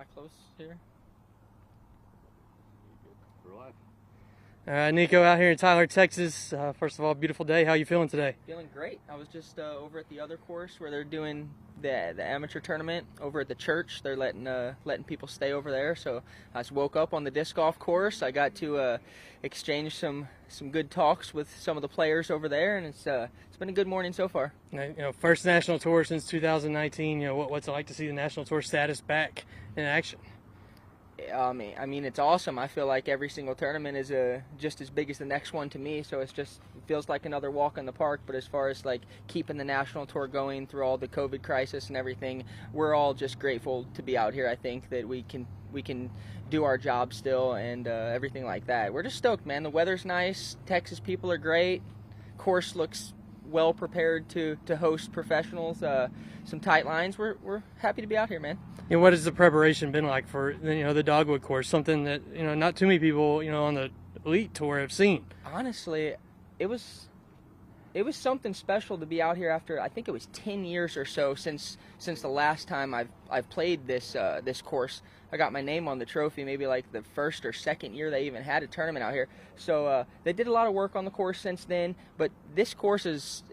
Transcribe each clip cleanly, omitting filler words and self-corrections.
Am I close here? We're live. All right, Nikko, out here in Tyler, Texas. First of all, beautiful day. How you feeling today? Feeling great. I was just over at the other course where they're doing the amateur tournament over at the church. They're letting people stay over there. So I just woke up on the disc golf course. I got to exchange some good talks with some of the players over there, and it's been a good morning so far. First national tour since 2019. What's it like to see the national tour status back in action? I mean, it's awesome. I feel like every single tournament is just as big as the next one to me. So it feels like another walk in the park. But as far as like keeping the national tour going through all the COVID crisis and everything, we're all just grateful to be out here. I think that we can do our job still and everything like that. We're just stoked, man. The weather's nice. Texas people are great. Course looks well prepared to host professionals. Some tight lines. We're happy to be out here, man. What has the preparation been like for the Dogwood course? Something that not too many people on the elite tour have seen. Honestly, it was something special to be out here after I think it was 10 years or so since the last time I've played this course. I got my name on the trophy maybe like the first or second year they even had a tournament out here. So they did a lot of work on the course since then, but this course is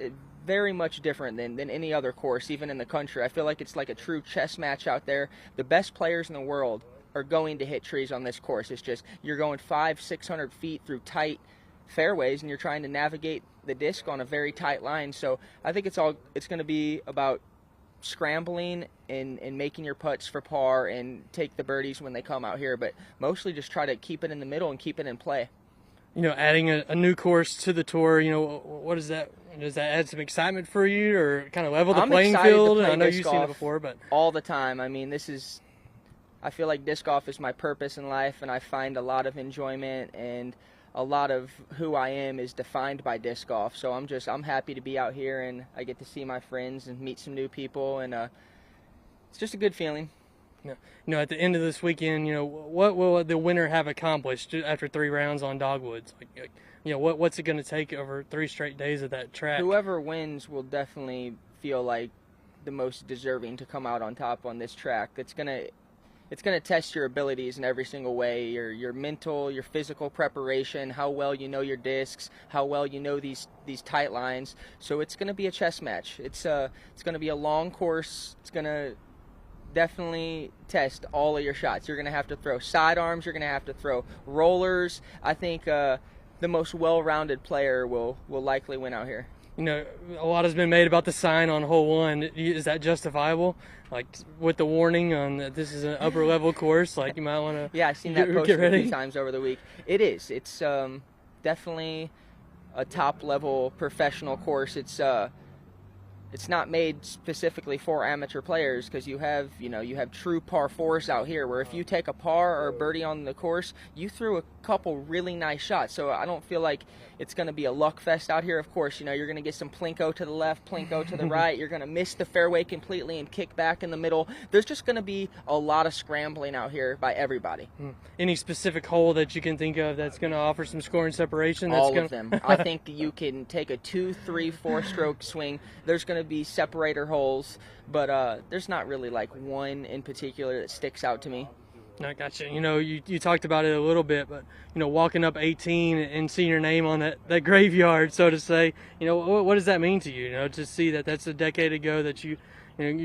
very much different than any other course, even in the country. I feel like it's like a true chess match out there. The best players in the world are going to hit trees on this course. It's just you're going 500-600 feet through tight fairways, and you're trying to navigate the disc on a very tight line. So I think it's going to be about scrambling and making your putts for par and take the birdies when they come out here, but mostly just try to keep it in the middle and keep it in play. Adding a new course to the tour, what is that? Does that add some excitement for you, or kind of level the playing field? I know you've seen it before, but all the time. I mean, I feel like disc golf is my purpose in life, and I find a lot of enjoyment, and a lot of who I am is defined by disc golf. So I'm happy to be out here, and I get to see my friends and meet some new people, and it's just a good feeling. At the end of this weekend, what will the winner have accomplished after 3 rounds on Dogwoods? What's it going to take over 3 straight days of that track? Whoever wins will definitely feel like the most deserving to come out on top on this track. It's gonna test your abilities in every single way, your mental, your physical preparation, how well you know your discs, how well you know these tight lines. So it's gonna be a chess match. It's gonna be a long course. It's gonna definitely test all of your shots. You're gonna have to throw sidearms. You're gonna have to throw rollers. I think the most well-rounded player will likely win out here. A lot has been made about the sign on hole 1. Is that justifiable? Like with the warning on that this is an upper level course, like you might want to. Yeah, I've seen that posted a few times over the week. It is. It's definitely a top level professional course. It's not made specifically for amateur players, because you have true par 4s out here where if you take a par or a birdie on the course, you threw a couple really nice shots. So I don't feel like it's going to be a luck fest out here. Of course, you're going to get some plinko to the left, plinko to the right. You're going to miss the fairway completely and kick back in the middle. There's just going to be a lot of scrambling out here by everybody. Any specific hole that you can think of that's going to offer some scoring separation? All of them. I think you can take a 2, 3, 4-stroke swing. There's going to be separator holes, but there's not really like one in particular that sticks out to me. I gotcha. You talked about it a little bit, but walking up 18 and seeing your name on that graveyard, so to say, what does that mean to you? To see that that's a decade ago that you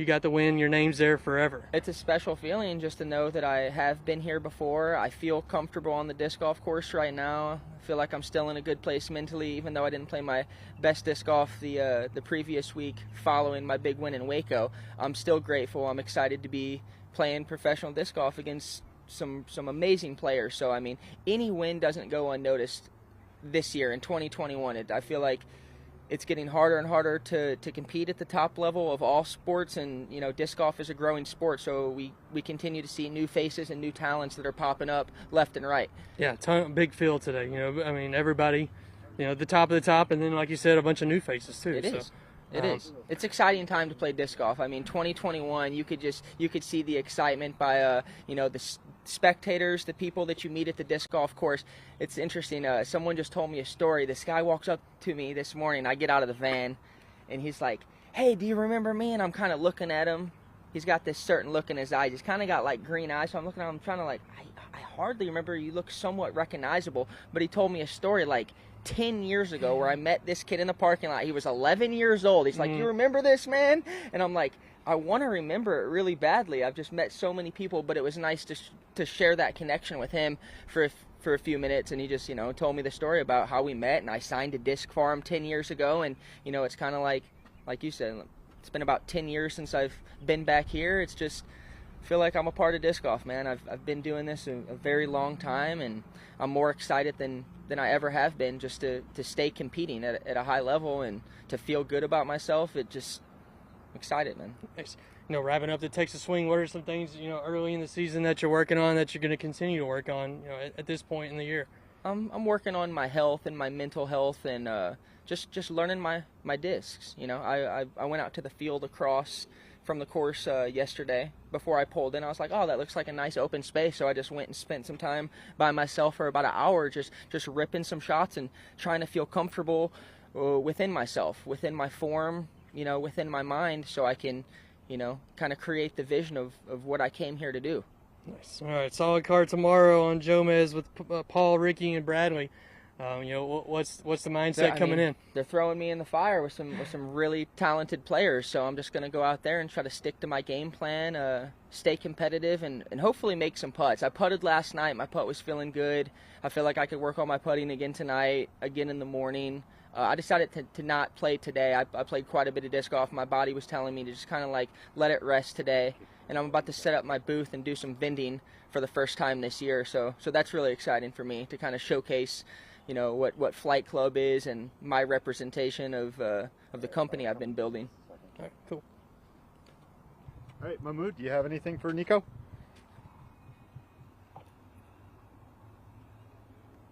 got the win, your name's there forever. It's a special feeling just to know that I have been here before. I feel comfortable on the disc golf course right now. I feel like I'm still in a good place mentally, even though I didn't play my best disc golf the previous week following my big win in Waco. I'm still grateful. I'm excited to be playing professional disc golf against some amazing players. So I mean, any win doesn't go unnoticed this year in 2021. I feel like it's getting harder and harder to compete at the top level of all sports, and disc golf is a growing sport, so we continue to see new faces and new talents that are popping up left and right. Yeah, big field today. Everybody, the top of the top, and then like you said, a bunch of new faces too. It is. It is. It's an exciting time to play disc golf. I mean, 2021, you could see the excitement by the spectators, the people that you meet at the disc golf course. It's interesting. Someone just told me a story. This guy walks up to me this morning. I get out of the van, and he's like, "Hey, do you remember me?" And I'm kind of looking at him, he's got this certain look in his eyes. He's kind of got like green eyes, so I'm looking at him trying to like, I hardly remember. You look somewhat recognizable, but he told me a story like 10 years ago where I met this kid in the parking lot. He was 11 years old. He's like, you remember this, man? And I'm like, I want to remember it really badly. I've just met so many people, but it was nice to share that connection with him for a few minutes. And he just, told me the story about how we met, and I signed a disc for him 10 years ago. And, it's kind of like you said, it's been about 10 years since I've been back here. It's just, I feel like I'm a part of disc golf, man. I've been doing this a very long time, and I'm more excited than I ever have been just to stay competing at a high level and to feel good about myself. I'm excited, man. Nice. Wrapping up the Texas Swing, what are some things, early in the season that you're working on that you're going to continue to work on, at this point in the year? I'm working on my health and my mental health, and just learning my discs. I went out to the field across from the course yesterday. Before I pulled in, I was like, oh, that looks like a nice open space. So I just went and spent some time by myself for about an hour, just ripping some shots and trying to feel comfortable within myself, within my form, within my mind, so I can, kind of create the vision of what I came here to do. Nice. All right, solid card tomorrow on Jomez with Paul, Ricky, and Bradley. What's the mindset coming in? They're throwing me in the fire with some really talented players, so I'm just going to go out there and try to stick to my game plan, stay competitive, and hopefully make some putts. I putted last night. My putt was feeling good. I feel like I could work on my putting again tonight, again in the morning. I decided to not play today. I played quite a bit of disc golf. My body was telling me to just kind of like let it rest today, and I'm about to set up my booth and do some vending for the first time this year. So that's really exciting for me to kind of showcase what Flight Club is and my representation of the company I've been building. All right, cool. All right, Mahmoud, do you have anything for Nikko?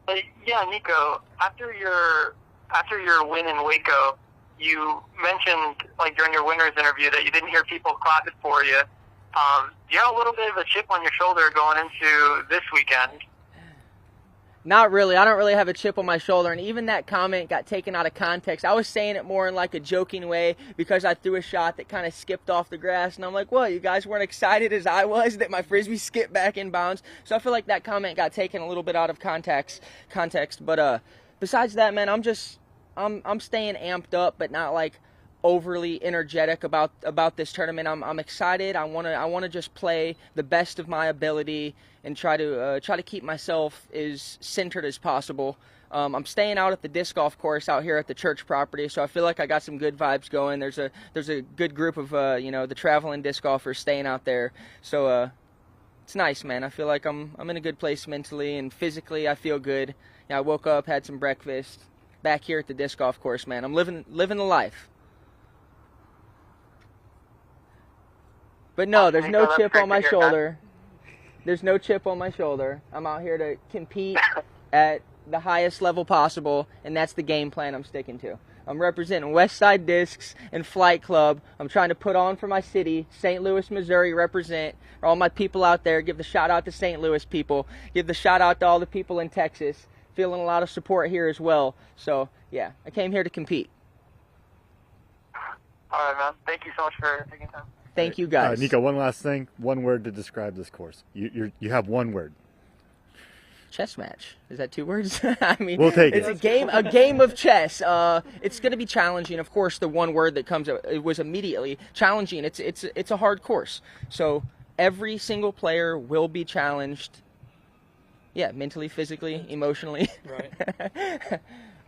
Yeah, Nikko, after your win in Waco, you mentioned, like, during your winner's interview that you didn't hear people clapping for you. Do you have a little bit of a chip on your shoulder going into this weekend? Not really. I don't really have a chip on my shoulder, and even that comment got taken out of context. I was saying it more in like a joking way because I threw a shot that kind of skipped off the grass, and I'm like, well, you guys weren't excited as I was that my Frisbee skipped back in bounds. So I feel like that comment got taken a little bit out of context. But besides that, man, I'm staying amped up, but not like overly energetic about this tournament. I'm excited. I want to just play the best of my ability and try to keep myself as centered as possible. I'm staying out at the disc golf course out here at the church property, so I feel like I got some good vibes going. There's a good group of the traveling disc golfers staying out there, so it's nice, man. I feel like I'm in a good place mentally and physically. I feel good. I woke up, had some breakfast, back here at the disc golf course, man. I'm living the life. But no, there's no chip on my shoulder. There's no chip on my shoulder. I'm out here to compete at the highest level possible, and that's the game plan I'm sticking to. I'm representing Westside Discs and Flight Club. I'm trying to put on for my city, St. Louis, Missouri, represent. All my people out there, give the shout out to St. Louis people. Give the shout out to all the people in Texas. Feeling a lot of support here as well. So, yeah, I came here to compete. All right, man. Thank you so much for taking time. Thank you, guys. Nikko, one last thing. One word to describe this course. You have one word. Chess match. Is that 2 words? I mean, we'll take it's a game of chess. It's going to be challenging. Of course, the one word that comes up, it was immediately challenging. It's a hard course. So every single player will be challenged. Yeah, mentally, physically, emotionally. Right.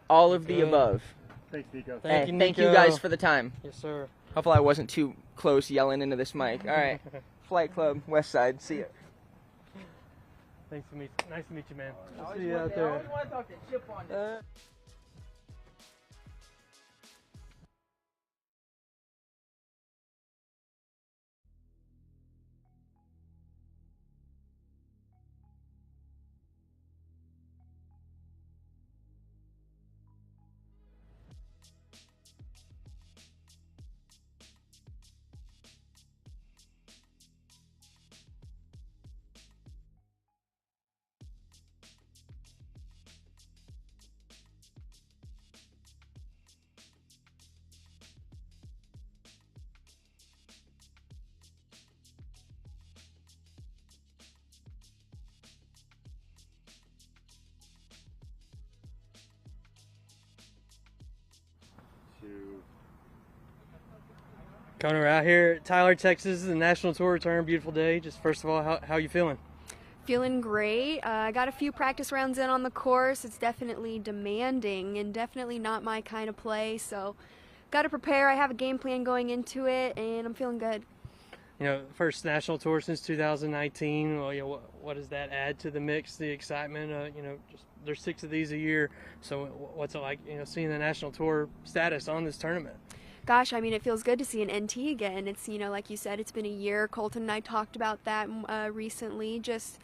All of the above. Thanks, Nikko. Thank you guys for the time. Yes, sir. Hopefully I wasn't too close yelling into this mic. All right. Flight Club, West Side. See ya. Nice to meet you, man. I'll see you out there. I always want to talk to Chip on this. Kona, we're out here at Tyler, Texas. The National Tour return. Beautiful day. Just first of all, how you feeling? Feeling great. I got a few practice rounds in on the course. It's definitely demanding and definitely not my kind of play. So got to prepare. I have a game plan going into it, and I'm feeling good. You know, first National Tour since 2019. Well, you know, what does that add to the mix, the excitement? You know, just there's 6 of these a year. So what's it like, you know, seeing the National Tour status on this tournament? Gosh, I mean, it feels good to see an NT again. It's, you know, like you said, it's been a year. Colton and I talked about that recently. Just,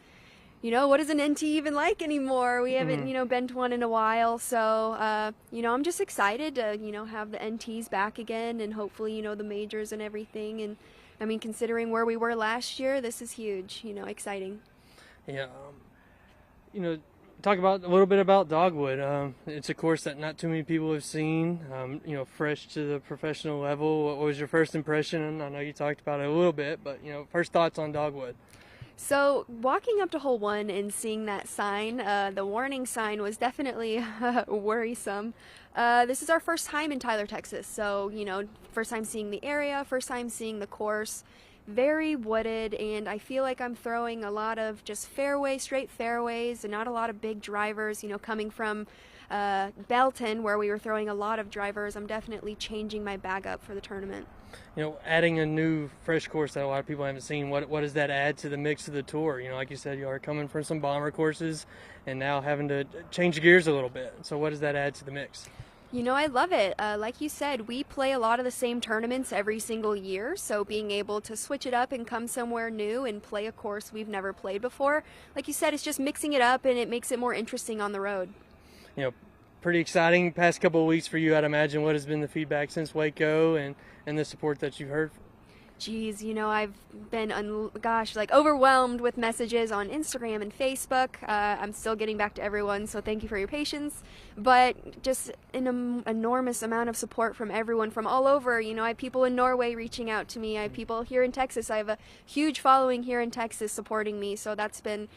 you know, what is an NT even like anymore? We haven't, you know, been to one in a while. So, you know, I'm just excited to, you know, have the NTs back again and hopefully, you know, the majors and everything. And, I mean, considering where we were last year, this is huge, you know, exciting. Yeah, you know, talk about a little bit about Dogwood. It's a course that not too many people have seen, you know, fresh to the professional level. What was your first impression? I know you talked about it a little bit, but, you know, first thoughts on Dogwood. So walking up to hole 1 and seeing that sign, the warning sign was definitely worrisome. This is our first time in Tyler, Texas. So, you know, first time seeing the area, first time seeing the course. Very wooded, and I feel like I'm throwing a lot of just straight fairways, and not a lot of big drivers. You know, coming from Belton, where we were throwing a lot of drivers, I'm definitely changing my bag up for the tournament. You know, adding a new, fresh course that a lot of people haven't seen, what does that add to the mix of the tour? You know, like you said, you are coming from some bomber courses, and now having to change gears a little bit. So what does that add to the mix? You know, I love it. Like you said, we play a lot of the same tournaments every single year, so being able to switch it up and come somewhere new and play a course we've never played before, like you said, it's just mixing it up and it makes it more interesting on the road. You know, pretty exciting past couple of weeks for you, I'd imagine. What has been the feedback since Waco and the support that you've heard? Geez, you know, I've been, overwhelmed with messages on Instagram and Facebook. I'm still getting back to everyone, so thank you for your patience. But just an enormous amount of support from everyone from all over. You know, I have people in Norway reaching out to me. I have people here in Texas. I have a huge following here in Texas supporting me, so that's been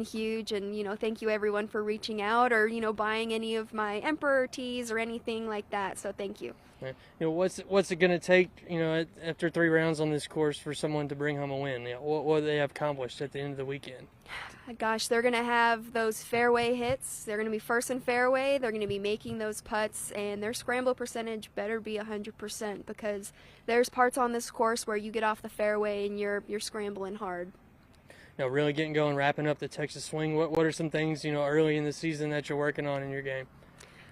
huge. And, you know, thank you everyone for reaching out or, you know, buying any of my Emperor tees or anything like that. So thank you. You know, what's it going to take, you know, after 3 rounds on this course for someone to bring home a win? You know, what do they have accomplished at the end of the weekend? Gosh, they're going to have those fairway hits. They're going to be first in fairway. They're going to be making those putts, and their scramble percentage better be 100% because there's parts on this course where you get off the fairway and you're scrambling hard. You know, really getting going, wrapping up the Texas swing. What are some things, you know, early in the season that you're working on in your game?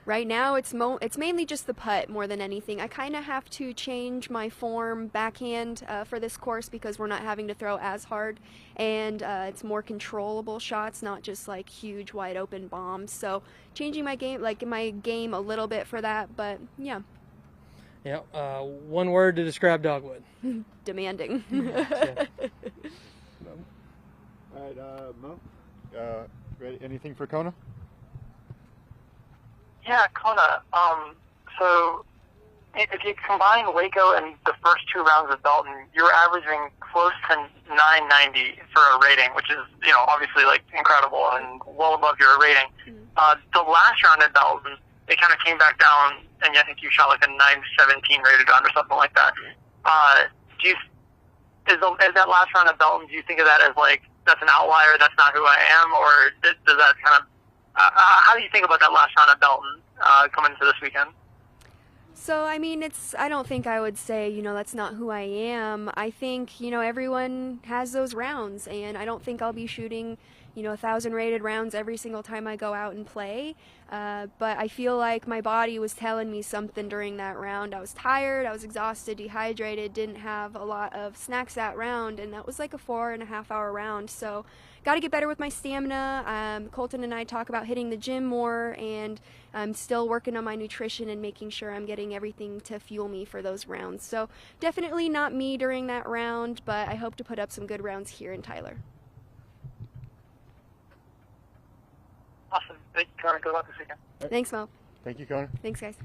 Right now, it's mainly just the putt more than anything. I kind of have to change my form backhand for this course because we're not having to throw as hard, and it's more controllable shots, not just like huge wide open bombs. So changing my game a little bit for that, but yeah. Yeah, one word to describe Dogwood. Demanding. Yeah. All right, Mo, ready? Anything for Kona? Yeah, Kona. So if you combine Waco and the first 2 rounds of Belton, you're averaging close to 990 for a rating, which is, you know, obviously like incredible and well above your rating. The last round at Belton, it kind of came back down, and I think you shot like a 917 rated gun or something like that. Is that last round at Belton? Do you think of that as like that's an outlier? That's not who I am, or does that kind of how do you think about that last round at Belton coming into this weekend? So, I mean, I don't think I would say, you know, that's not who I am. I think, you know, everyone has those rounds, and I don't think I'll be shooting, you know, 1,000 rated rounds every single time I go out and play. But I feel like my body was telling me something during that round. I was tired, I was exhausted, dehydrated, didn't have a lot of snacks that round, and that was like a 4.5-hour round. So got to get better with my stamina. Colton and I talk about hitting the gym more, and I'm still working on my nutrition and making sure I'm getting everything to fuel me for those rounds. So definitely not me during that round, but I hope to put up some good rounds here in Tyler. Awesome. Thank you, Kona. Good luck this weekend. Thanks, Mo. Thank you, Kona. Thanks, guys.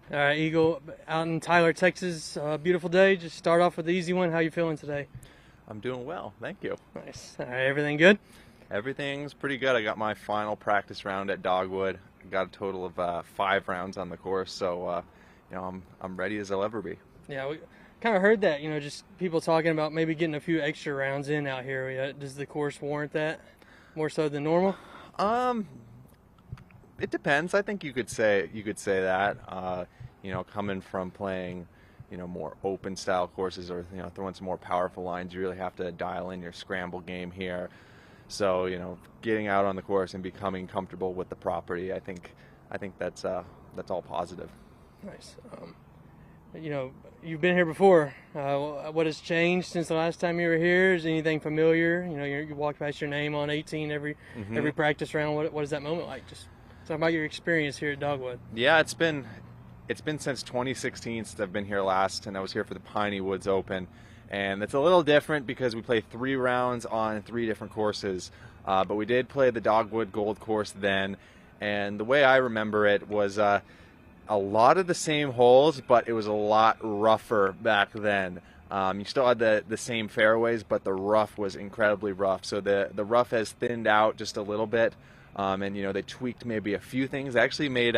All right, Eagle, out in Tyler, Texas. Beautiful day. Just start off with the easy one. How you feeling today? I'm doing well, thank you. Nice. All right, everything good? Everything's pretty good. I got my final practice round at Dogwood. Got a total of 5 rounds on the course, so I'm ready as I'll ever be. Yeah, we kind of heard that. Just people talking about maybe getting a few extra rounds in out here. Does the course warrant that more so than normal? It depends. I think you could say that. Coming from playing, more open style courses or throwing some more powerful lines, you really have to dial in your scramble game here. So getting out on the course and becoming comfortable with the property, I think that's all positive. Nice. You've been here before. What has changed since the last time you were here? Is anything familiar? You walk past your name on 18 every practice round. What is that moment like? Just talk about your experience here at Dogwood. Yeah, it's been since 2016 since I've been here last, and I was here for the Piney Woods Open. And it's a little different because we play 3 rounds on 3 different courses. But we did play the Dogwood Gold course then. And the way I remember it was a lot of the same holes, but it was a lot rougher back then. You still had the same fairways, but the rough was incredibly rough. So the rough has thinned out just a little bit. And, they tweaked maybe a few things. They actually made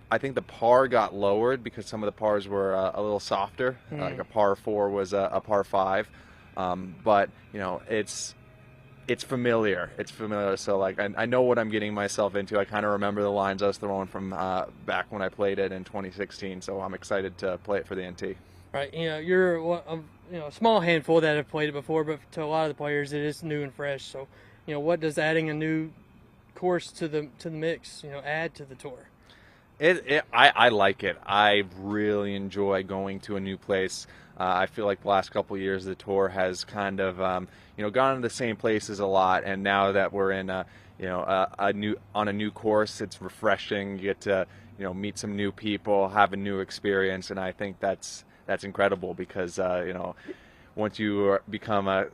I think the par got lowered because some of the pars were a little softer. Like a par 4 was a par 5. But it's familiar. It's familiar. So I know what I'm getting myself into. I kind of remember the lines I was throwing from back when I played it in 2016. So I'm excited to play it for the NT. Right. You're a small handful that have played it before, but to a lot of the players it is new and fresh. So what does adding a new course to the mix add to the tour? I like it. I really enjoy going to a new place. I feel like the last couple of years the tour has kind of gone to the same places a lot, and now that we're in a new course, it's refreshing. You get to meet some new people, have a new experience, and I think that's incredible because once you become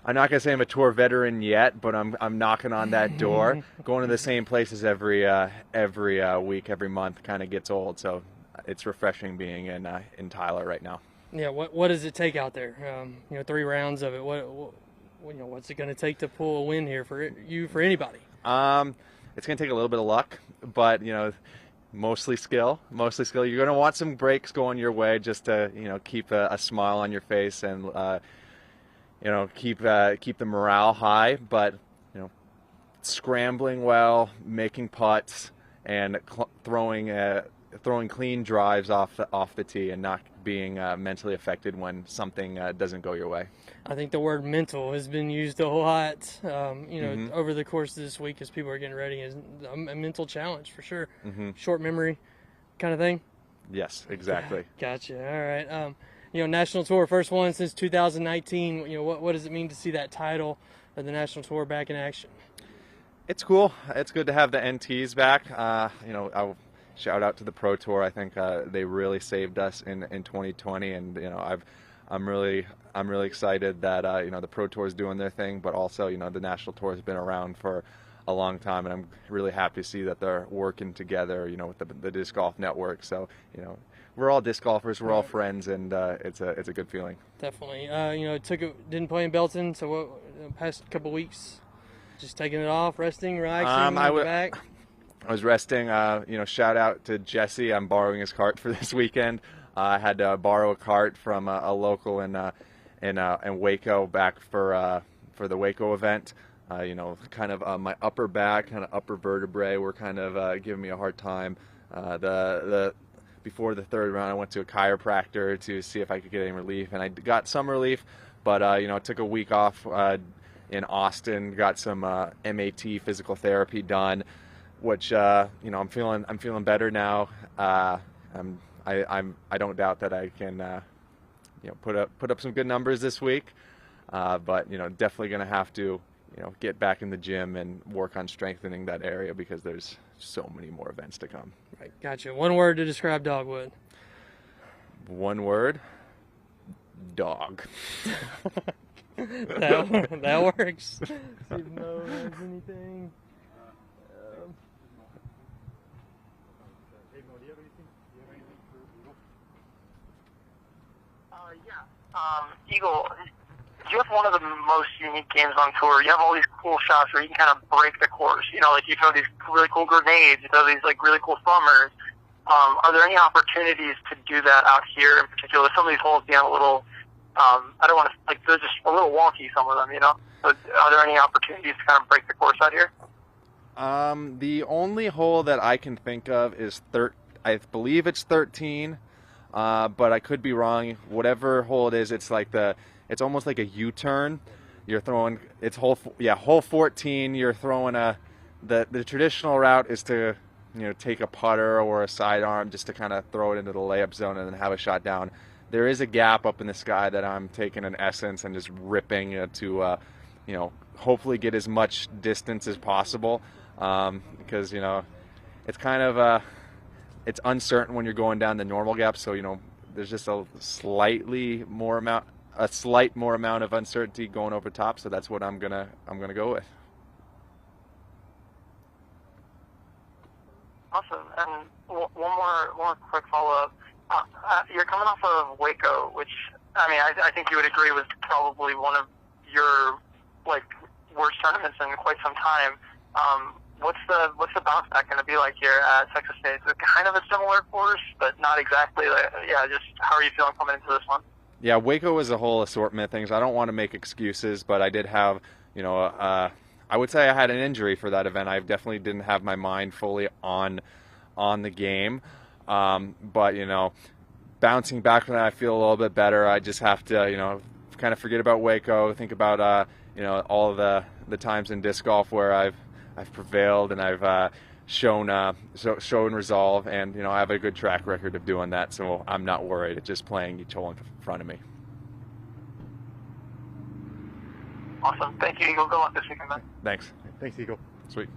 I'm not gonna say I'm a tour veteran yet, but I'm knocking on that door. Going to the same places every week, every month, kind of gets old. So it's refreshing being in Tyler right now. Yeah. What does it take out there? 3 rounds of it. What's it gonna take to pull a win here for anybody? It's gonna take a little bit of luck, but mostly skill. You're gonna want some breaks going your way just to keep a smile on your face and keep the morale high, but scrambling well, making putts, and throwing clean drives off the tee, and not being mentally affected when something doesn't go your way. I think the word mental has been used a lot, over the course of this week as people are getting ready. Is a mental challenge for sure. Short memory, kind of thing. Yes, exactly. Gotcha. All right. National Tour, first one since 2019. What does it mean to see that title of the National Tour back in action? It's cool. It's good to have the NTs back. I'll shout out to the Pro Tour. I think they really saved us in 2020, and I'm really excited that the Pro Tour is doing their thing, but also the National Tour has been around for a long time, and I'm really happy to see that they're working together, with the Disc Golf Network. So we're all disc golfers, we're all friends, and it's a good feeling. Definitely. Didn't play in Belton, so what past couple weeks, just taking it off, resting, relaxing, back. I was resting. Shout out to Jesse. I'm borrowing his cart for this weekend. I had to borrow a cart from a local in Waco back for the Waco event. Kind of my upper back, kind of upper vertebrae were kind of giving me a hard time. Before the 3rd round, I went to a chiropractor to see if I could get any relief, and I got some relief, but I took a week off in Austin, got some MAT physical therapy done, which I'm feeling better now. I don't doubt that I can put up some good numbers this week, but definitely going to have to get back in the gym and work on strengthening that area because there's so many more events to come. Right, gotcha. One word to describe Dogwood. One word: dog. that works. See if Mo has anything. Hey Mo, do you have anything? Yeah. Eagle, you have one of the most unique games on tour. You have all these cool shots where you can kind of break the course. You know, like you throw these really cool grenades, you throw these like really cool thumbers. Are there any opportunities to do that out here in particular? Some of these holes being a little, I don't want to, like, they're just a little wonky, some of them, you know? But are there any opportunities to kind of break the course out here? The only hole that I can think of is I believe it's 13, but I could be wrong. Whatever hole it is, it's almost like a U-turn. You're throwing, it's hole 14. You're throwing the traditional route is to, take a putter or a sidearm just to kind of throw it into the layup zone and then have a shot down. There is a gap up in the sky that I'm taking an essence and just ripping to, hopefully get as much distance as possible. Because, it's kind of, it's uncertain when you're going down the normal gap. So, there's just a slight more amount of uncertainty going over top. So that's what I'm gonna go with. Awesome. And one more quick follow-up. You're coming off of Waco, which, I think you would agree was probably one of your, worst tournaments in quite some time. What's the bounce back going to be like here at Texas State? It's kind of a similar course, but not exactly. Just how are you feeling coming into this one? Yeah, Waco was a whole assortment of things. I don't want to make excuses, but I did have, I would say I had an injury for that event. I definitely didn't have my mind fully on the game. But, bouncing back from that, I feel a little bit better. I just have to, kind of forget about Waco, think about, all the times in disc golf where I've prevailed and I've shown resolve, and I have a good track record of doing that, so I'm not worried. It's just playing each hole in front of me. Awesome. Thank you, Eagle. Good luck this weekend, man. Thanks. Thanks, Eagle. Sweet.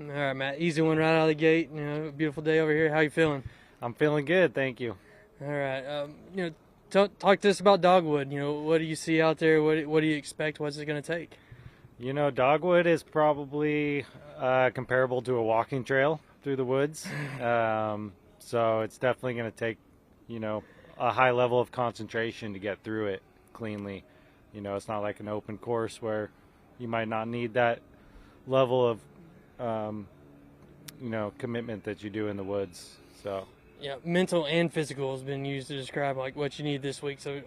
All right, Matt. Easy one right out of the gate. You know, beautiful day over here. How you feeling? I'm feeling good, thank you. All right. You know, talk to us about Dogwood. You know, what do you see out there? What do you expect? What's it going to take? You know, Dogwood is probably comparable to a walking trail through the woods. So it's definitely going to take, you know, a high level of concentration to get through it cleanly. You know, it's not like an open course where you might not need that level of, you know, commitment that you do in the woods. So yeah, mental and physical has been used to describe like what you need this week. So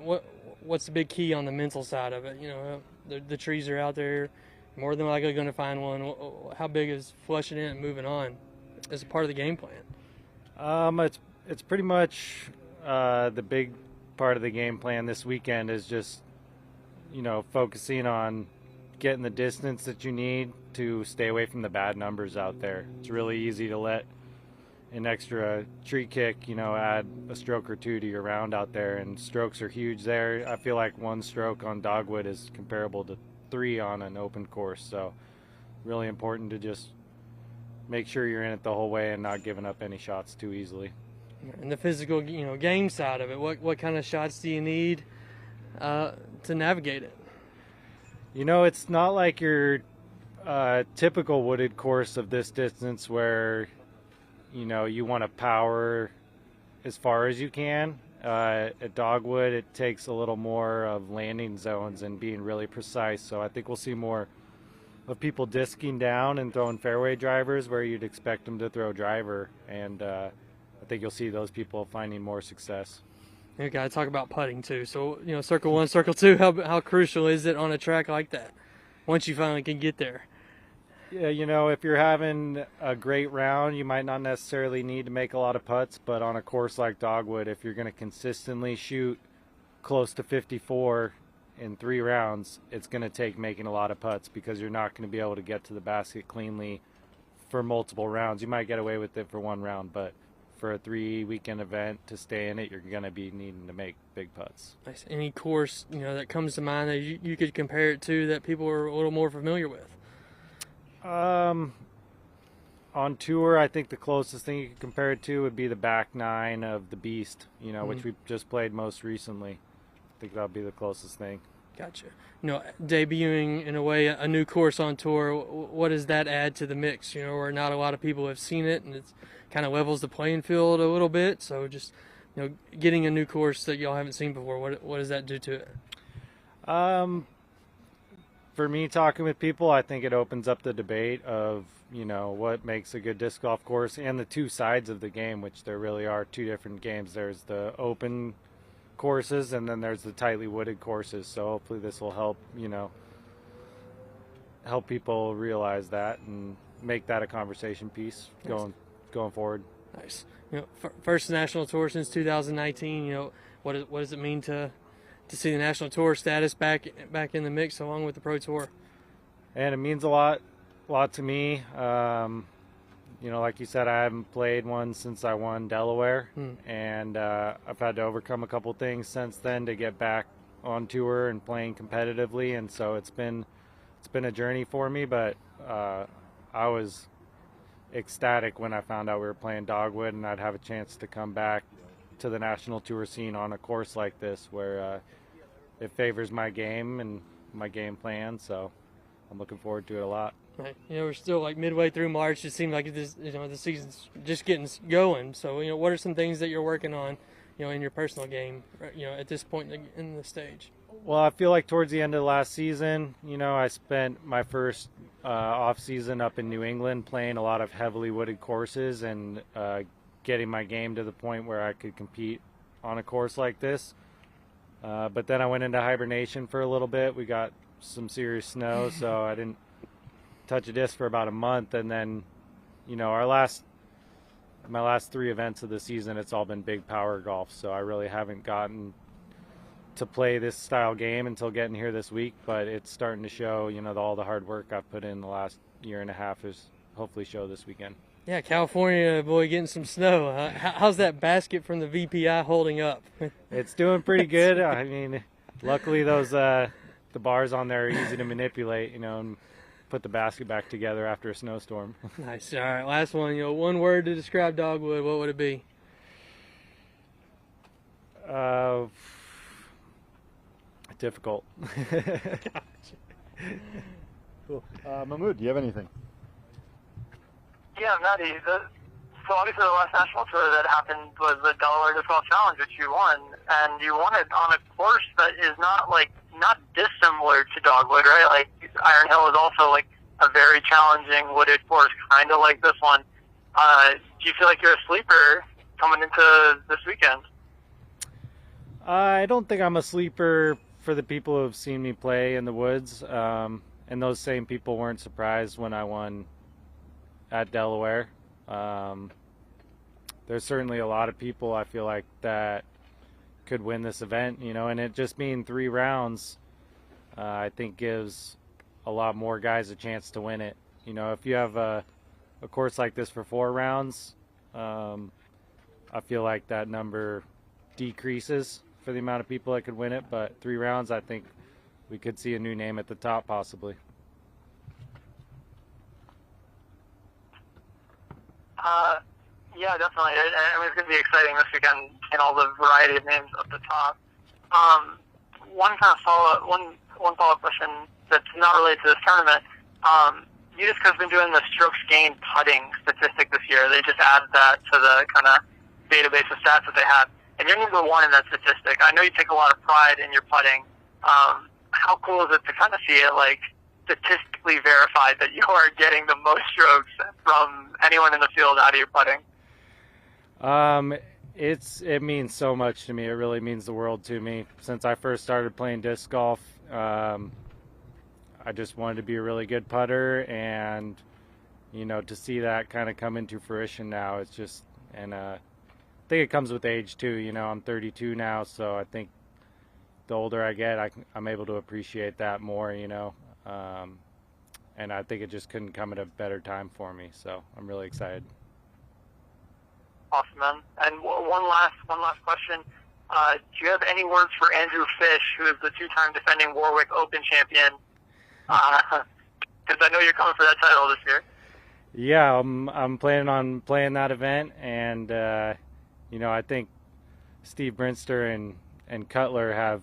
what's the big key on the mental side of it? You know, the trees are out there, more than likely going to find one. How big is flushing in and moving on as a part of the game plan? It's pretty much the big part of the game plan this weekend is just, you know, focusing on getting the distance that you need to stay away from the bad numbers out there. It's really easy to let an extra tree kick, you know, add a stroke or two to your round out there, and strokes are huge there. I feel like one stroke on Dogwood is comparable to 3 on an open course, so really important to just make sure you're in it the whole way and not giving up any shots too easily. And the physical, you know, game side of it, what kind of shots do you need to navigate it? You know, it's not like your typical wooded course of this distance where, you know, you want to power as far as you can. At Dogwood, it takes a little more of landing zones and being really precise. So I think we'll see more of people disking down and throwing fairway drivers where you'd expect them to throw driver. And I think you'll see those people finding more success. You got to talk about putting too. So, you know, circle 1, circle 2, how crucial is it on a track like that once you finally can get there? Yeah, you know, if you're having a great round, you might not necessarily need to make a lot of putts, but on a course like Dogwood, if you're going to consistently shoot close to 54 in 3 rounds, it's going to take making a lot of putts because you're not going to be able to get to the basket cleanly for multiple rounds. You might get away with it for 1 round, but for a 3-weekend event to stay in it, you're going to be needing to make big putts. Nice. Any course, you know, that comes to mind that you could compare it to that people are a little more familiar with? On tour, I think the closest thing you could compare it to would be the back 9 of the Beast, you know, which we just played most recently. I think that'll be the closest thing. Gotcha. You know, debuting in a way a new course on tour, what does that add to the mix? You know, where not a lot of people have seen it, and it kind of levels the playing field a little bit. So just, you know, getting a new course that y'all haven't seen before, what does that do to it? For me, talking with people, I think it opens up the debate of, you know, what makes a good disc golf course and the 2 sides of the game, which there really are 2 different games. There's the open courses and then there's the tightly wooded courses. So hopefully this will help, you know, help people realize that and make that a conversation piece going forward. Nice. You know, first national tour since 2019. You know, what does it mean to see the national tour status back in the mix along with the pro tour? And it means a lot to me. You know, like you said, I haven't played one since I won Delaware, and I've had to overcome a couple things since then to get back on tour and playing competitively, and so it's been a journey for me, but I was ecstatic when I found out we were playing Dogwood and I'd have a chance to come back to the national tour scene on a course like this where it favors my game and my game plan, so I'm looking forward to it a lot. Right. You know, we're still like midway through March. It seems like this, you know, the season's just getting going. So, you know, what are some things that you're working on, you know, in your personal game, you know, at this point in the stage? Well, I feel like towards the end of last season, you know, I spent my first off season up in New England playing a lot of heavily wooded courses and getting my game to the point where I could compete on a course like this. But then I went into hibernation for a little bit. We got some serious snow, so I didn't touch a disc for about a month. And then, you know, my last 3 events of the season, it's all been big power golf. So I really haven't gotten to play this style game until getting here this week, but it's starting to show, you know, all the hard work I've put in the last year and a half is hopefully show this weekend. Yeah, California, boy, getting some snow. How's that basket from the VPI holding up? It's doing pretty good. I mean, luckily those the bars on there are easy to manipulate, you know, and put the basket back together after a snowstorm. Nice. All right, last one. One word to describe Dogwood. What would it be? Difficult. Cool. Mahmoud, do you have anything? Yeah, Maddie. So obviously the last national tour that happened was the Delaware Disc Golf Challenge, which you won, and you won it on a course that is not dissimilar to Dogwood, right? Like Iron Hill is also like a very challenging wooded course, kind of like this one. Do you feel like you're a sleeper coming into this weekend? I don't think I'm a sleeper for the people who have seen me play in the woods, and those same people weren't surprised when I won at Delaware. There's certainly a lot of people I feel like that could win this event, and it just being 3 rounds, I think gives a lot more guys a chance to win it. If you have a course like this for 4 rounds, I feel like that number decreases for the amount of people that could win it, but 3 rounds, I think we could see a new name at the top possibly. Yeah, definitely. I mean, it's going to be exciting this weekend and all the variety of names up the top. One follow-up question that's not related to this tournament. UDisc has been doing the strokes gained putting statistic this year. They just added that to the kind of database of stats that they have. And you're number 1 in that statistic. I know you take a lot of pride in your putting. How cool is it to kind of see it, like, statistically verified that you are getting the most strokes from anyone in the field out of your putting? It means so much to me. It really means the world to me. Since I first started playing disc golf, I just wanted to be a really good putter, and to see that kind of come into fruition now, it's just, and I think it comes with age too. I'm 32 now, so I think the older I get, I'm able to appreciate that more. And I think it just couldn't come at a better time for me. So I'm really excited. Awesome, man. And one last question. Do you have any words for Andrew Fish, who is the 2-time defending Warwick Open champion? Because I know you're coming for that title this year. Yeah, I'm planning on playing that event, and I think Steve Brinster and Cutler have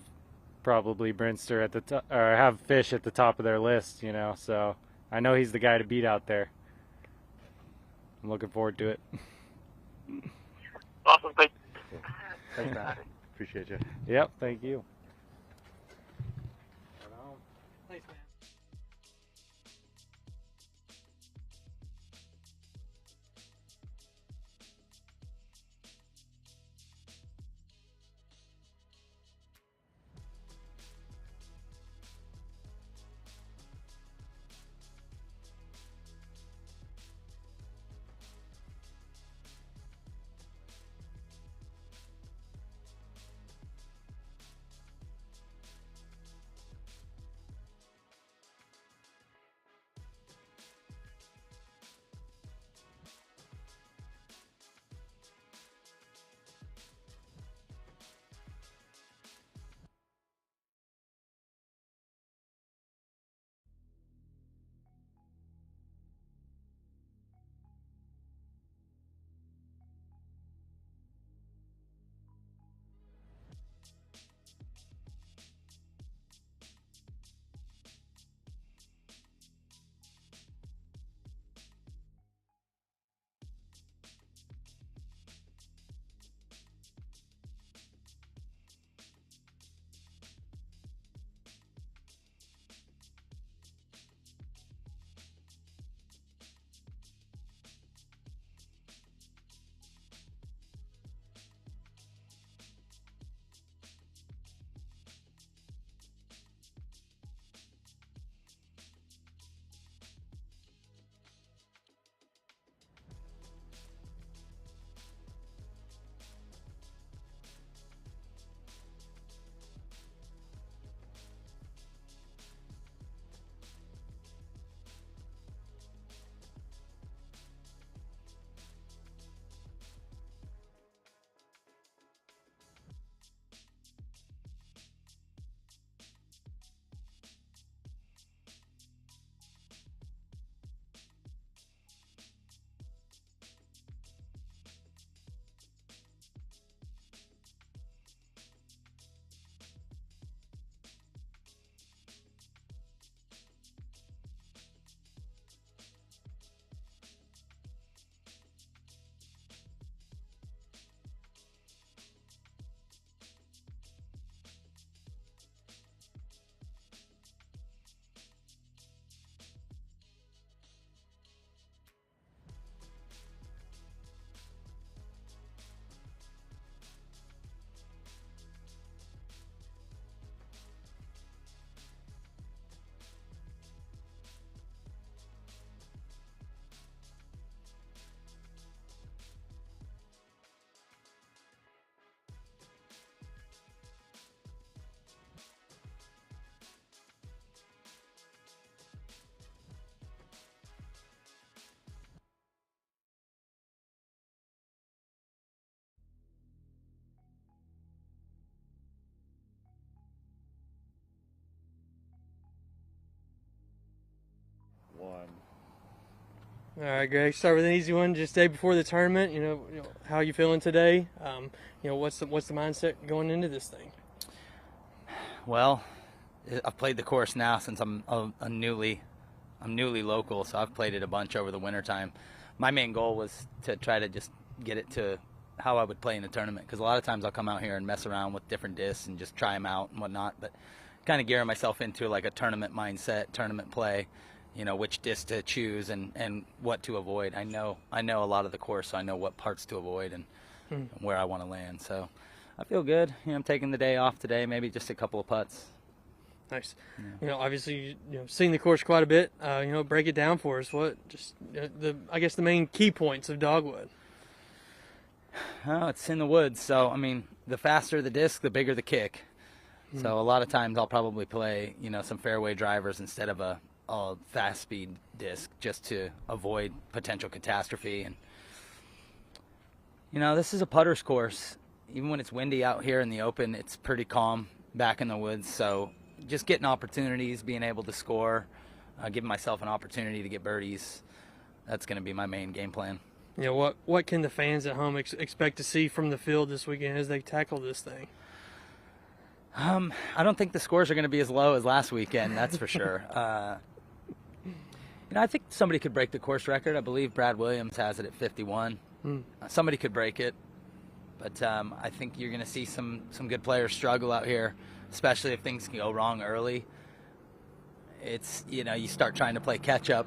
probably Brinster at the top, or have Fish at the top of their list. So I know he's the guy to beat out there. I'm looking forward to it. Awesome. Thanks, Matt. Appreciate you. Yep, thank you. Thanks, man. All right, Greg. Start with an easy one. Just day before the tournament. How are you feeling today? What's the mindset going into this thing? Well, I've played the course now since I'm newly local, so I've played it a bunch over the wintertime. My main goal was to try to just get it to how I would play in a tournament, because a lot of times I'll come out here and mess around with different discs and just try them out and whatnot, but kind of gearing myself into like a tournament mindset, tournament play, which disc to choose and what to avoid. I know a lot of the course, so I know what parts to avoid and where I want to land. So I feel good. I'm taking the day off today, maybe just a couple of putts. Nice. Yeah. Obviously, seen the course quite a bit. Break it down for us. What I guess the main key points of Dogwood. Oh, it's in the woods, so the faster the disc, the bigger the kick. So a lot of times I'll probably play, some fairway drivers instead of a fast speed disc, just to avoid potential catastrophe. And this is a putter's course. Even when it's windy out here in the open, it's pretty calm back in the woods. So just getting opportunities, being able to score, giving myself an opportunity to get birdies, that's going to be my main game plan. What can the fans at home expect to see from the field this weekend as they tackle this thing? I don't think the scores are going to be as low as last weekend, that's for sure. I think somebody could break the course record. I believe Brad Williams has it at 51. Somebody could break it, but I think you're going to see some good players struggle out here, especially if things can go wrong early. It's, you start trying to play catch up,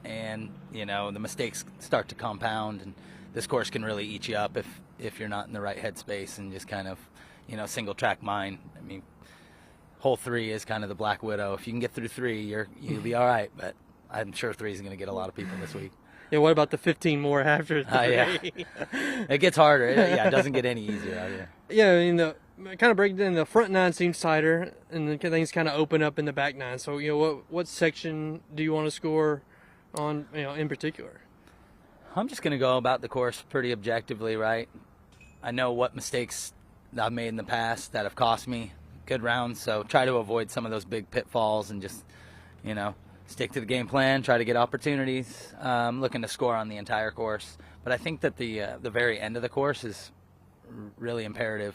and the mistakes start to compound, and this course can really eat you up if you're not in the right headspace and just kind of single track mind. Hole 3 is kind of the Black Widow. If you can get through 3, you'll be all right, but I'm sure 3 is going to get a lot of people this week. Yeah, what about the 15 more after 3? Yeah. It gets harder. It doesn't get any easier out here. Yeah, kind of break down, the front 9 seems tighter, and then things kind of open up in the back 9. So, what section do you want to score on, in particular? I'm just going to go about the course pretty objectively, right? I know what mistakes I've made in the past that have cost me good rounds, so try to avoid some of those big pitfalls and just, stick to the game plan, try to get opportunities. Looking to score on the entire course, but I think that the very end of the course is really imperative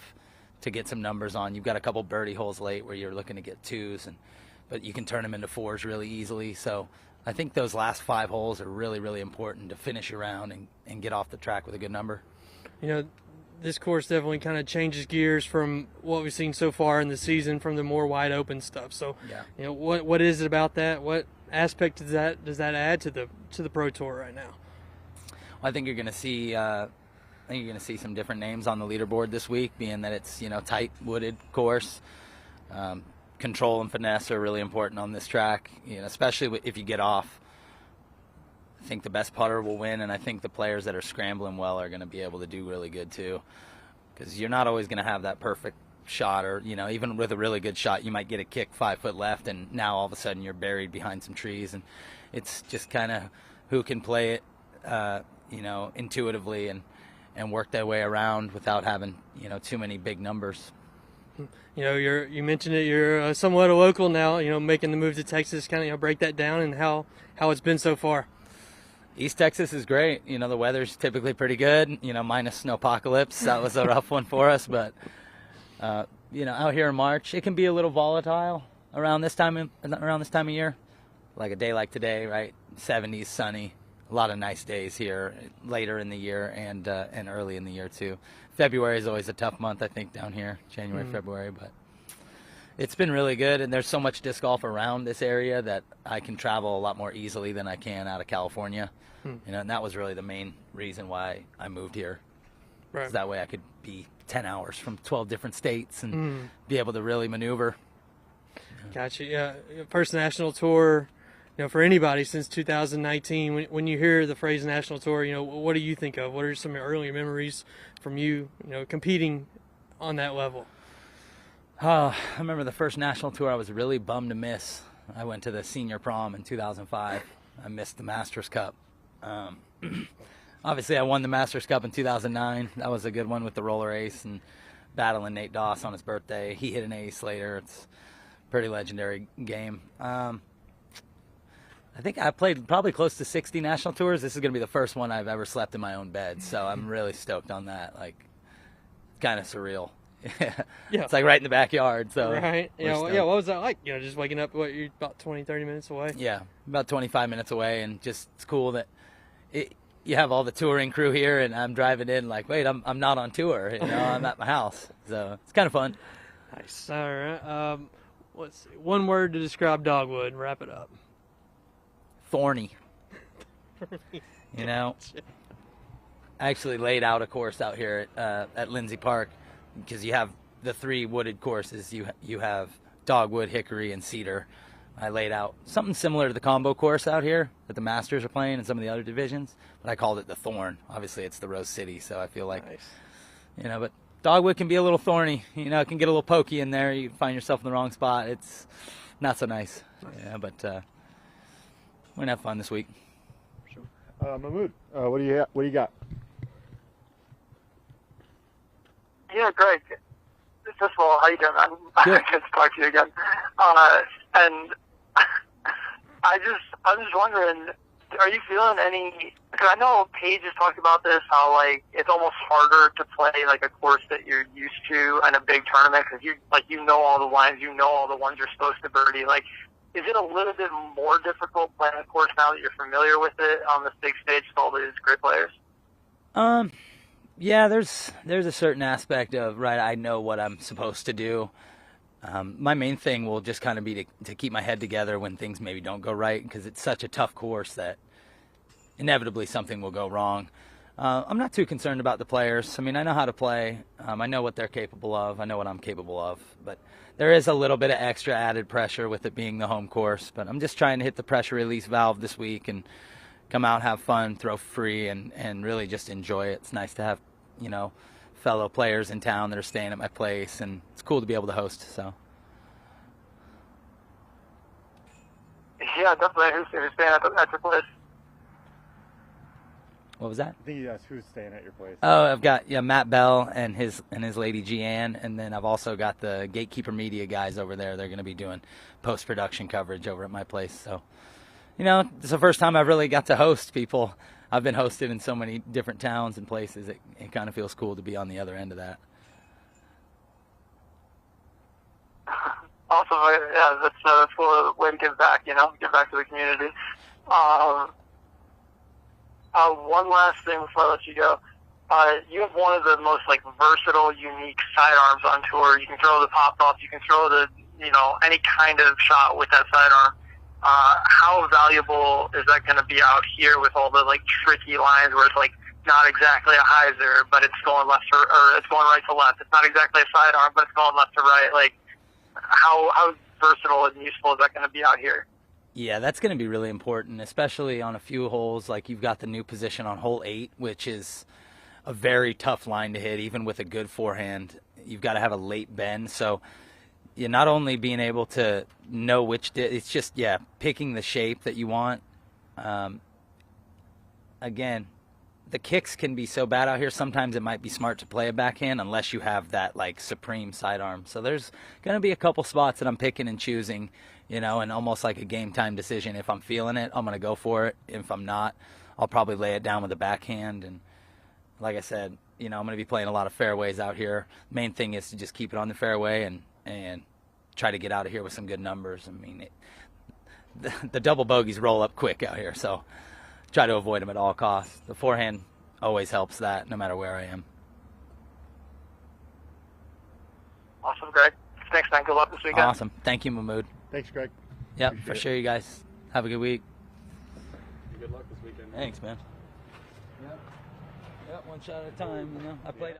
to get some numbers on. You've got a couple birdie holes late where you're looking to get 2s, but you can turn them into 4s really easily. So I think those last 5 holes are really, really important to finish your round and get off the track with a good number. This course definitely kind of changes gears from what we've seen so far in the season, from the more wide open stuff. So, yeah. What is it about that? What aspect does that add to the Pro Tour right now? Well, I think you're going to see. Some different names on the leaderboard this week, being that it's tight wooded course. Control and finesse are really important on this track, especially if you get off. I think the best putter will win, and I think the players that are scrambling well are going to be able to do really good too, because you're not always going to have that perfect shot, or even with a really good shot you might get a kick 5 foot left and now all of a sudden you're buried behind some trees, and it's just kind of who can play it intuitively and work their way around without having too many big numbers. You mentioned it, you're somewhat a local now, making the move to Texas. Kind of break that down and how it's been so far. East Texas is great. The weather's typically pretty good, minus snowpocalypse. That was a rough one for us, but out here in March, it can be a little volatile around this time of year. Like a day like today, right? 70s, sunny. A lot of nice days here later in the year and early in the year too. February is always a tough month, I think, down here, January, February, but it's been really good, and there's so much disc golf around this area that I can travel a lot more easily than I can out of California. And that was really the main reason why I moved here. Right. That way I could be 10 hours from 12 different states and be able to really maneuver. Gotcha. Yeah, first national tour, for anybody since 2019. When you hear the phrase national tour, what do you think of? What are some early memories from you, competing on that level? I remember the first national tour I was really bummed to miss. I went to the senior prom in 2005. I missed the Masters Cup. Obviously, I won the Masters Cup in 2009. That was a good one with the roller ace and battling Nate Doss on his birthday. He hit an ace later. It's a pretty legendary game. I think I played probably close to 60 national tours. This is going to be the first one I've ever slept in my own bed, so I'm really stoked on that. Like, kind of surreal. Yeah. It's like right in the backyard. So right. we're What was that like? Just waking up, you're about 20, 30 minutes away? Yeah, about 25 minutes away, and just it's cool that you have all the touring crew here, and I'm driving in like, wait, I'm not on tour. I'm at my house. So it's kind of fun. Nice. All right. Let's see. One word to describe Dogwood and wrap it up. Thorny. I actually laid out a course out here at Lindsay Park, because you have the 3 wooded courses. You have Dogwood, Hickory, and Cedar. I laid out something similar to the combo course out here that the Masters are playing in some of the other divisions, but I called it the Thorn. Obviously, it's the Rose City, so I feel like, nice. But Dogwood can be a little thorny. It can get a little pokey in there. You find yourself in the wrong spot. It's not so nice. Yeah, but we're gonna have fun this week. Mahmood, what do you got? Yeah, Greg. First of all, how you doing, man? Good. Good to talk to you again. And I'm just wondering, are you feeling any? Because I know Paige has talked about this, how like it's almost harder to play like a course that you're used to in a big tournament, because you know all the lines, you know all the ones you're supposed to birdie. Like, is it a little bit more difficult playing a course now that you're familiar with it on this big stage with all these great players? Yeah, there's a certain aspect of, right, I know what I'm supposed to do. My main thing will just kind of be to keep my head together when things maybe don't go right, because it's such a tough course that inevitably something will go wrong. I'm not too concerned about the players. I mean, I know how to play. I know what they're capable of. I know what I'm capable of. But there is a little bit of extra added pressure with it being the home course. But I'm just trying to hit the pressure release valve this week and come out, have fun, throw free, and really just enjoy it. It's nice to have, fellow players in town that are staying at my place, and it's cool to be able to host. So. Yeah, definitely. Who's staying at your place? What was that? I think you asked who's staying at your place. Oh, I've got Matt Bell and his lady Jeanne, and then I've also got the Gatekeeper Media guys over there. They're going to be doing post-production coverage over at my place. So, it's the first time I've really got to host people. I've been hosted in so many different towns and places. It kind of feels cool to be on the other end of that. Awesome. Yeah, that's a cool way to give back, give back to the community. One last thing before I let you go. You have one of the most versatile, unique sidearms on tour. You can throw the pop-off. You can throw the, any kind of shot with that sidearm. How valuable is that going to be out here with all the tricky lines where it's not exactly a hyzer, but it's going left or it's going right to left. It's not exactly a sidearm, but it's going left to right. How versatile and useful is that going to be out here? Yeah, that's going to be really important, especially on a few holes. You've got the new position on hole 8, which is a very tough line to hit, even with a good forehand. You've got to have a late bend. So you're not only being able to know it's just, picking the shape that you want. Again, the kicks can be so bad out here. Sometimes it might be smart to play a backhand unless you have that supreme sidearm. So there's going to be a couple spots that I'm picking and choosing, and almost like a game time decision. If I'm feeling it, I'm going to go for it. If I'm not, I'll probably lay it down with a backhand. And like I said, I'm going to be playing a lot of fairways out here. Main thing is to just keep it on the fairway and try to get out of here with some good numbers. I mean, the double bogeys roll up quick out here, so try to avoid them at all costs. The forehand always helps that, no matter where I am. Awesome, Greg. Thanks, man. Good luck this weekend. Awesome. Thank you, Mahmood. Thanks, Greg. Yep, for sure, you guys. Have a good week. Good luck this weekend. Thanks, man. Yep, one shot at a time, I played.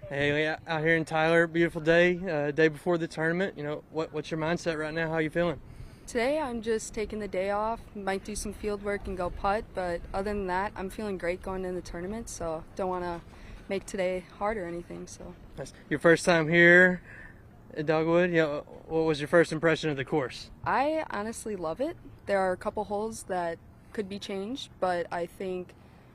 Hey, out here in Tyler, beautiful day, day before the tournament. You know, what's your mindset right now? How are you feeling? Today I'm just taking the day off, might do some field work and go putt, but other than that, I'm feeling great going into the tournament, so don't want to make today hard or anything. So. Nice. Your first time here at Dogwood, you know, what was your first impression of the course? I honestly love it. There are a couple holes that could be changed, but I think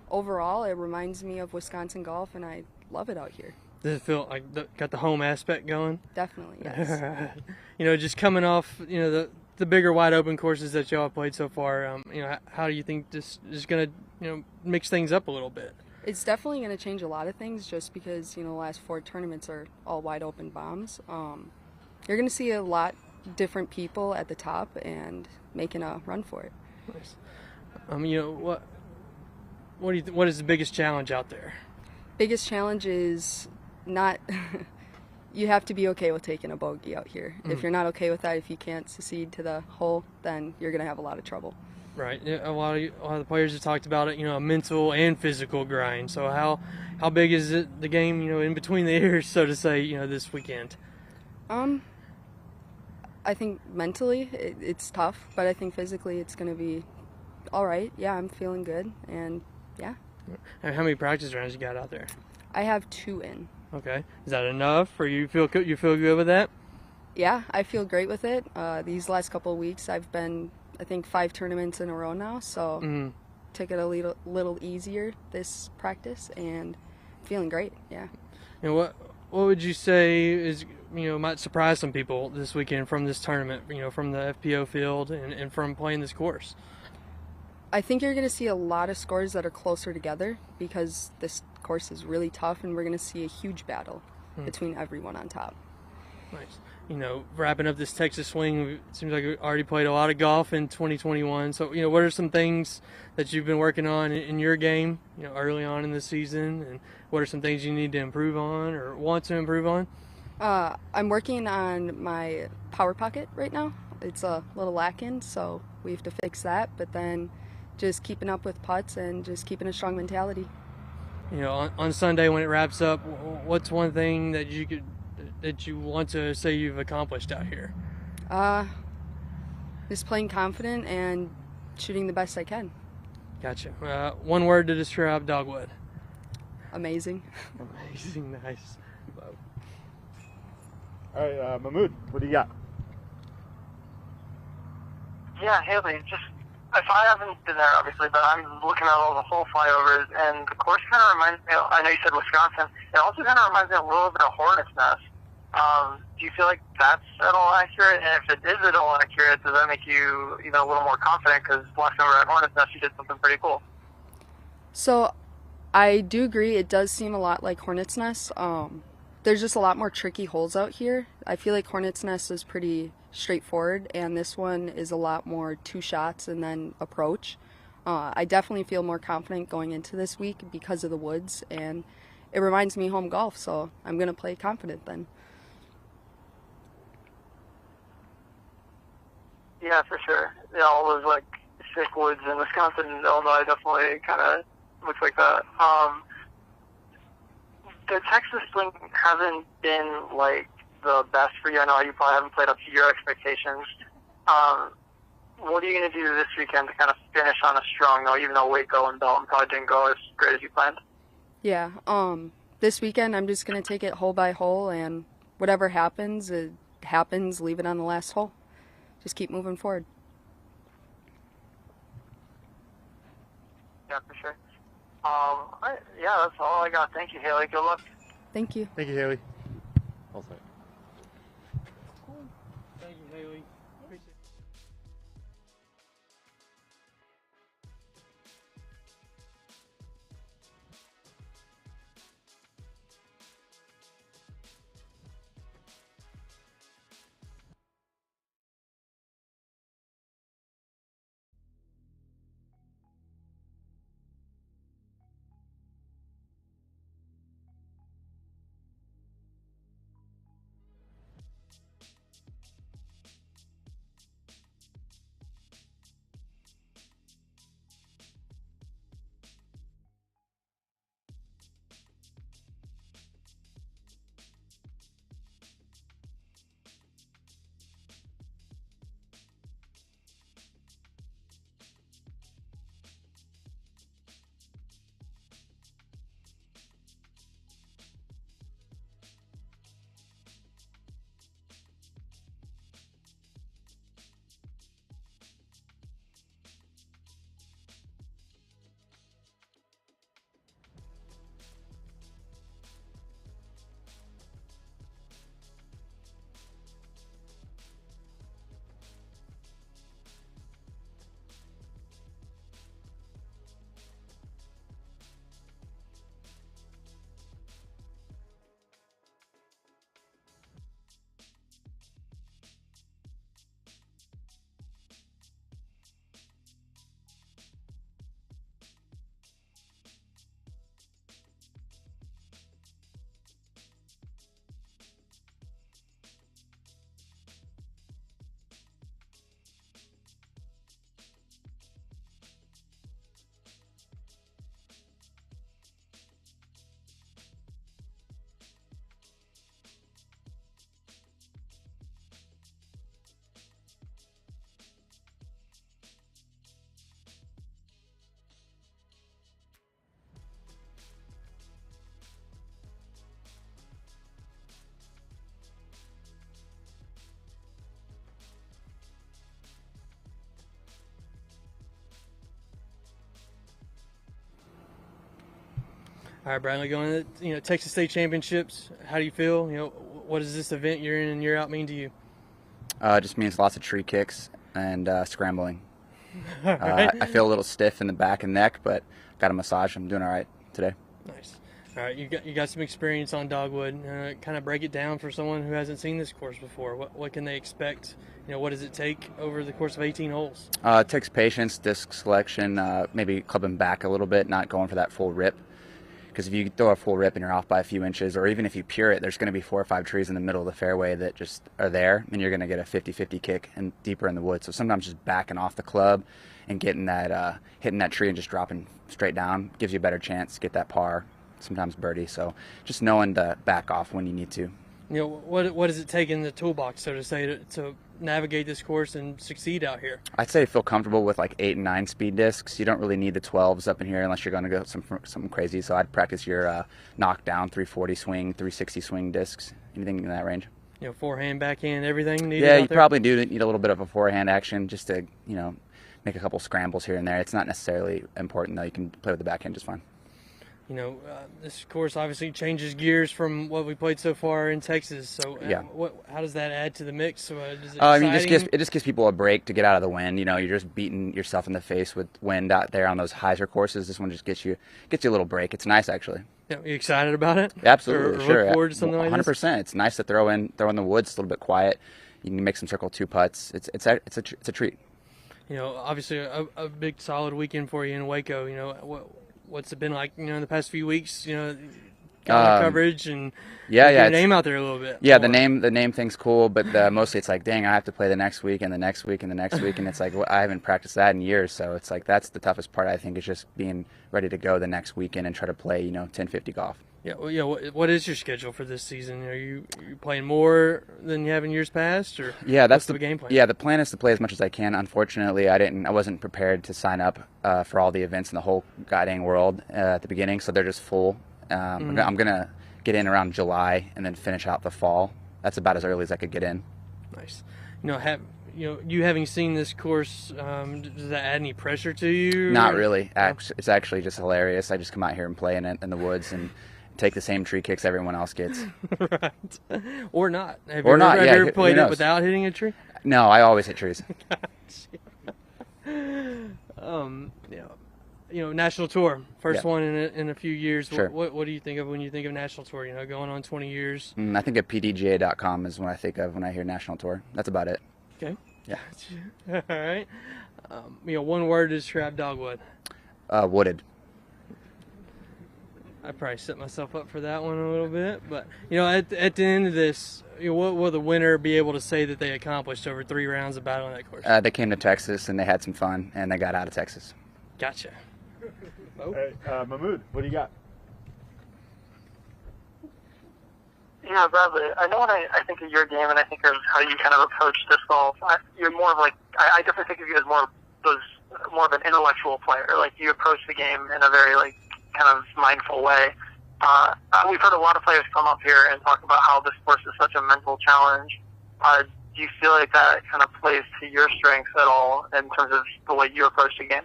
overall it reminds me of Wisconsin golf, and I love it out here. Does it feel like got the home aspect going? Definitely, yes. You know, just coming off, you know, the bigger wide open courses that y'all have played so far, you know, how do you think this is going to, you know, mix things up a little bit? It's definitely going to change a lot of things just because, you know, the last 4 tournaments are all wide open bombs. You're going to see a lot different people at the top and making a run for it. Nice. You know, what is the biggest challenge out there? Biggest challenge is not you have to be okay with taking a bogey out here. If you're not okay with that, if you can't succeed to the hole, then you're going to have a lot of trouble. Right. A lot of the players have talked about it, you know, a mental and physical grind. So how big is it, the game, you know, in between the ears, so to say, you know, this weekend? I think mentally it's tough, but I think physically it's going to be all right. Yeah, I'm feeling good, and yeah. How many practice rounds you got out there? I have 2 in. Okay. Is that enough, or you feel good with that? Yeah, I feel great with it. These last couple of weeks I've been, I think, 5 tournaments in a row now, so took it a little easier this practice, and feeling great. Yeah. And what would you say is, you know, might surprise some people this weekend from this tournament, you know, from the FPO field and from playing this course? I think you're going to see a lot of scores that are closer together because this course is really tough, and we're going to see a huge battle between everyone on top. Nice. You know, wrapping up this Texas swing, it seems like we already played a lot of golf in 2021. So, you know, what are some things that you've been working on in your game, you know, early on in the season, and what are some things you need to improve on or want to improve on? I'm working on my power pocket right now. It's a little lacking, so we have to fix that, but then just keeping up with putts and just keeping a strong mentality. You know, on Sunday when it wraps up, what's one thing that you want to say you've accomplished out here? Just playing confident and shooting the best I can. Gotcha. One word to describe Dogwood. Amazing. Amazing, nice. All right, Mahmood, what do you got? Yeah, Hailey, just, if I haven't been there, obviously, but I'm looking at all the hole flyovers, and the course kind of reminds me, I know you said Wisconsin, it also kind of reminds me a little bit of Hornets Nest. Do you feel like that's at all accurate? And if it is at all accurate, does that make you, you know, a little more confident? Because last time we were at Hornets Nest, you did something pretty cool. So I do agree, it does seem a lot like Hornets Nest. There's just a lot more tricky holes out here. I feel like Hornets Nest is pretty straightforward, and this one is a lot more 2 shots and then approach. I definitely feel more confident going into this week because of the woods, and it reminds me home golf, so I'm going to play confident then. Yeah, for sure. Yeah, all those, like, thick woods in Wisconsin and Illinois definitely kind of looks like that. The Texas swing hasn't been, like, the best for you. I know you probably haven't played up to your expectations. What are you going to do this weekend to kind of finish on a strong note, even though Waco and Belton probably didn't go as great as you planned? Yeah, this weekend I'm just going to take it hole by hole, and whatever happens, it happens. Leave it on the last hole. Just keep moving forward. Yeah, for sure. Yeah, that's all I got. Thank you, Hailey. Good luck. Thank you. Thank you, Hailey. All set. Thank you, Hailey. Appreciate it. All right, Bradley, going to Texas State Championships. How do you feel? What does this event year in and year out mean to you? It just means lots of tree kicks and scrambling. Right. I feel a little stiff in the back and neck, but got a massage. I'm doing all right today. Nice. All right, you got some experience on Dogwood. Kind of break it down for someone who hasn't seen this course before. What can they expect? What does it take over the course of 18 holes? It takes patience, disc selection, maybe clubbing back a little bit, not going for that full rip. Because if you throw a full rip and you're off by a few inches, or even if you pure it, there's going to be 4 or 5 trees in the middle of the fairway that just are there, and you're going to get a 50-50 kick and deeper in the woods. So sometimes just backing off the club and getting that, hitting that tree and just dropping straight down gives you a better chance to get that par, sometimes birdie. So just knowing to back off when you need to. What does it take in the toolbox, so to say, to navigate this course and succeed out here? I'd say feel comfortable with like 8 and 9 speed discs. You don't really need the 12s up in here unless you're going to go something crazy. So I'd practice your knockdown 340 swing, 360 swing discs, anything in that range. Forehand, backhand, everything needed. Yeah, out you there? probably do need a little bit of a forehand action just to make a couple scrambles here and there. It's not necessarily important though. You can play with the backhand just fine. This course obviously changes gears from what we played so far in Texas. So, yeah. How does that add to the mix? Is it it just gives people a break to get out of the wind. You're just beating yourself in the face with wind out there on those hyzer courses. This one just gets you a little break. It's nice actually. Yeah, you excited about it? Absolutely, or sure. Look forward to something 100%. Like this? 100%. It's nice to throw in the woods. It's a little bit quiet. You can make some circle 2 putts. It's a treat. Obviously a big solid weekend for you in Waco. What's it been like, in the past few weeks, coverage and your name out there a little bit. Yeah, the name thing's cool, but mostly it's like, dang, I have to play the next week and the next week and the next week, and it's like, I haven't practiced that in years, so it's like that's the toughest part, I think, is just being ready to go the next weekend and try to play, 1050 golf. Yeah, what is your schedule for this season? Are you playing more than you have in years past, or that's the game plan? Yeah, the plan is to play as much as I can. Unfortunately, I wasn't prepared to sign up for all the events in the whole goddamn world at the beginning, so they're just full. I'm gonna get in around July and then finish out the fall. That's about as early as I could get in. Nice. You having seen this course, does that add any pressure to you? Not really. It's actually just hilarious. I just come out here and play in the woods and take the same tree kicks everyone else gets. Right. Or not. Have you ever played it without hitting a tree? No, I always hit trees. National Tour, first one in a few years. Sure. What do you think of when you think of National Tour? Going on 20 years. I think of PDGA.com is what I think of when I hear National Tour. That's about it. Okay. Yeah. All right. One word to describe Dogwood. Wooded. I probably set myself up for that one a little bit, but at the end of this, what will the winner be able to say that they accomplished over 3 rounds of battle on that course? They came to Texas and they had some fun and they got out of Texas. Gotcha. Oh. Hey, Mahmood, what do you got? Yeah, Bradley, I know when I think of your game and I think of how you kind of approach disc golf, you're more of like, I definitely think of you as more of an intellectual player. Like, you approach the game in a very, like, kind of mindful way. We've heard a lot of players come up here and talk about how this course is such a mental challenge. Do you feel like that kind of plays to your strengths at all in terms of the way you approach the game?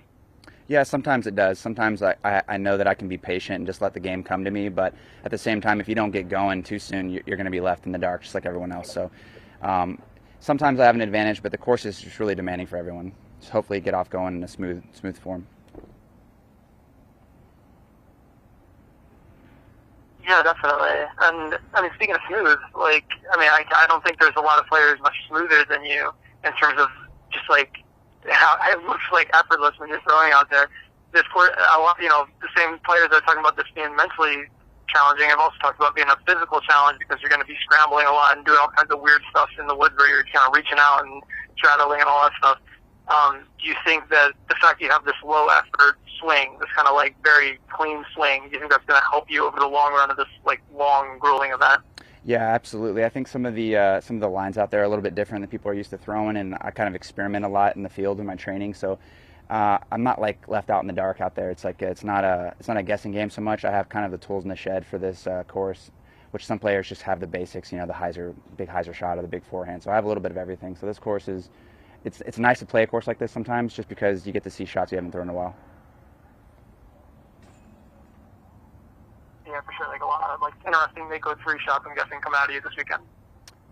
Yeah, sometimes it does. Sometimes I know that I can be patient and just let the game come to me, but at the same time, if you don't get going too soon, you're going to be left in the dark just like everyone else. So sometimes I have an advantage, but the course is just really demanding for everyone. So hopefully get off going in a smooth form. Yeah, definitely. And, speaking of smooth, I don't think there's a lot of players much smoother than you in terms of just, how it looks effortless when you're throwing out there. This course, the same players that are talking about this being mentally challenging have also talked about being a physical challenge because you're going to be scrambling a lot and doing all kinds of weird stuff in the woods where you're kind of reaching out and straddling and all that stuff. Do you think that the fact you have this low effort swing, this kind of very clean swing, do you think that's going to help you over the long run of this long, grueling event? Yeah, absolutely. I think some of the lines out there are a little bit different than people are used to throwing, and I kind of experiment a lot in the field in my training. So I'm not left out in the dark out there. It's not a guessing game so much. I have kind of the tools in the shed for this course, which some players just have the basics. the big hyzer shot or the big forehand. So I have a little bit of everything. So this course is. It's nice to play a course like this sometimes just because you get to see shots you haven't thrown in a while. interesting Mako 3 shots, I'm guessing, come out of you this weekend.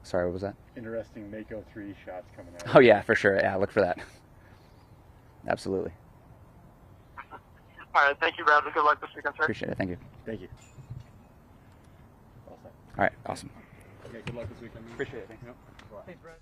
Sorry, what was that? Interesting Mako 3 shots coming out. Oh, yeah, for sure. Yeah, look for that. Absolutely. All right, thank you, Bradley. Good luck this weekend, sir. Appreciate it. Thank you. Thank you. All right, awesome. Okay, good luck this weekend. Appreciate it. Thanks. Thanks, Brad.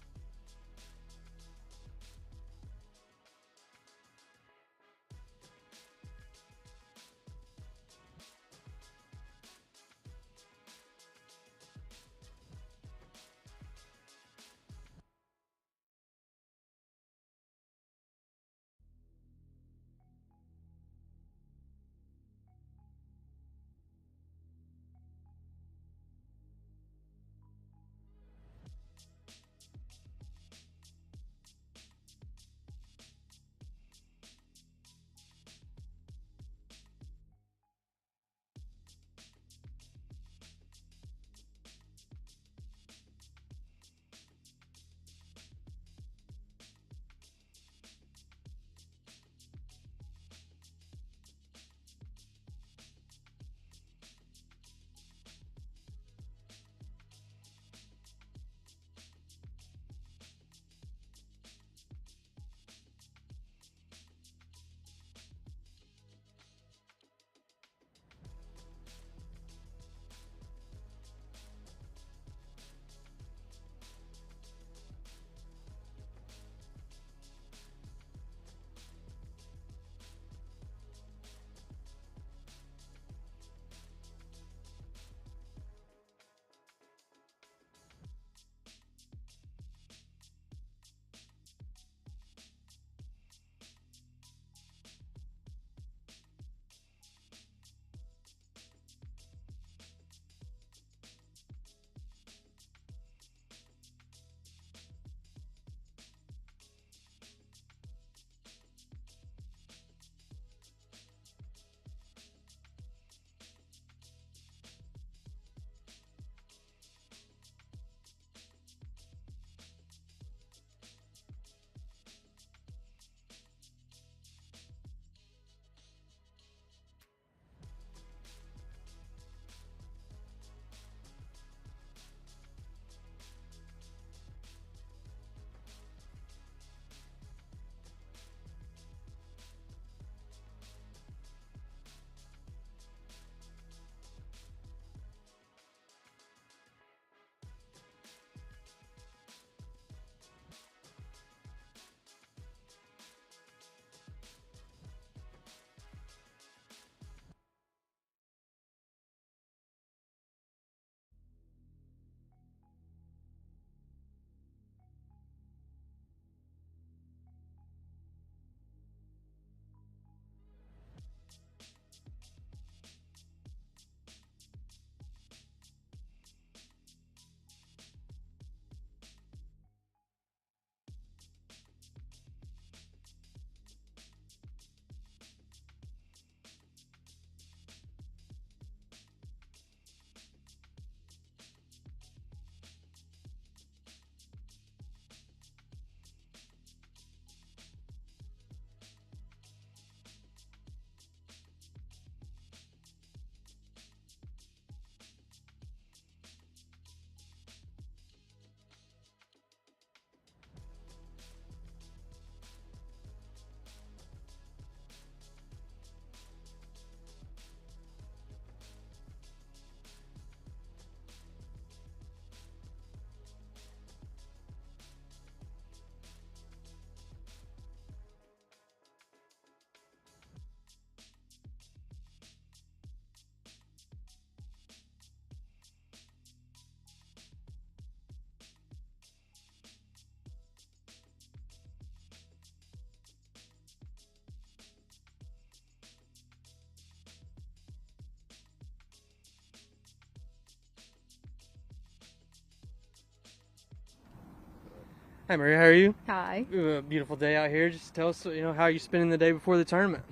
Hi, Maria. How are you? Hi. We have a beautiful day out here. Just tell us, how you spending the day before the tournament.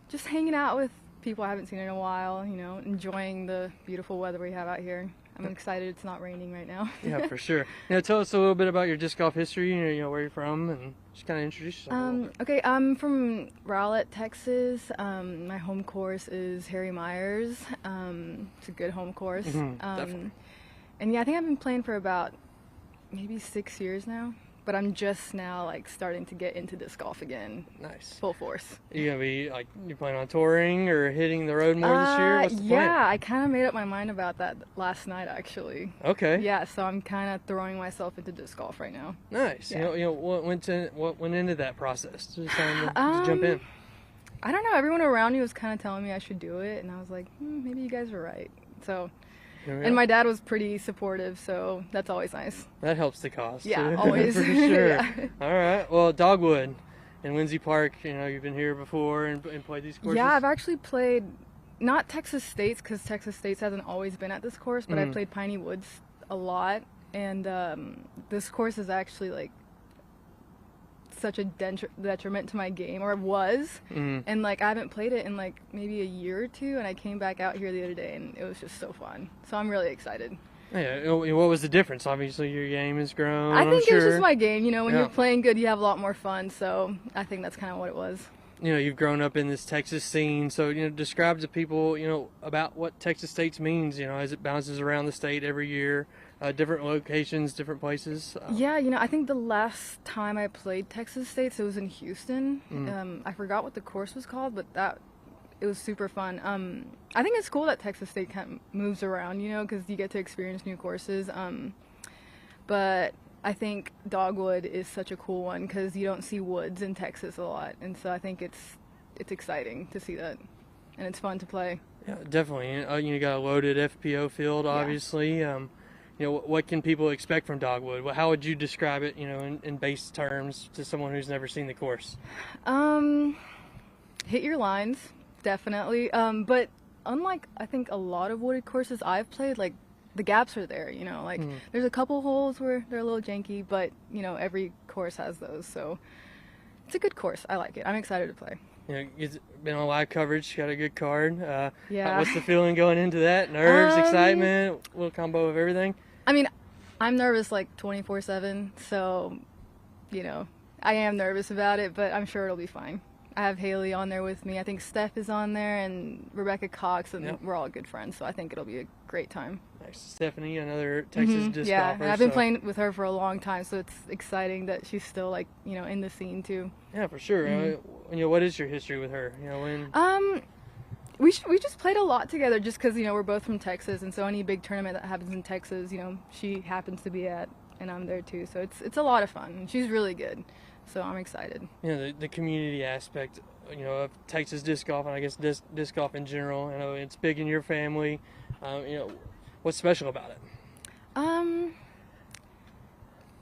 Just hanging out with people I haven't seen in a while, enjoying the beautiful weather we have out here. I'm excited it's not raining right now. Yeah, for sure. Tell us a little bit about your disc golf history, where you're from, and just kind of introduce yourself. Okay, I'm from Rowlett, Texas. My home course is Harry Myers. It's a good home course. Definitely. And yeah, I think I've been playing for about maybe 6 years now. But I'm just now starting to get into disc golf again. Nice. Full force. Are you gonna be you planning on touring or hitting the road more this year? What's the plan? Yeah, I kind of made up my mind about that last night actually. Okay. Yeah, so I'm kind of throwing myself into disc golf right now. Nice. Yeah. What went into that process to decide to jump in? I don't know. Everyone around me was kind of telling me I should do it, and I was like, maybe you guys are right. So. And my dad was pretty supportive, so that's always nice. That helps the cause. Yeah, too. always. For sure. Yeah. All right. Well, Dogwood in Lindsay Park, you've been here before and played these courses? Yeah, I've actually played, not Texas State's, because Texas State's hasn't always been at this course, but I played Piney Woods a lot. And this course is actually such a detriment to my game, or it was, and I haven't played it in maybe a year or two, and I came back out here the other day and it was just so fun, so I'm really excited. Yeah, what was the difference? Obviously your game has grown. I think it was just my game, when you're playing good you have a lot more fun, so I think that's kind of what it was. You've grown up in this Texas scene, so describe to people about what Texas State's means, as it bounces around the state every year. Different locations, different places. Yeah, I think the last time I played Texas State, it was in Houston. I forgot what the course was called, but it was super fun. I think it's cool that Texas State kind of moves around, because you get to experience new courses. But I think Dogwood is such a cool one because you don't see woods in Texas a lot, and so I think it's exciting to see that, and it's fun to play. Yeah, definitely. You got a loaded FPO field, obviously. Yeah. What can people expect from Dogwood? How would you describe it, in base terms to someone who's never seen the course? Hit your lines, definitely. But unlike, I think, a lot of wooded courses I've played, the gaps are there, there's a couple holes where they're a little janky, but, every course has those. So it's a good course. I like it. I'm excited to play. It's been on live coverage, got a good card. Yeah. What's the feeling going into that? Nerves, excitement, a little combo of everything? I mean, I'm nervous 24/7, so, I am nervous about it, but I'm sure it'll be fine. I have Hailey on there with me. I think Steph is on there, and Rebecca Cox, and we're all good friends, so I think it'll be a great time. Nice. Stephanie, another Texas disc golfer. Yeah, and I've been playing with her for a long time, so it's exciting that she's still, in the scene, too. Yeah, for sure. What is your history with her? We just played a lot together just because, we're both from Texas, and so any big tournament that happens in Texas, she happens to be at, and I'm there too. So it's a lot of fun, and she's really good. So I'm excited. The community aspect, of Texas disc golf, and I guess disc golf in general. It's big in your family. What's special about it?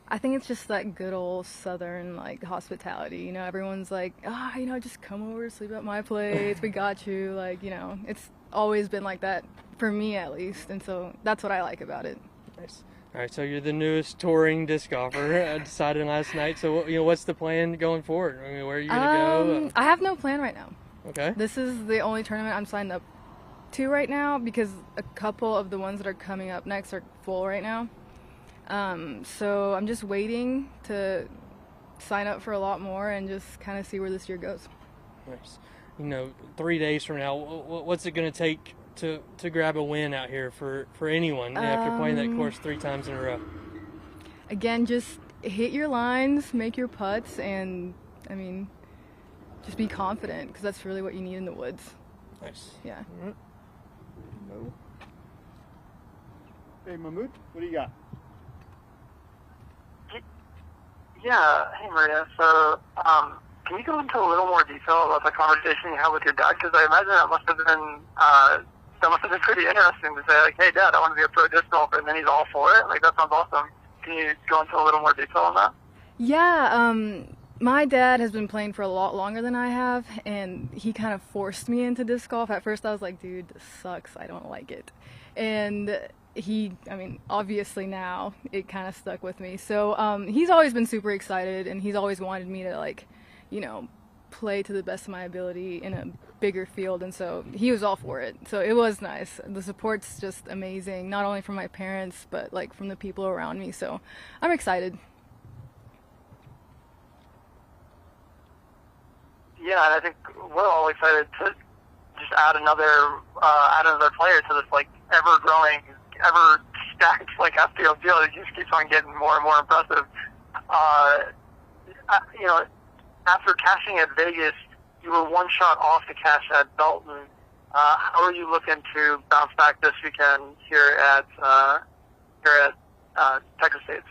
I think it's just that good old Southern hospitality. Everyone's just come over, sleep at my place. We got you. It's always been like that for me at least, and so that's what I like about it. Nice. All right, so you're the newest touring disc golfer. Decided last night. So what's the plan going forward? Where are you gonna go? I have no plan right now. Okay. This is the only tournament I'm signed up to right now because a couple of the ones that are coming up next are full right now. So I'm just waiting to sign up for a lot more and just kind of see where this year goes. Nice. 3 days from now, what's it going to take to grab a win out here for anyone after playing that course 3 times in a row? Again, just hit your lines, make your putts, and just be confident because that's really what you need in the woods. Nice. Yeah. All right. No. Hey, Mahmood, what do you got? Yeah, hey Maria. So, can you go into a little more detail about the conversation you had with your dad? Because I imagine that must have been pretty interesting to say, hey, Dad, I want to be a pro disc golfer, and then he's all for it. That sounds awesome. Can you go into a little more detail on that? Yeah, my dad has been playing for a lot longer than I have, and he kind of forced me into disc golf. At first I was like, dude, this sucks. I don't like it. And obviously now it kind of stuck with me. So he's always been super excited, and he's always wanted me to play to the best of my ability in a bigger field, and so he was all for it. So it was nice. The support's just amazing, not only from my parents, but like from the people around me. So I'm excited. Yeah, and I think we're all excited to just add another player to this like ever growing, ever stacked like FPL field. It just keeps on getting more and more impressive. You know, after cashing at Vegas, you were one shot off to cash at Belton. How are you looking to bounce back this weekend here at Texas State?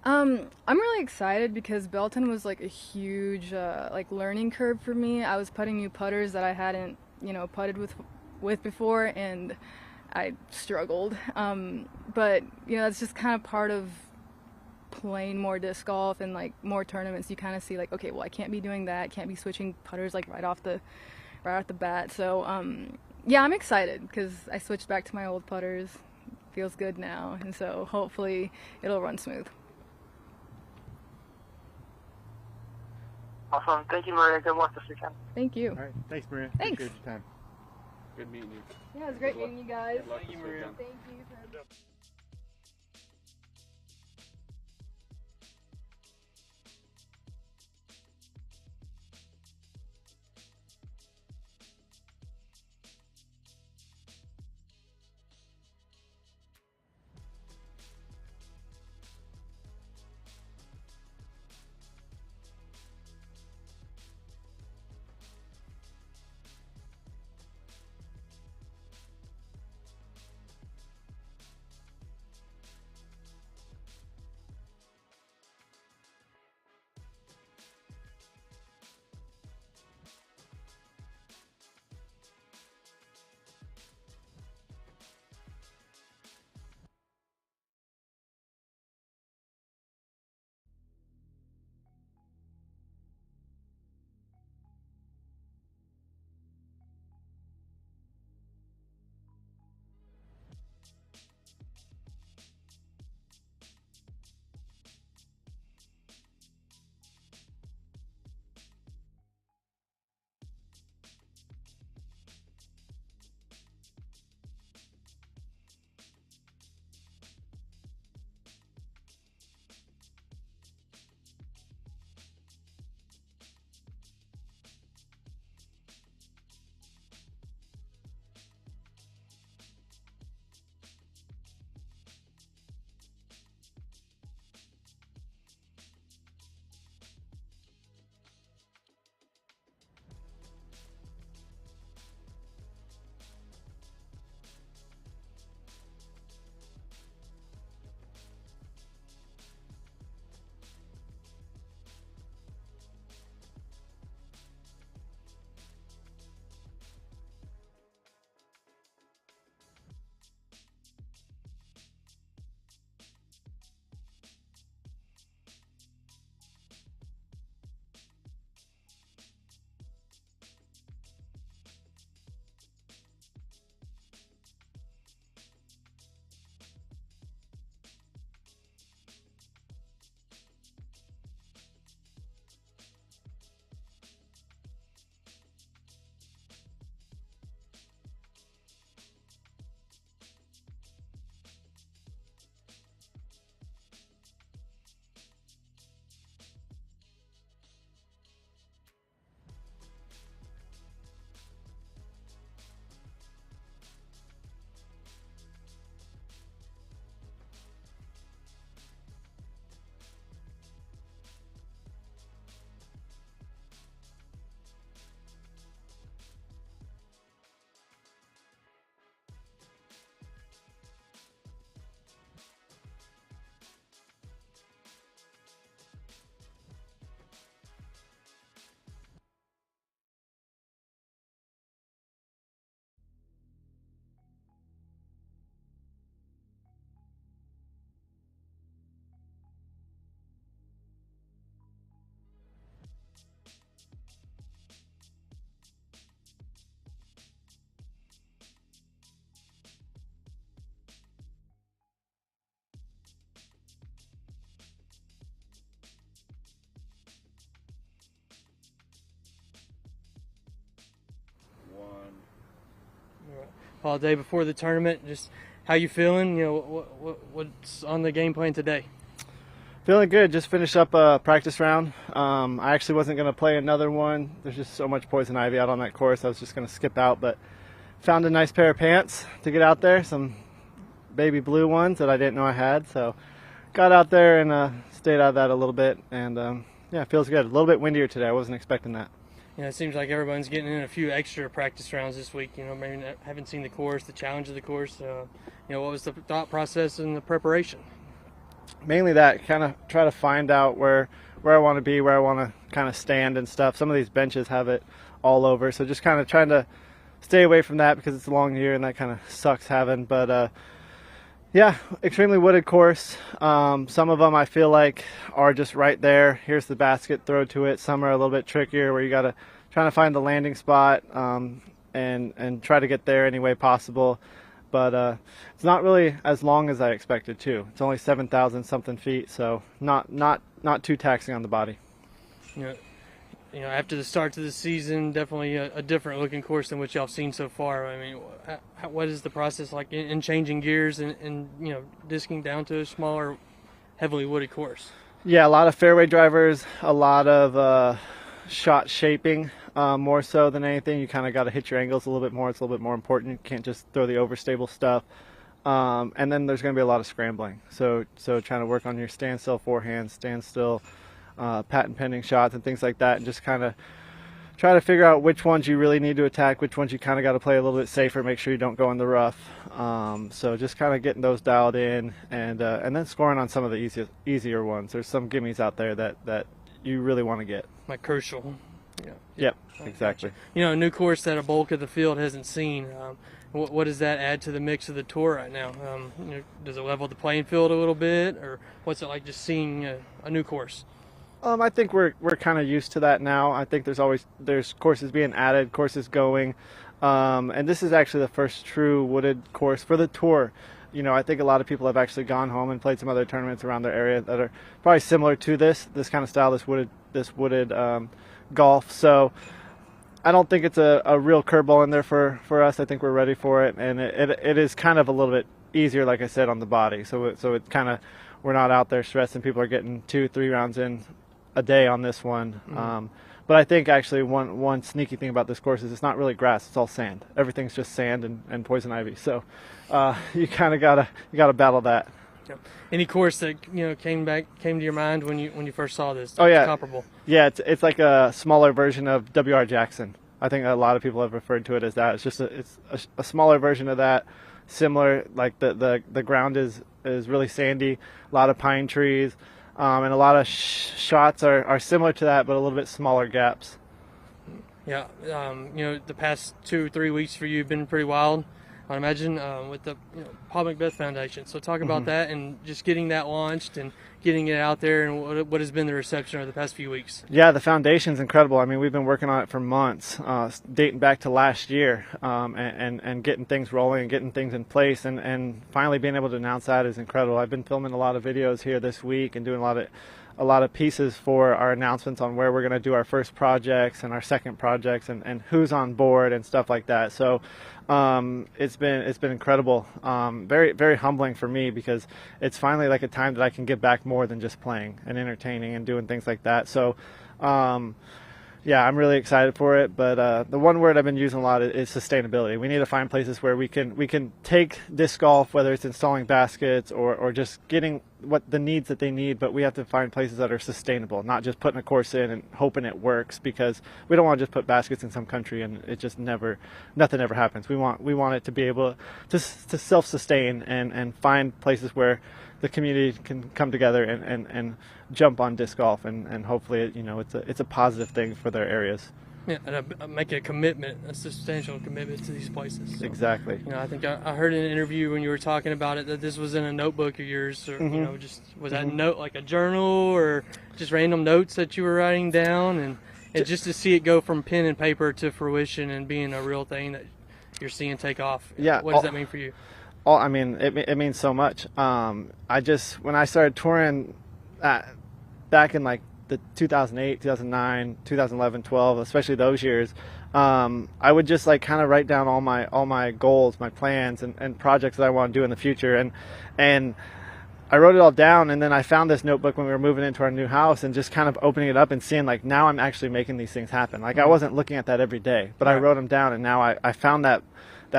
I'm really excited because Belton was like a huge like learning curve for me. I was putting new putters that I hadn't, you know, putted with before, and I struggled. But you know, that's just kind of part of playing more disc golf and like more tournaments. You kind of see like, okay, well, I can't be doing that. Can't be switching putters like right off the bat. So yeah, I'm excited because I switched back to my old putters. Feels good now, and so hopefully it'll run smooth. Awesome. Thank you, Maria. Good luck this weekend. Thank you. All right. Thanks, Maria. Thanks. Appreciate your time. Good meeting you. Yeah, it was great meeting you guys. Thank you, Maria. Thank you. day before the tournament. Just how you feeling? You know, what's on the game plan today? Feeling good. Just finished up a practice round. I actually wasn't going to play another one. There's just so much poison ivy out on that course. I was just going to skip out, but found a nice pair of pants to get out there, some baby blue ones that I didn't know I had. So got out there and stayed out of that a little bit, and yeah, it feels good. A little bit windier today. I wasn't expecting that. You know, it seems like everyone's getting in a few extra practice rounds this week. You know, maybe haven't seen the course, the challenge of the course. You know, what was the thought process and the preparation? Mainly that, kind of try to find out where I want to be, where I want to kind of stand and stuff. Some of these benches have it all over, so just kind of trying to stay away from that because it's a long year and that kind of sucks having. But yeah, extremely wooded course. Some of them I feel like are just right there. Here's the basket, throw to it. Some are a little bit trickier where you got to try to find the landing spot and try to get there any way possible. But it's not really as long as I expected to. It's only 7,000 something feet, so not too taxing on the body. You know, after the start to the season, definitely a different looking course than what y'all have seen so far. I mean, what is the process like in changing gears and you know, disking down to a smaller, heavily wooded course? Yeah, a lot of fairway drivers, a lot of shot shaping, more so than anything. You kind of got to hit your angles a little bit more. It's a little bit more important. You can't just throw the overstable stuff. And then there's going to be a lot of scrambling. So trying to work on your standstill forehand, standstill, patent pending shots and things like that, and just kind of try to figure out which ones you really need to attack, which ones you kind of got to play a little bit safer, make sure you don't go in the rough. So just kind of getting those dialed in, and then scoring on some of the easier ones. There's some gimmies out there that you really want to get. Like crucial. Yeah. Yep, exactly. You know, a new course that a bulk of the field hasn't seen. What does that add to the mix of the tour right now? You know, does it level the playing field a little bit, or what's it like just seeing a new course? I think we're kind of used to that now. I think there's courses being added, courses going, and this is actually the first true wooded course for the tour. You know, I think a lot of people have actually gone home and played some other tournaments around their area that are probably similar to this kind of style, this wooded golf. So I don't think it's a real curveball in there for us. I think we're ready for it, and it is kind of a little bit easier, like I said, on the body. So it kind of, we're not out there stressing. People are getting 2-3 rounds in a day on this one. Mm-hmm. But I think actually one sneaky thing about this course is it's not really grass, it's all sand. Everything's just sand and poison ivy. So you kind of gotta battle that. Yep. Any course that came to your mind when you first saw this? Oh yeah, comparable. Yeah, it's like a smaller version of W.R. Jackson. I think a lot of people have referred to it as that. It's just a smaller version of that. Similar, like the ground is really sandy, a lot of pine trees. And a lot of shots are similar to that, but a little bit smaller gaps. Yeah, the past 2-3 weeks for you have been pretty wild, I imagine, with the Paul McBeth Foundation. So talk about that and just getting that launched and getting it out there, and what has been the reception over the past few weeks. Yeah, the foundation's incredible. I mean, we've been working on it for months, dating back to last year, and getting things rolling and getting things in place, and finally being able to announce that is incredible. I've been filming a lot of videos here this week and doing a lot of pieces for our announcements on where we're going to do our first projects and our second projects and who's on board and stuff like that. So it's been incredible, very, very humbling for me, because it's finally like a time that I can give back more than just playing and entertaining and doing things like that. So yeah, I'm really excited for it, but the one word I've been using a lot is sustainability. We need to find places where we can take disc golf, whether it's installing baskets or just getting what the needs that they need, but we have to find places that are sustainable, not just putting a course in and hoping it works, because we don't want to just put baskets in some country and it just nothing ever happens. We want it to be able to self-sustain and find places where the community can come together and jump on disc golf, and hopefully it's a positive thing for their areas. Yeah, and make a commitment, a substantial commitment to these places. So, exactly. I think I heard in an interview when you were talking about it that this was in a notebook of yours, or just was that note like a journal or just random notes that you were writing down, and just to see it go from pen and paper to fruition and being a real thing that you're seeing take off. Yeah. What does that mean for you? I mean, it means so much. When I started touring back in like the 2008, 2009, 2011, 12, especially those years, I would just like kind of write down all my goals, my plans, and projects that I want to do in the future, and I wrote it all down, and then I found this notebook when we were moving into our new house, and just kind of opening it up and seeing like now I'm actually making these things happen. Like I wasn't looking at that every day, but I wrote them down, and now I found that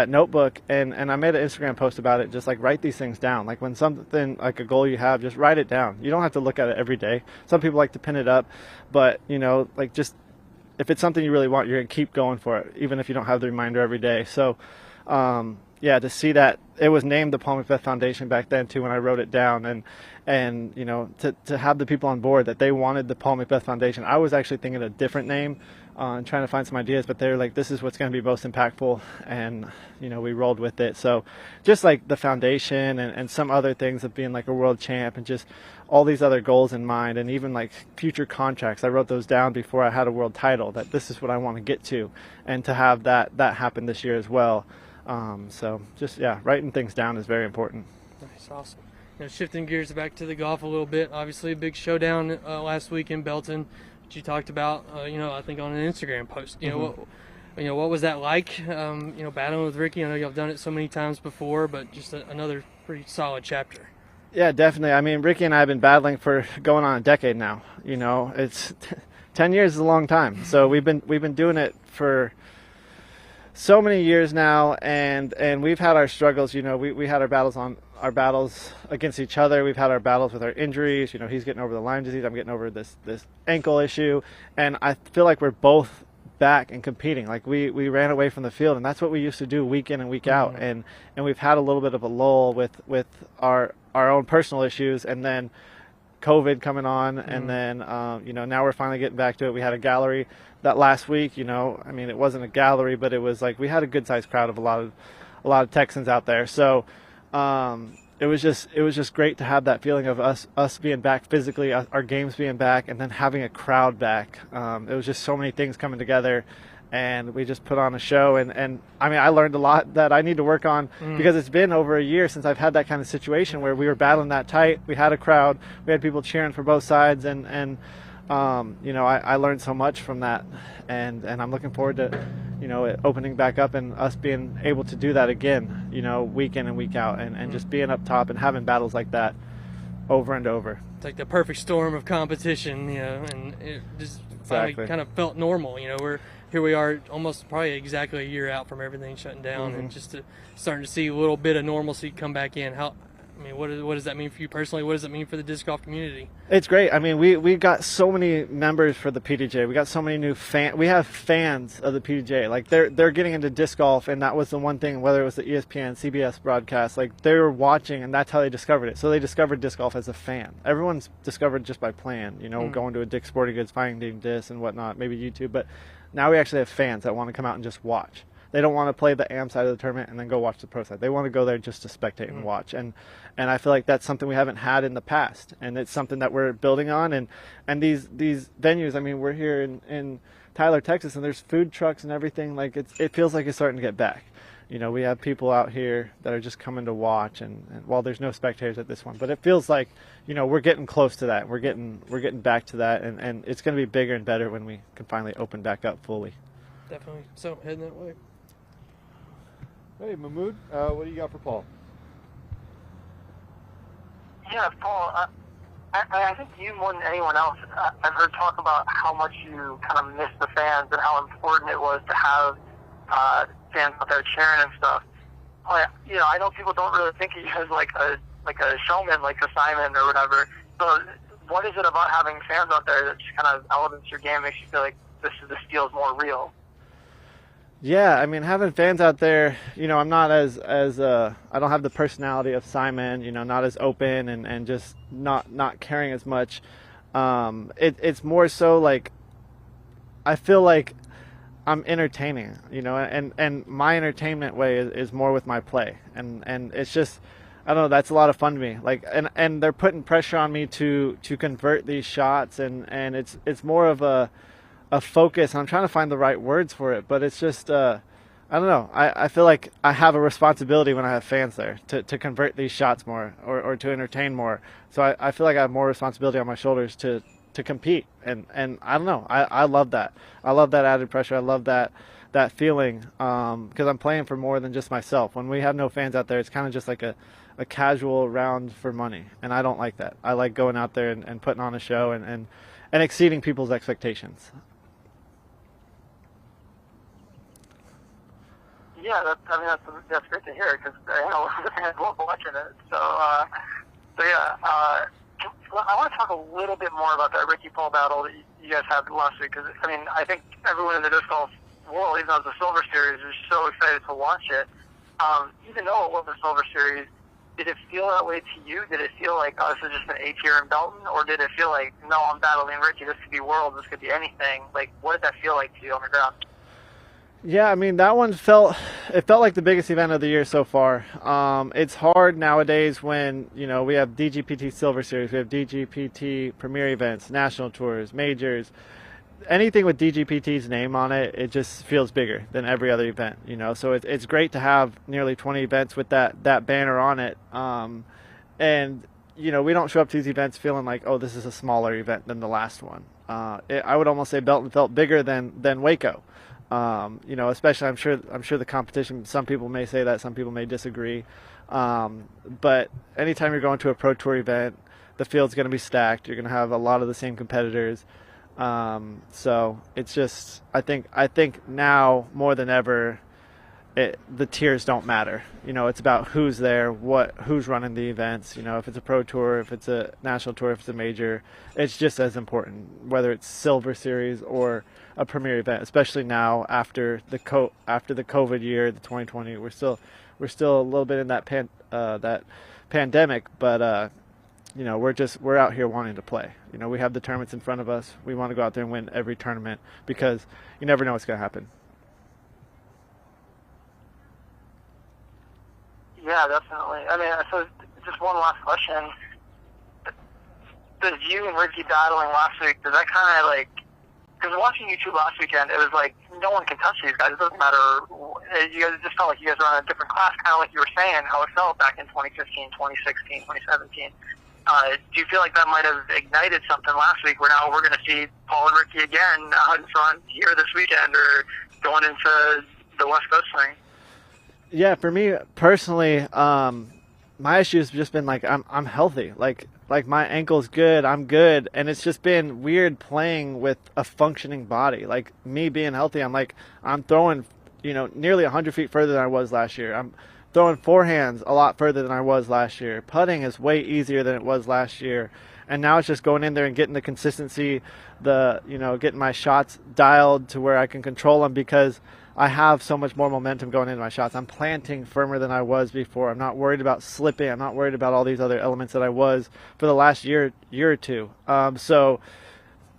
notebook, and I made an Instagram post about it. Just like write these things down. Like when something like a goal you have, just write it down. You don't have to look at it every day. Some people like to pin it up, but like just if it's something you really want, you're gonna keep going for it, even if you don't have the reminder every day. So yeah, to see that it was named the Paul McBeth Foundation back then too when I wrote it down, and to have the people on board that they wanted the Paul McBeth Foundation. I was actually thinking a different name and trying to find some ideas, but they're like, this is what's going to be most impactful, and we rolled with it. So just like the foundation and some other things of being like a world champ and just all these other goals in mind, and even like future contracts, I wrote those down before I had a world title, that this is what I want to get to, and to have that happen this year as well. So just writing things down is very important. Nice, awesome. Shifting gears back to the golf a little bit, obviously a big showdown last week in Belton, which you talked about, I think on an Instagram post. What was that like? Battling with Ricky. I know y'all have done it so many times before, but just another pretty solid chapter. Yeah, definitely. I mean, Ricky and I have been battling for going on a decade now. It's 10 years is a long time. So we've been doing it for so many years now, and we've had our struggles. We had our battles against each other. We've had our battles with our injuries. He's getting over the Lyme disease, I'm getting over this ankle issue, and I feel like we're both back and competing. Like we ran away from the field, and that's what we used to do week in and week out. And we've had a little bit of a lull with our own personal issues, and then COVID coming on, and then now we're finally getting back to it. We had a gallery that last week. I mean, it wasn't a gallery, but it was like we had a good sized crowd of a lot of Texans out there. So it was just great to have that feeling of us being back physically, our games being back, and then having a crowd back. It was just so many things coming together, and we just put on a show. And I mean, I learned a lot that I need to work on, because it's been over a year since I've had that kind of situation where we were battling that tight. We had a crowd, we had people cheering for both sides, and I learned so much from that, and I'm looking forward to it opening back up and us being able to do that again, week in and week out, and just being up top and having battles like that over and over. It's like the perfect storm of competition, and it just finally kind of felt normal. Here we are, almost probably exactly a year out from everything shutting down, and just starting to see a little bit of normalcy come back in. What does that mean for you personally? What does it mean for the disc golf community? It's great. I mean, we got so many members for the PDJ. We got so many new fans. We have fans of the PDJ. Like they're getting into disc golf, and that was the one thing. Whether it was the ESPN, CBS broadcast, like they were watching, and that's how they discovered it. So they discovered disc golf as a fan. Everyone's discovered just by playing. Going to a Dick's Sporting Goods, finding discs and whatnot, maybe YouTube. But now we actually have fans that want to come out and just watch. They don't want to play the AM side of the tournament and then go watch the pro side. They want to go there just to spectate and watch. And I feel like that's something we haven't had in the past. And it's something that we're building on. And these venues, I mean, we're here in Tyler, Texas, and there's food trucks and everything. Like it feels like it's starting to get back. We have people out here that are just coming to watch, and while there's no spectators at this one, but it feels like, we're getting close to that. We're getting back to that, and it's going to be bigger and better when we can finally open back up fully. Definitely. So heading that way. Hey, Mahmood, what do you got for Paul? Yeah, Paul, I think you more than anyone else, I've heard talk about how much you kind of miss the fans and how important it was to have fans out there cheering and stuff. I know people don't really think of you as like a showman, like a Simon or whatever. So what is it about having fans out there that just kind of elevates your game, makes you feel like this feels more real? Yeah, I mean, having fans out there, I'm not as I don't have the personality of Simon, not as open and just not caring as much. It's more so like I feel like I'm entertaining, and my entertainment way is more with my play, and it's just, I don't know, that's a lot of fun to me. Like, and they're putting pressure on me to convert these shots, and it's more of a focus. I'm trying to find the right words for it, but it's just I don't know. I feel like I have a responsibility when I have fans there to convert these shots more or to entertain more. So I feel like I have more responsibility on my shoulders to compete, and I don't know. I love that. I love that added pressure. I love that that feeling, because I'm playing for more than just myself. When we have no fans out there, it's kind of just like a casual round for money, and I don't like that. I like going out there and putting on a show and exceeding people's expectations. Yeah, that's great to hear, because I know the fans love watching it. So yeah, I want to talk a little bit more about that Ricky Paul battle that you guys had last week, because I think everyone in the disc golf world, even though it's a Silver Series, is so excited to watch it. Even though it was a Silver Series, did it feel that way to you? Did it feel like, oh, this is just an 8 here in Belton? Or did it feel like, no, I'm battling Ricky, this could be World, this could be anything? Like, what did that feel like to you on the ground? Yeah, I mean, that one felt like the biggest event of the year so far. It's hard nowadays when, we have DGPT Silver Series, we have DGPT Premier Events, National Tours, Majors. Anything with DGPT's name on it, it just feels bigger than every other event, So it's great to have nearly 20 events with that banner on it. And, we don't show up to these events feeling like, oh, this is a smaller event than the last one. I would almost say Belton felt bigger than Waco. Especially I'm sure the competition, some people may say that, some people may disagree. But anytime you're going to a Pro Tour event, the field's going to be stacked. You're going to have a lot of the same competitors. So it's just, I think now more than ever, the tiers don't matter. It's about who's there, who's running the events. If it's a Pro Tour, if it's a National Tour, if it's a Major, it's just as important, whether it's Silver Series or a Premier event, especially now after the COVID year, the 2020. We're still a little bit in that pandemic, but we're out here wanting to play. We have the tournaments in front of us. We want to go out there and win every tournament, because you never know what's going to happen. Yeah, definitely. So just one last question. Does you and Ricky battling last week, does that kind of because watching you two last weekend, it was like no one can touch these guys. It doesn't matter. You guys just felt like you guys were on a different class, kind of like you were saying, how it felt back in 2015, 2016, 2017. Do you feel like that might have ignited something last week where now we're going to see Paul and Ricky again out in front here this weekend or going into the West Coast swing? Yeah, for me personally, my issue has just been I'm healthy. Like my ankle's good, I'm good, and it's just been weird playing with a functioning body. Like me being healthy, I'm throwing, nearly 100 feet further than I was last year. I'm throwing forehands a lot further than I was last year. Putting is way easier than it was last year. And now it's just going in there and getting the consistency, getting my shots dialed to where I can control them, because I have so much more momentum going into my shots. I'm planting firmer than I was before. I'm not worried about slipping. I'm not worried about all these other elements that I was for the last year or two. So,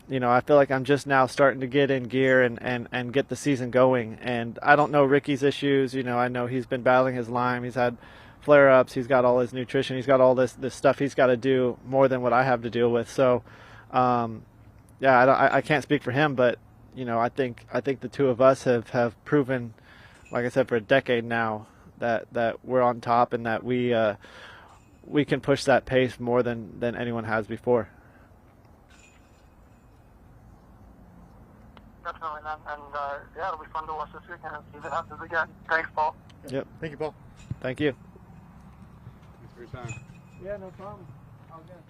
I feel like I'm just now starting to get in gear and get the season going. And I don't know Ricky's issues. I know he's been battling his Lyme. He's had flare-ups. He's got all his nutrition. He's got all this stuff he's got to do more than what I have to deal with. So, I can't speak for him, but I think the two of us have proven, like I said, for a decade now that we're on top and that we can push that pace more than anyone has before. Definitely, man. And it'll be fun to watch this weekend if it happens again. Thanks, Paul. Yep. Thank you, Paul. Thank you. Thanks for your time. Yeah, no problem. I'll get it.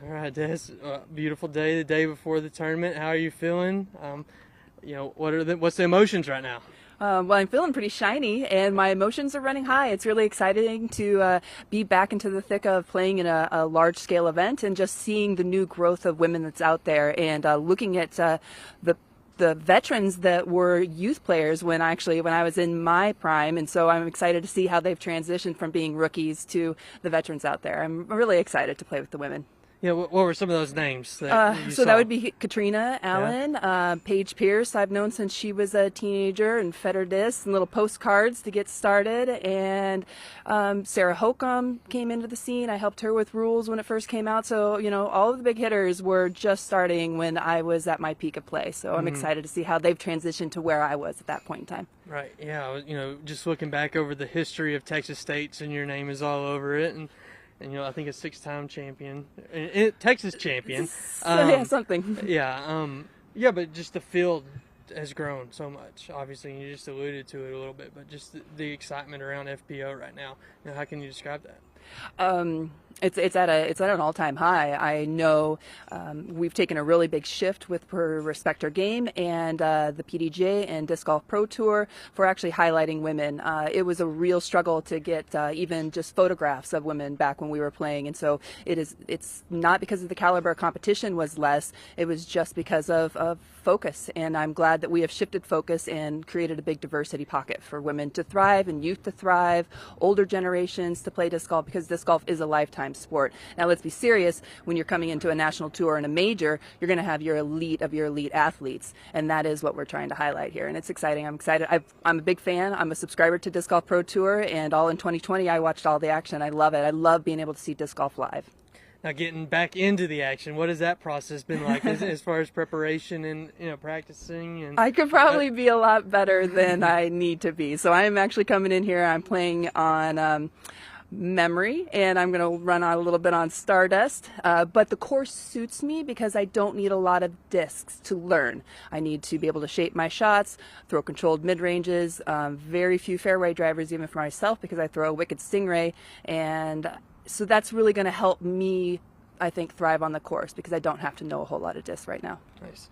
All right, Des. Beautiful day, the day before the tournament. How are you feeling? What's the emotions right now? Well, I'm feeling pretty shiny, and my emotions are running high. It's really exciting to be back into the thick of playing in a large-scale event and just seeing the new growth of women that's out there, and looking at the veterans that were youth players when I was in my prime. And so I'm excited to see how they've transitioned from being rookies to the veterans out there. I'm really excited to play with the women. Yeah, what were some of those names? So saw? That would be Catrina Allen, Paige Pierce. I've known since she was a teenager, and fed her discs and little postcards to get started. And Sarah Holcomb came into the scene. I helped her with rules when it first came out. So, all of the big hitters were just starting when I was at my peak of play. So I'm excited to see how they've transitioned to where I was at that point in time. Right, yeah. Just looking back over the history of Texas State's, and your name is all over it. And I think a 6-time champion, Texas champion. Something. Yeah, but just the field has grown so much. Obviously, you just alluded to it a little bit, but just the excitement around FPO right now. How can you describe that? It's at an all-time high. I know we've taken a really big shift with Per Respect Our Game and the PDJ and Disc Golf Pro Tour for actually highlighting women. It was a real struggle to get even just photographs of women back when we were playing, and so it's not because of the caliber of competition was less. It was just because of focus, and I'm glad that we have shifted focus and created a big diversity pocket for women to thrive and youth to thrive, older generations to play disc golf, because disc golf is a lifetime sport. Now let's be serious, when you're coming into a national tour and a major, you're going to have your elite of your elite athletes, and that is what we're trying to highlight here, and it's exciting. I'm excited. I'm a big fan. I'm a subscriber to Disc Golf Pro Tour, and all in 2020 I watched all the action. I love it. I love being able to see disc golf live. Now, getting back into the action, what has that process been like as far as preparation and practicing? And I could probably be a lot better than I need to be. So I'm actually coming in here. I'm playing on memory, and I'm going to run on a little bit on Stardust. But the course suits me because I don't need a lot of discs to learn. I need to be able to shape my shots, throw controlled mid-ranges, very few fairway drivers even for myself because I throw a wicked stingray, and so that's really going to help me, I think, thrive on the course because I don't have to know a whole lot of discs right now. Nice.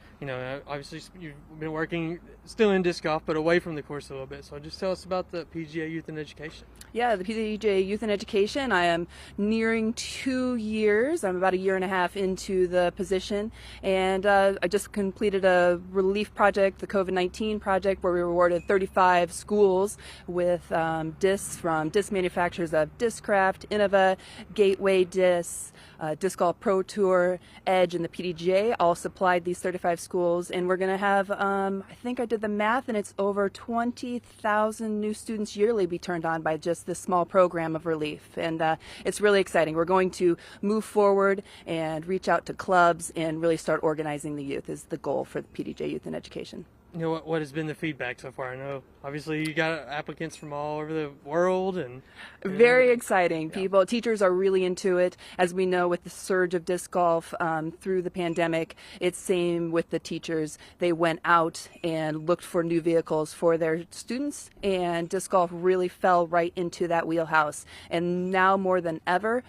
Obviously you've been working still in disc golf, but away from the course a little bit. So just tell us about the Pga Youth and Education. Yeah, the Pga Youth and Education. I am nearing 2 years. I'm about a year and a half into the position, and I just completed a relief project, the COVID-19 project, where we rewarded 35 schools with discs from disc manufacturers of Discraft, Innova, Gateway Discs, Disc Golf Pro Tour, Edge, and the PDJ all supplied these 35 schools, and we're going to have, I think I did the math, and it's over 20,000 new students yearly be turned on by just this small program of relief, and it's really exciting. We're going to move forward and reach out to clubs and really start organizing the youth is the goal for the PDJ Youth and Education. What has been the feedback so far? I know obviously you got applicants from all over the world, and very exciting. Teachers are really into it. As we know, with the surge of disc golf through the pandemic, it's same with the teachers. They went out and looked for new vehicles for their students, and disc golf really fell right into that wheelhouse. And now more than ever,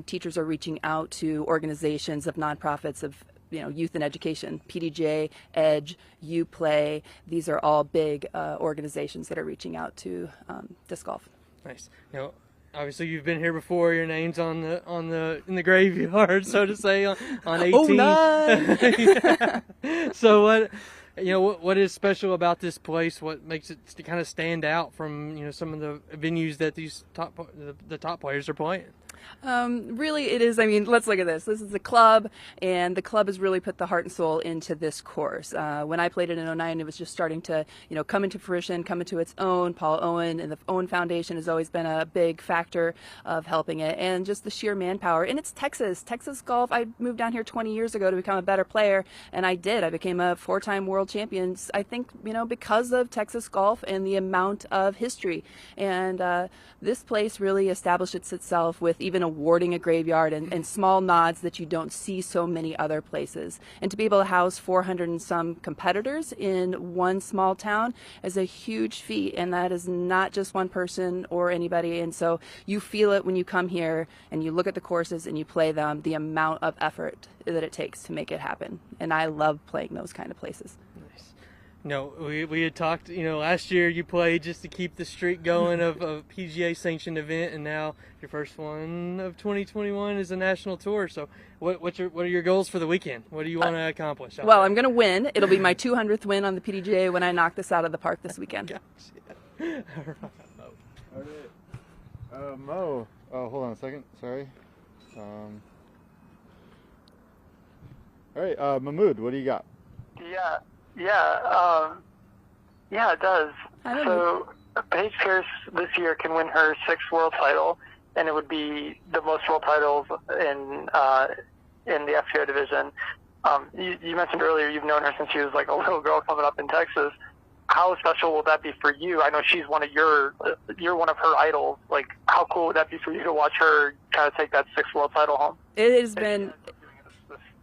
teachers are reaching out to organizations of nonprofits of youth and education, PDJ, Edge, UPlay. These are all big organizations that are reaching out to disc golf. Nice. Obviously you've been here before. Your name's in the graveyard, so to say, on 18. Oh, nice. So what is special about this place? What makes it kind of stand out from some of the venues that these the top players are playing? Really, it is. I mean, let's look at this. This is the club, and the club has really put the heart and soul into this course. When I played it in 09, it was just starting to, come into fruition, come into its own. Paul Owen and the Owen Foundation has always been a big factor of helping it, and just the sheer manpower. And it's Texas golf. I moved down here 20 years ago to become a better player, and I did. I became a 4-time world champion, I think, because of Texas golf and the amount of history. And this place really established itself with even even awarding a graveyard, and small nods that you don't see so many other places. And to be able to house 400 and some competitors in one small town is a huge feat, and that is not just one person or anybody. And so you feel it when you come here and you look at the courses and you play them, the amount of effort that it takes to make it happen. And I love playing those kind of places. No, we had talked, last year you played just to keep the streak going of a PGA sanctioned event, and now your first one of 2021 is a national tour. So what are your goals for the weekend? What do you want to accomplish? Well, I'm going to win. It'll be my 200th win on the PDGA when I knock this out of the park this weekend. Mo. Oh, hold on a second. Sorry. All right, Mahmood, what do you got? Yeah, it does. So Paige Pierce this year can win her 6th world title, and it would be the most world titles in the FPO division. You mentioned earlier you've known her since she was like a little girl coming up in Texas. How special will that be for you? I know she's you're one of her idols. Like, how cool would that be for you to watch her kind of take that 6th world title home? It has been.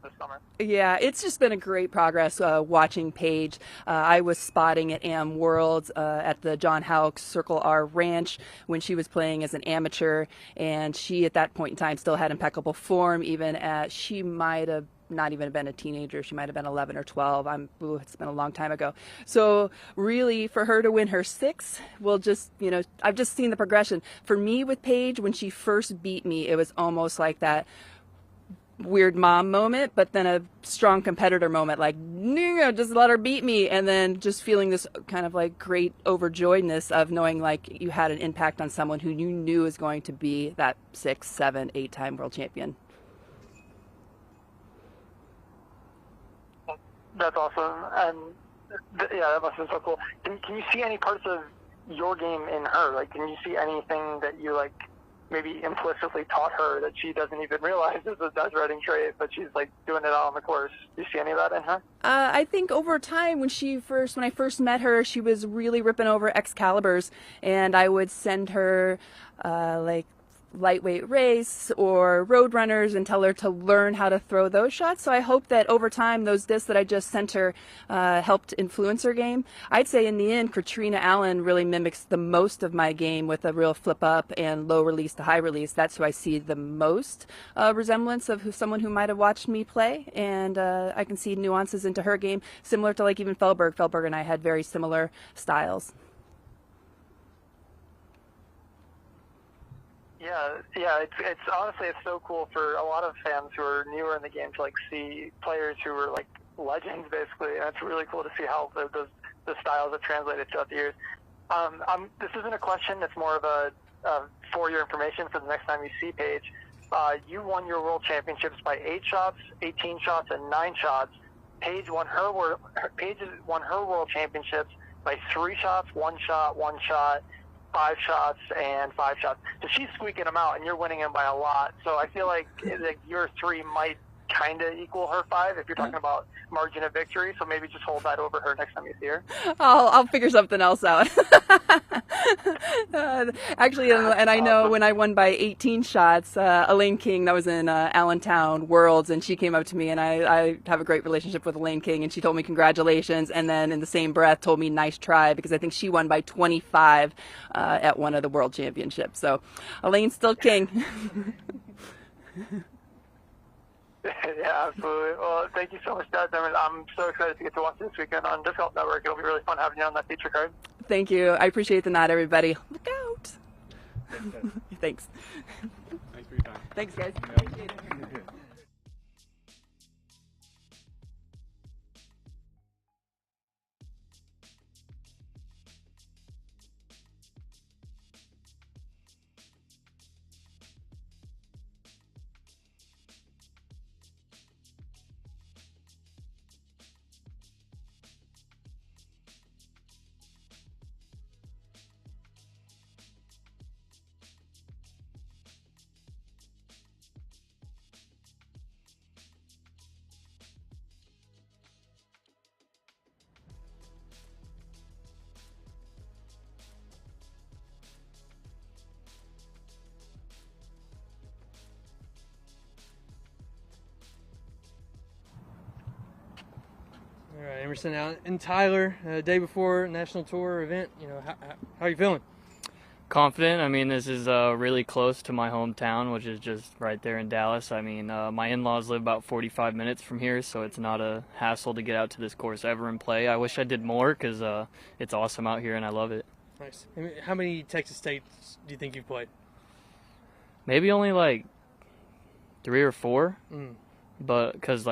This summer. Yeah, it's just been a great progress watching Paige. I was spotting at Am Worlds at the John Houck Circle R Ranch when she was playing as an amateur, and she at that point in time still had impeccable form, even at she might have not even been a teenager. She might have been 11 or 12. It's been a long time ago. So really, for her to win her 6th, we'll just, I've just seen the progression. For me with Paige, when she first beat me, it was almost like that weird mom moment, but then a strong competitor moment, like, just let her beat me, and then just feeling this kind of like great overjoyedness of knowing like you had an impact on someone who you knew is going to be that 6, 7, 8-time world champion. That's awesome, and that must have been so cool. Can you see any parts of your game in her? Like, can you see anything that you like maybe implicitly taught her that she doesn't even realize is a Dutch writing trait, but she's like doing it out on the course? Do you see any of that in her? I think over time, when I first met her, she was really ripping over Excaliburs, and I would send her like lightweight race or road runners and tell her to learn how to throw those shots. So I hope that over time those discs that I just sent her helped influence her game. I'd say in the end, Catrina Allen really mimics the most of my game with a real flip up and low release to high release. That's who I see the most resemblance of someone who might have watched me play, and I can see nuances into her game similar to like even Feldberg. Feldberg and I had very similar styles. Yeah, it's honestly, it's so cool for a lot of fans who are newer in the game to like see players who were like legends basically, and it's really cool to see how the styles have translated throughout the years. This isn't a question, it's more of a for your information for the next time you see Paige. You won your world championships by 8 shots, 18 shots, and 9 shots. Paige won her world championships by 3 shots, 1 shot, 1 shot, 5 shots, and 5 shots. So she's squeaking them out, and you're winning them by a lot. So I feel like your 3 might kind of equal her 5 if you're talking about margin of victory. So maybe just hold that over her next time you see her. I'll figure something else out. Actually, and I know when I won by 18 shots, Elaine King, that was in Allentown Worlds, and she came up to me, and I have a great relationship with Elaine King, and she told me congratulations, and then in the same breath told me nice try, because I think she won by 25 at one of the world championships. So Elaine's still king. Yeah, absolutely. Well, thank you so much, Dad. I'm so excited to get to watch this weekend on Disc Golf Network. It'll be really fun having you on that feature card. Thank you. I appreciate the nod, everybody. Look out. Thanks. Thanks for your time. Thanks, guys. Yeah. Appreciate it. Emerson out in Tyler, day before National Tour event. How are you feeling? Confident. I mean, this is really close to my hometown, which is just right there in Dallas. I mean, my in-laws live about 45 minutes from here, so it's not a hassle to get out to this course ever and play. I wish I did more because it's awesome out here and I love it. Nice. I mean, how many Texas States do you think you've played? Maybe only like 3 or 4, Mm. but because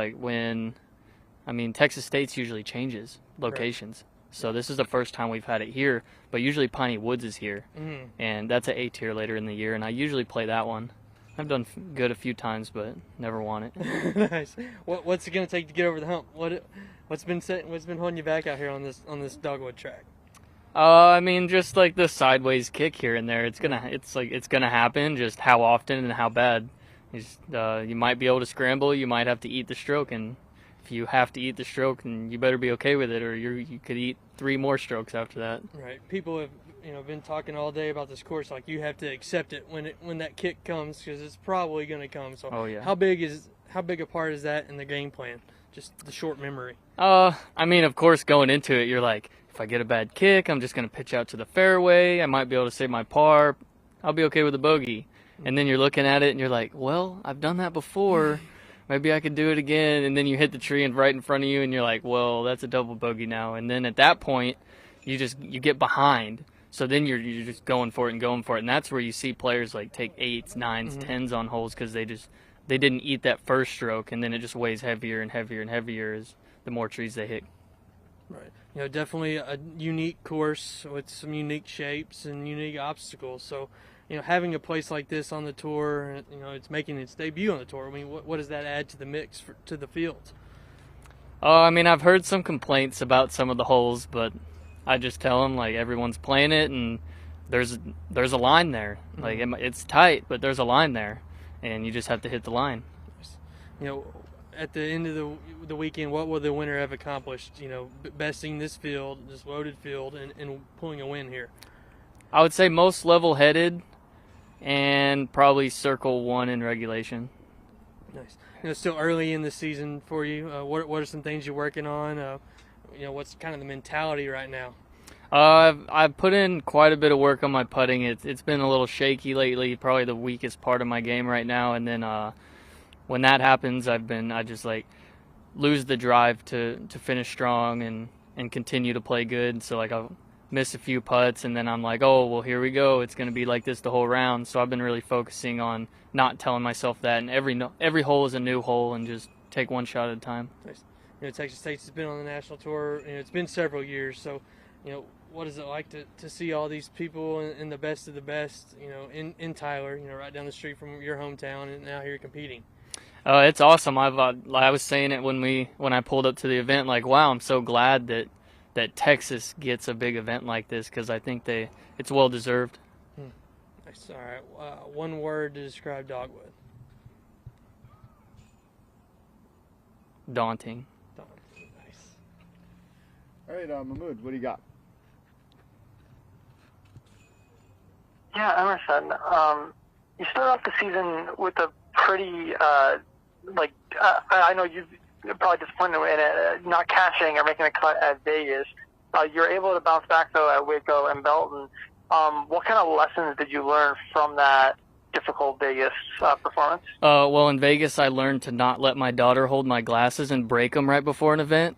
Texas State's usually changes locations. Right. So this is the first time we've had it here, but usually Piney Woods is here, and that's an A tier later in the year, and I usually play that one. I've done good a few times, but never won it. Nice. What's it going to take to get over the hump? What's been holding you back out here on this Dogwood track? I mean, just like the sideways kick here and there. It's gonna happen. Just how often and how bad. You might be able to scramble. You might have to eat the stroke, and if you have to eat the stroke, then you better be okay with it, or you could eat 3 more strokes after that. Right. People have been talking all day about this course. Like, you have to accept it when that kick comes, because it's probably going to come. So oh, yeah. How big a part is that in the game plan? Just the short memory. I mean, of course, going into it, you're like, if I get a bad kick, I'm just going to pitch out to the fairway. I might be able to save my par. I'll be okay with a bogey. And then you're looking at it and you're like, well, I've done that before. Maybe I could do it again. And then you hit the tree right in front of you and you're like, well, that's a double bogey now. And then at that point, you get behind. So then you're just going for it. And that's where you see players like take 8s, 9s, 10s on holes because they didn't eat that first stroke, and then it just weighs heavier and heavier and heavier as the more trees they hit. Right. Definitely a unique course with some unique shapes and unique obstacles. So, having a place like this on the tour, it's making its debut on the tour. I mean, what does that add to the mix to the field? I mean, I've heard some complaints about some of the holes, but I just tell them, like, everyone's playing it, and there's a line there. Like, it's tight, but there's a line there, and you just have to hit the line. At the end of the weekend, what will the winner have accomplished? Besting this loaded field, and pulling a win here. I would say most level-headed, and probably circle 1 in regulation. Nice. Still early in the season for you. What are some things you're working on? What's kind of the mentality right now? I've put in quite a bit of work on my putting. It's been a little shaky lately, probably the weakest part of my game right now. And then when that happens, I just like lose the drive to finish strong and continue to play good. So like I'll miss a few putts, and then I'm like, oh, well, here we go. It's going to be like this the whole round. So I've been really focusing on not telling myself that, and every hole is a new hole, and just take one shot at a time. Nice. Texas State has been on the national tour, it's been several years. So, what is it like to see all these people and the best of the best, in Tyler, right down the street from your hometown, and now here competing? It's awesome. I was saying it when I pulled up to the event, like, wow, I'm so glad that Texas gets a big event like this, because I think it's well deserved. Nice. All right. One word to describe Dogwood. Daunting. Nice. All right, Mahmood, what do you got? Yeah, Emerson. You started off the season with a pretty, I know you've probably disappointed in it, not cashing or making a cut at Vegas. You're able to bounce back, though, at Waco and Belton. What kind of lessons did you learn from that difficult Vegas performance? Well, in Vegas, I learned to not let my daughter hold my glasses and break them right before an event,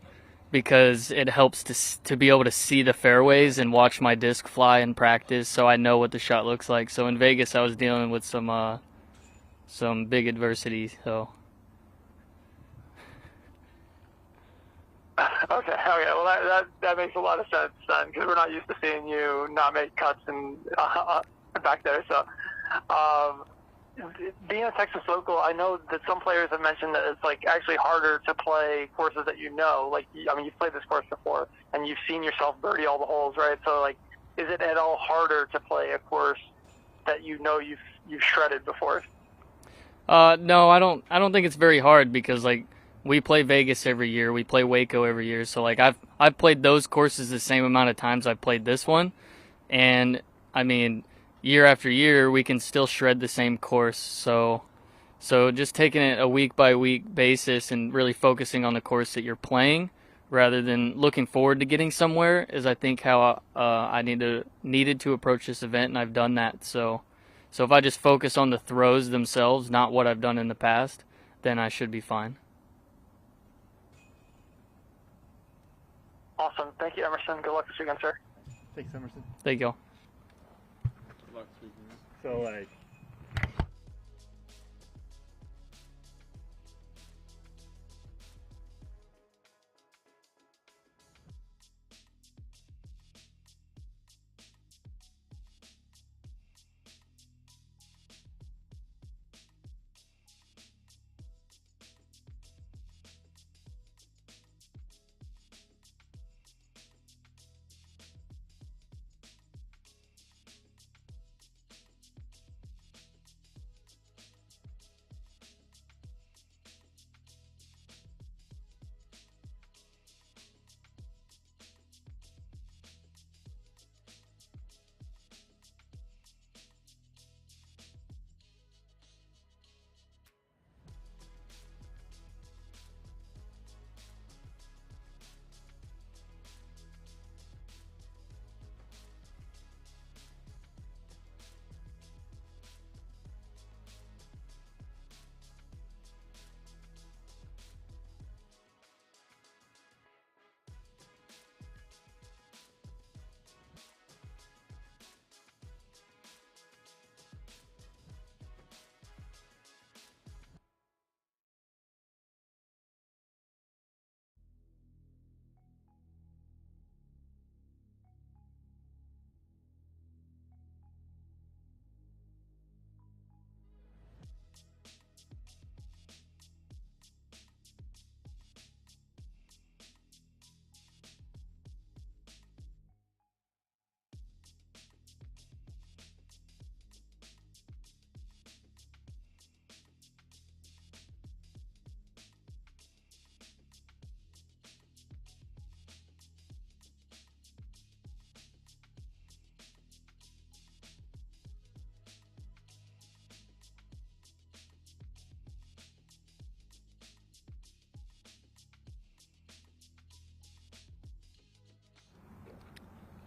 because it helps to be able to see the fairways and watch my disc fly in practice, so I know what the shot looks like. So in Vegas, I was dealing with some big adversity. So. Okay. Well, that makes a lot of sense, then, because we're not used to seeing you not make cuts and back there. So, being a Texas local, I know that some players have mentioned that it's like actually harder to play courses that you've played this course before and you've seen yourself birdie all the holes, right? So, like, is it at all harder to play a course that you've shredded before? No, I don't think it's very hard, because like we play Vegas every year, we play Waco every year. So like I've played those courses the same amount of times I've played this one, and I mean, year after year we can still shred the same course. So just taking it a week by week basis and really focusing on the course that you're playing rather than looking forward to getting somewhere is I think how I needed to approach this event, and I've done that. So if I just focus on the throws themselves, not what I've done in the past, then I should be fine. Awesome. Thank you, Emerson. Good luck this weekend, sir. Thanks, Emerson. Thank y'all. Good luck this weekend. So, like,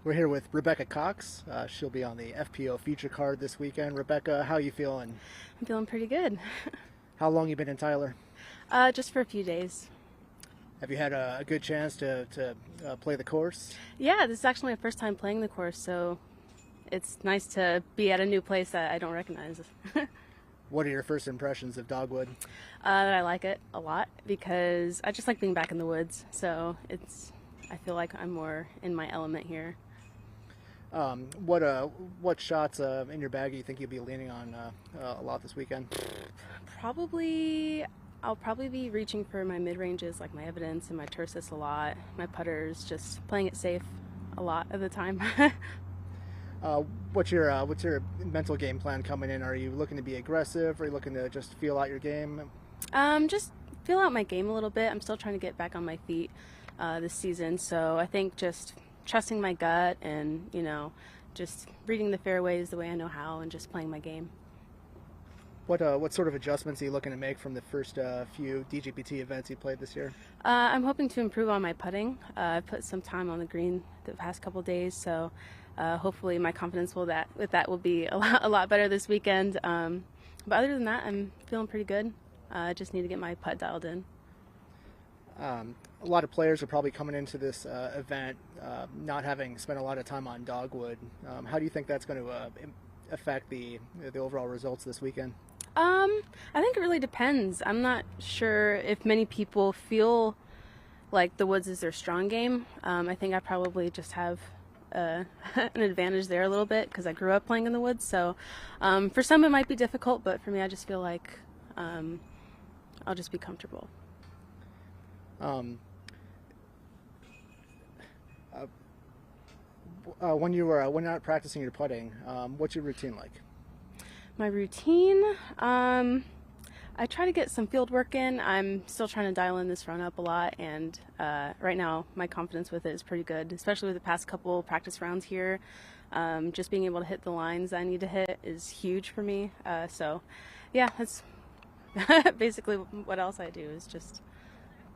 we're here with Rebecca Cox. She'll be on the FPO feature card this weekend. Rebecca, how you feeling? I'm feeling pretty good. How long you been in Tyler? Just for a few days. Have you had a good chance to play the course? Yeah, this is actually my first time playing the course, so it's nice to be at a new place that I don't recognize. What are your first impressions of Dogwood? I like it a lot because I just like being back in the woods, so I feel like I'm more in my element here. What shots in your bag do you think you'll be leaning on a lot this weekend? I'll probably be reaching for my mid-ranges, like my evidence and my tersis a lot. My putters, just playing it safe a lot of the time. What's your mental game plan coming in? Are you looking to be aggressive? Or are you looking to just feel out your game? Just feel out my game a little bit. I'm still trying to get back on my feet this season, so I think just trusting my gut and, just reading the fairways the way I know how and just playing my game. What sort of adjustments are you looking to make from the first few DGPT events you played this year? I'm hoping to improve on my putting. I put some time on the green the past couple days, so hopefully my confidence with that will be a lot better this weekend. But other than that, I'm feeling pretty good. I just need to get my putt dialed in. A lot of players are probably coming into this event not having spent a lot of time on Dogwood. How do you think that's going to affect the overall results this weekend? I think it really depends. I'm not sure if many people feel like the woods is their strong game. I think I probably just have an advantage there a little bit because I grew up playing in the woods. So for some it might be difficult, but for me I just feel like I'll just be comfortable. When you're not practicing your putting, what's your routine like? My routine, I try to get some field work in. I'm still trying to dial in this run up a lot, and right now my confidence with it is pretty good, especially with the past couple practice rounds here. Just being able to hit the lines I need to hit is huge for me. So yeah, that's basically what else I do, is just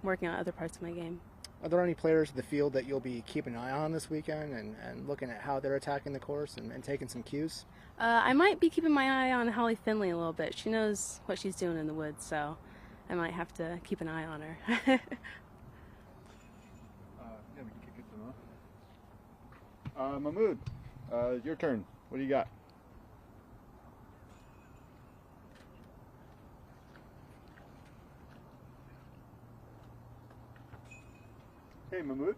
working on other parts of my game. Are there any players in the field that you'll be keeping an eye on this weekend and looking at how they're attacking the course and taking some cues? I might be keeping my eye on Holly Finley a little bit. She knows what she's doing in the woods, so I might have to keep an eye on her. Yeah, we can kick it to them. Mahmood, your turn. What do you got? Hey, Mahmood.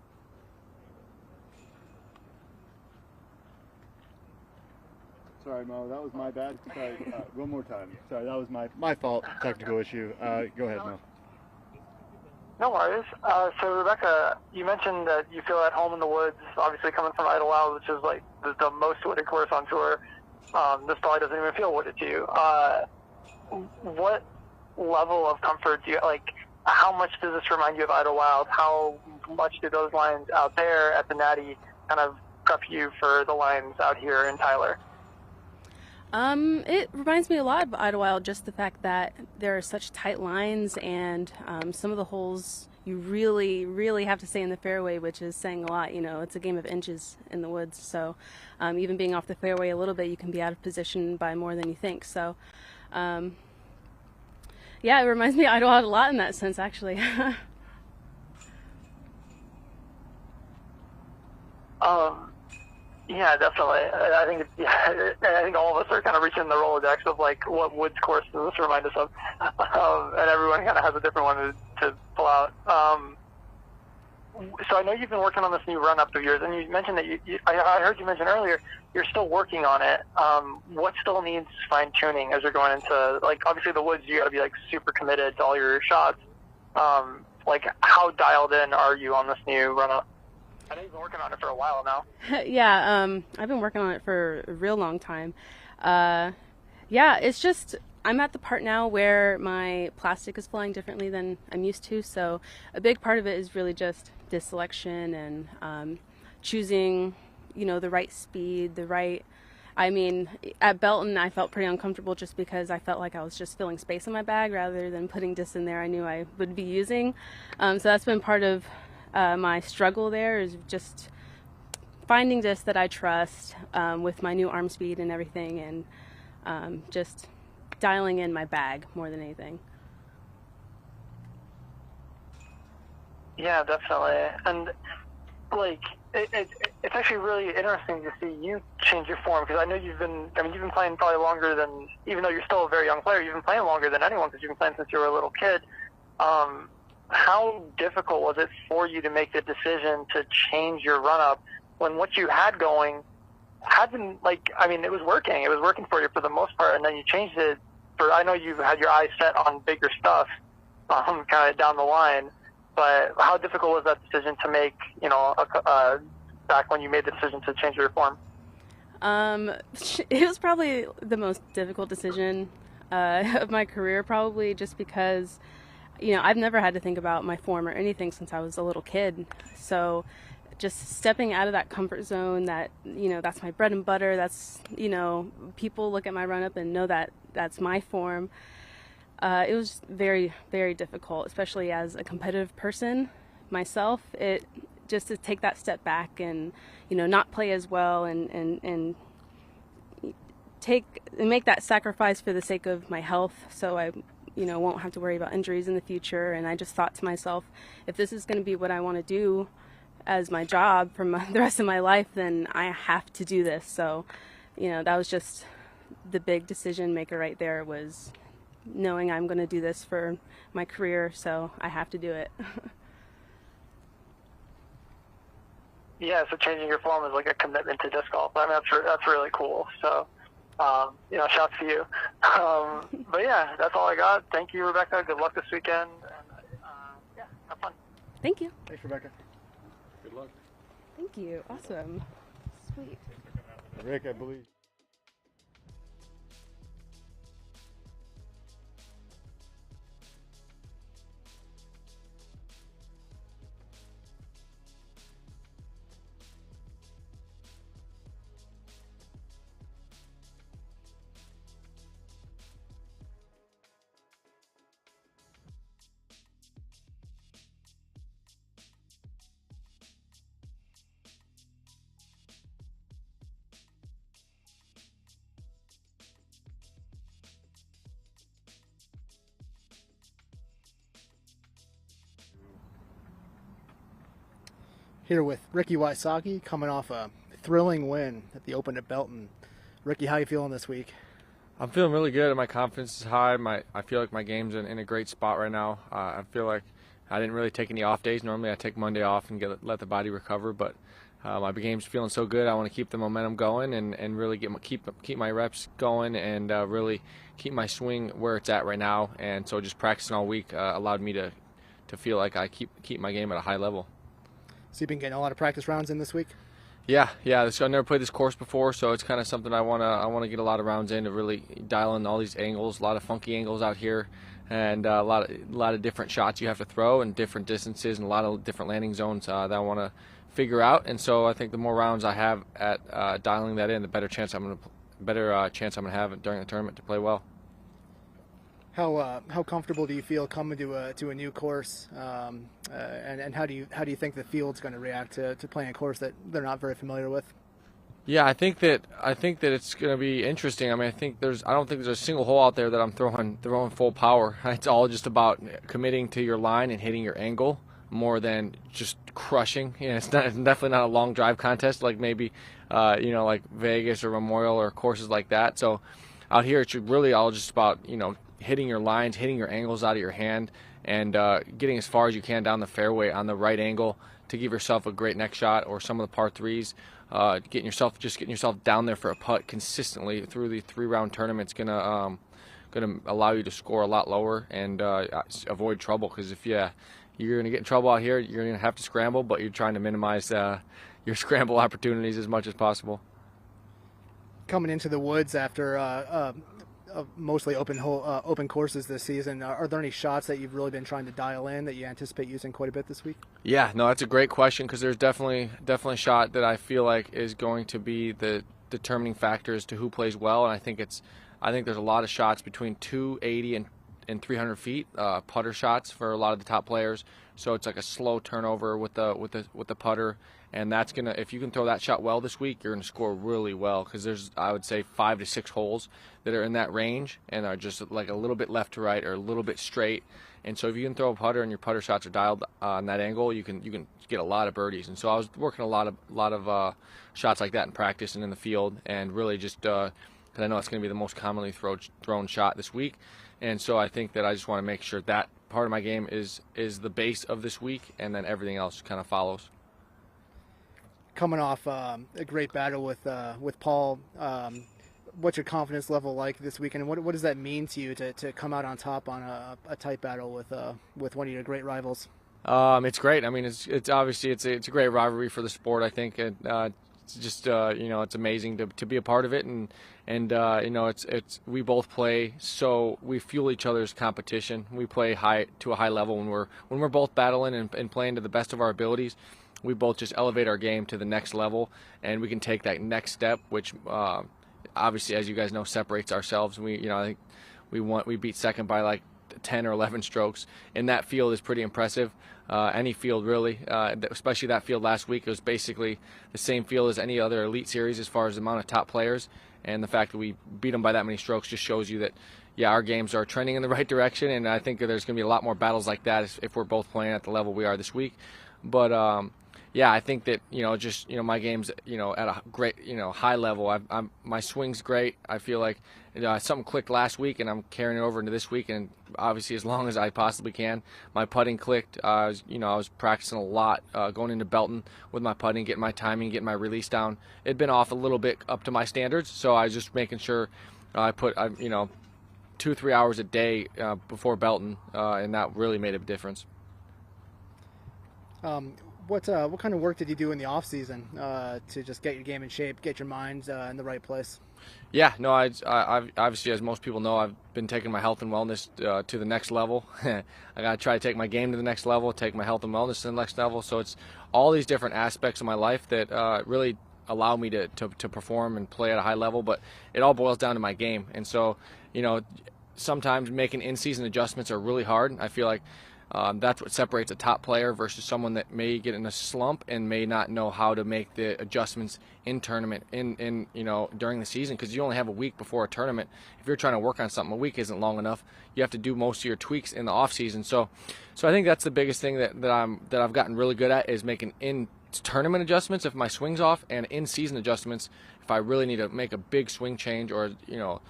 Sorry, Mo, that was my bad. Sorry, one more time. Sorry, that was my fault. Technical issue. Go ahead, Mo. No worries. So, Rebecca, you mentioned that you feel at home in the woods, obviously coming from Idlewild, which is like the most wooded course on tour. This probably doesn't even feel wooded to you. What level of comfort do you, like, how much does this remind you of Idlewild? How much do those lines out there at the Natty kind of prep you for the lines out here in Tyler? It reminds me a lot of Idlewild, just the fact that there are such tight lines, and some of the holes you really, really have to stay in the fairway, which is saying a lot. You know, it's a game of inches in the woods, so even being off the fairway a little bit, you can be out of position by more than you think. So, yeah, it reminds me of Idlewild a lot in that sense, actually. Yeah, definitely. I think I think all of us are kind of reaching the Rolodex of like what woods course does this remind us of, and everyone kind of has a different one to pull out. So I know you've been working on this new run-up of yours, and you mentioned that I heard you mention earlier you're still working on it. What still needs fine-tuning as you're going into, like, obviously the woods, you got to be like super committed to all your shots. Like, how dialed in are you on this new run-up? I know you've been working on it for a while now. Yeah, I've been working on it for a real long time. Yeah, it's just, I'm at the part now where my plastic is flying differently than I'm used to, so a big part of it is really just disc selection and choosing, you know, the right speed, I mean, at Belton I felt pretty uncomfortable just because I felt like I was just filling space in my bag rather than putting discs in there I knew I would be using. So that's been part of my struggle there, is just finding discs that I trust with my new arm speed and everything, and just dialing in my bag more than anything. Yeah, definitely. And like it's actually really interesting to see you change your form, because I know you've been playing probably longer than, even though you're still a very young player, you've been playing longer than anyone because you've been playing since you were a little kid. How difficult was it for you to make the decision to change your run-up when what you had going had been, like, I mean, it was working for you for the most part, and then you changed it for, I know you had your eyes set on bigger stuff kind of down the line, but how difficult was that decision to make, you know, back when you made the decision to change your form? It was probably the most difficult decision of my career, probably just because, you know, I've never had to think about my form or anything since I was a little kid. So just stepping out of that comfort zone that, you know, that's my bread and butter. That's, you know, people look at my run up and know that that's my form. It was very, very difficult, especially as a competitive person myself. It just to take that step back and, you know, not play as well and make that sacrifice for the sake of my health. So I, you know, won't have to worry about injuries in the future. And I just thought to myself, if this is going to be what I want to do as my job for the rest of my life, then I have to do this. So, you know, that was just the big decision maker right there, was knowing I'm going to do this for my career, so I have to do it. Yeah, so changing your form is like a commitment to disc golf. I mean, that's really cool. So, you know, shouts to you. But yeah, that's all I got. Thank you, Rebecca. Good luck this weekend. And, yeah, have fun. Thank you. Thanks, Rebecca. Good luck. Thank you. Awesome. Sweet. Rick, I believe. Here with Ricky Wysocki, coming off a thrilling win at the Open at Belton. Ricky, how you feeling this week? I'm feeling really good, and my confidence is high. I feel like my game's in a great spot right now. I feel like I didn't really take any off days. Normally I take Monday off and let the body recover, but my game's feeling so good. I want to keep the momentum going and really keep my reps going and really keep my swing where it's at right now. And so just practicing all week allowed me to feel like I keep my game at a high level. So you've been getting a lot of practice rounds in this week? Yeah. I've never played this course before, so it's kind of something I want to get a lot of rounds in to really dial in all these angles, a lot of funky angles out here, and a lot of different shots you have to throw and different distances and a lot of different landing zones that I want to figure out. And so I think the more rounds I have at dialing that in, the better chance I'm going to have during the tournament to play well. How comfortable do you feel coming to a new course, and how do you think the field's going to react to playing a course that they're not very familiar with? Yeah, I think that it's going to be interesting. I mean, I don't think there's a single hole out there that I'm throwing full power. It's all just about committing to your line and hitting your angle more than just crushing. It's definitely not a long drive contest like maybe like Vegas or Memorial or courses like that. So out here it's really all just about hitting your lines, hitting your angles out of your hand, and getting as far as you can down the fairway on the right angle to give yourself a great next shot or some of the par threes. Getting yourself down there for a putt consistently through the 3-round tournament's gonna allow you to score a lot lower and avoid trouble. Because if you're gonna get in trouble out here, you're gonna have to scramble, but you're trying to minimize your scramble opportunities as much as possible. Coming into the woods after mostly open courses this season, are there any shots that you've really been trying to dial in that you anticipate using quite a bit this week? Yeah, no, that's a great question, because there's definitely a shot that I feel like is going to be the determining factor as to who plays well, and I think there's a lot of shots between 280 and 300 feet, putter shots for a lot of the top players. So it's like a slow turnover with the putter, and that's gonna, if you can throw that shot well this week, you're gonna score really well, because there's, I would say, 5 to 6 holes that are in that range and are just like a little bit left to right or a little bit straight. And so if you can throw a putter and your putter shots are dialed on that angle, you can get a lot of birdies. And so I was working a lot of shots like that in practice and in the field, and really just because I know it's going to be the most commonly thrown shot this week. And so I think that I just want to make sure that part of my game is the base of this week, and then everything else kind of follows. Coming off a great battle with Paul, what's your confidence level like this weekend, and what does that mean to you to come out on top on a tight battle with one of your great rivals? It's great. I mean, it's obviously it's a great rivalry for the sport, I think, and it's just it's amazing to be a part of it, and it's we both play, so we fuel each other's competition. We play to a high level when we're both battling and playing to the best of our abilities. We both just elevate our game to the next level, and we can take that next step, which obviously, as you guys know, separates ourselves. I think we beat second by like 10 or 11 strokes, and that field is pretty impressive. Any field really, especially that field last week, it was basically the same field as any other Elite Series as far as the amount of top players, and the fact that we beat them by that many strokes just shows you that, yeah, our games are trending in the right direction, and I think there's going to be a lot more battles like that if we're both playing at the level we are this week. But yeah, I think that my game's at a great high level. My swing's great. I feel like something clicked last week, and I'm carrying it over into this week, and obviously as long as I possibly can. My putting clicked. I was practicing a lot going into Belton with my putting, getting my timing, getting my release down. It'd been off a little bit up to my standards, so I was just making sure I put 2-3 hours a day before Belton, and that really made a difference. What kind of work did you do in the off season to just get your game in shape, get your mind in the right place? Yeah, no, I've obviously, as most people know, I've been taking my health and wellness to the next level. I got to try to take my game to the next level, take my health and wellness to the next level. So it's all these different aspects of my life that really allow me to perform and play at a high level. But it all boils down to my game. And so, sometimes making in-season adjustments are really hard. I feel like that's what separates a top player versus someone that may get in a slump and may not know how to make the adjustments in tournament during the season, because you only have a week before a tournament. If you're trying to work on something, a week isn't long enough. You have to do most of your tweaks in the off season. So I think that's the biggest thing that I've gotten really good at, is making tournament adjustments if my swing's off, and in-season adjustments if I really need to make a big swing change or, you know,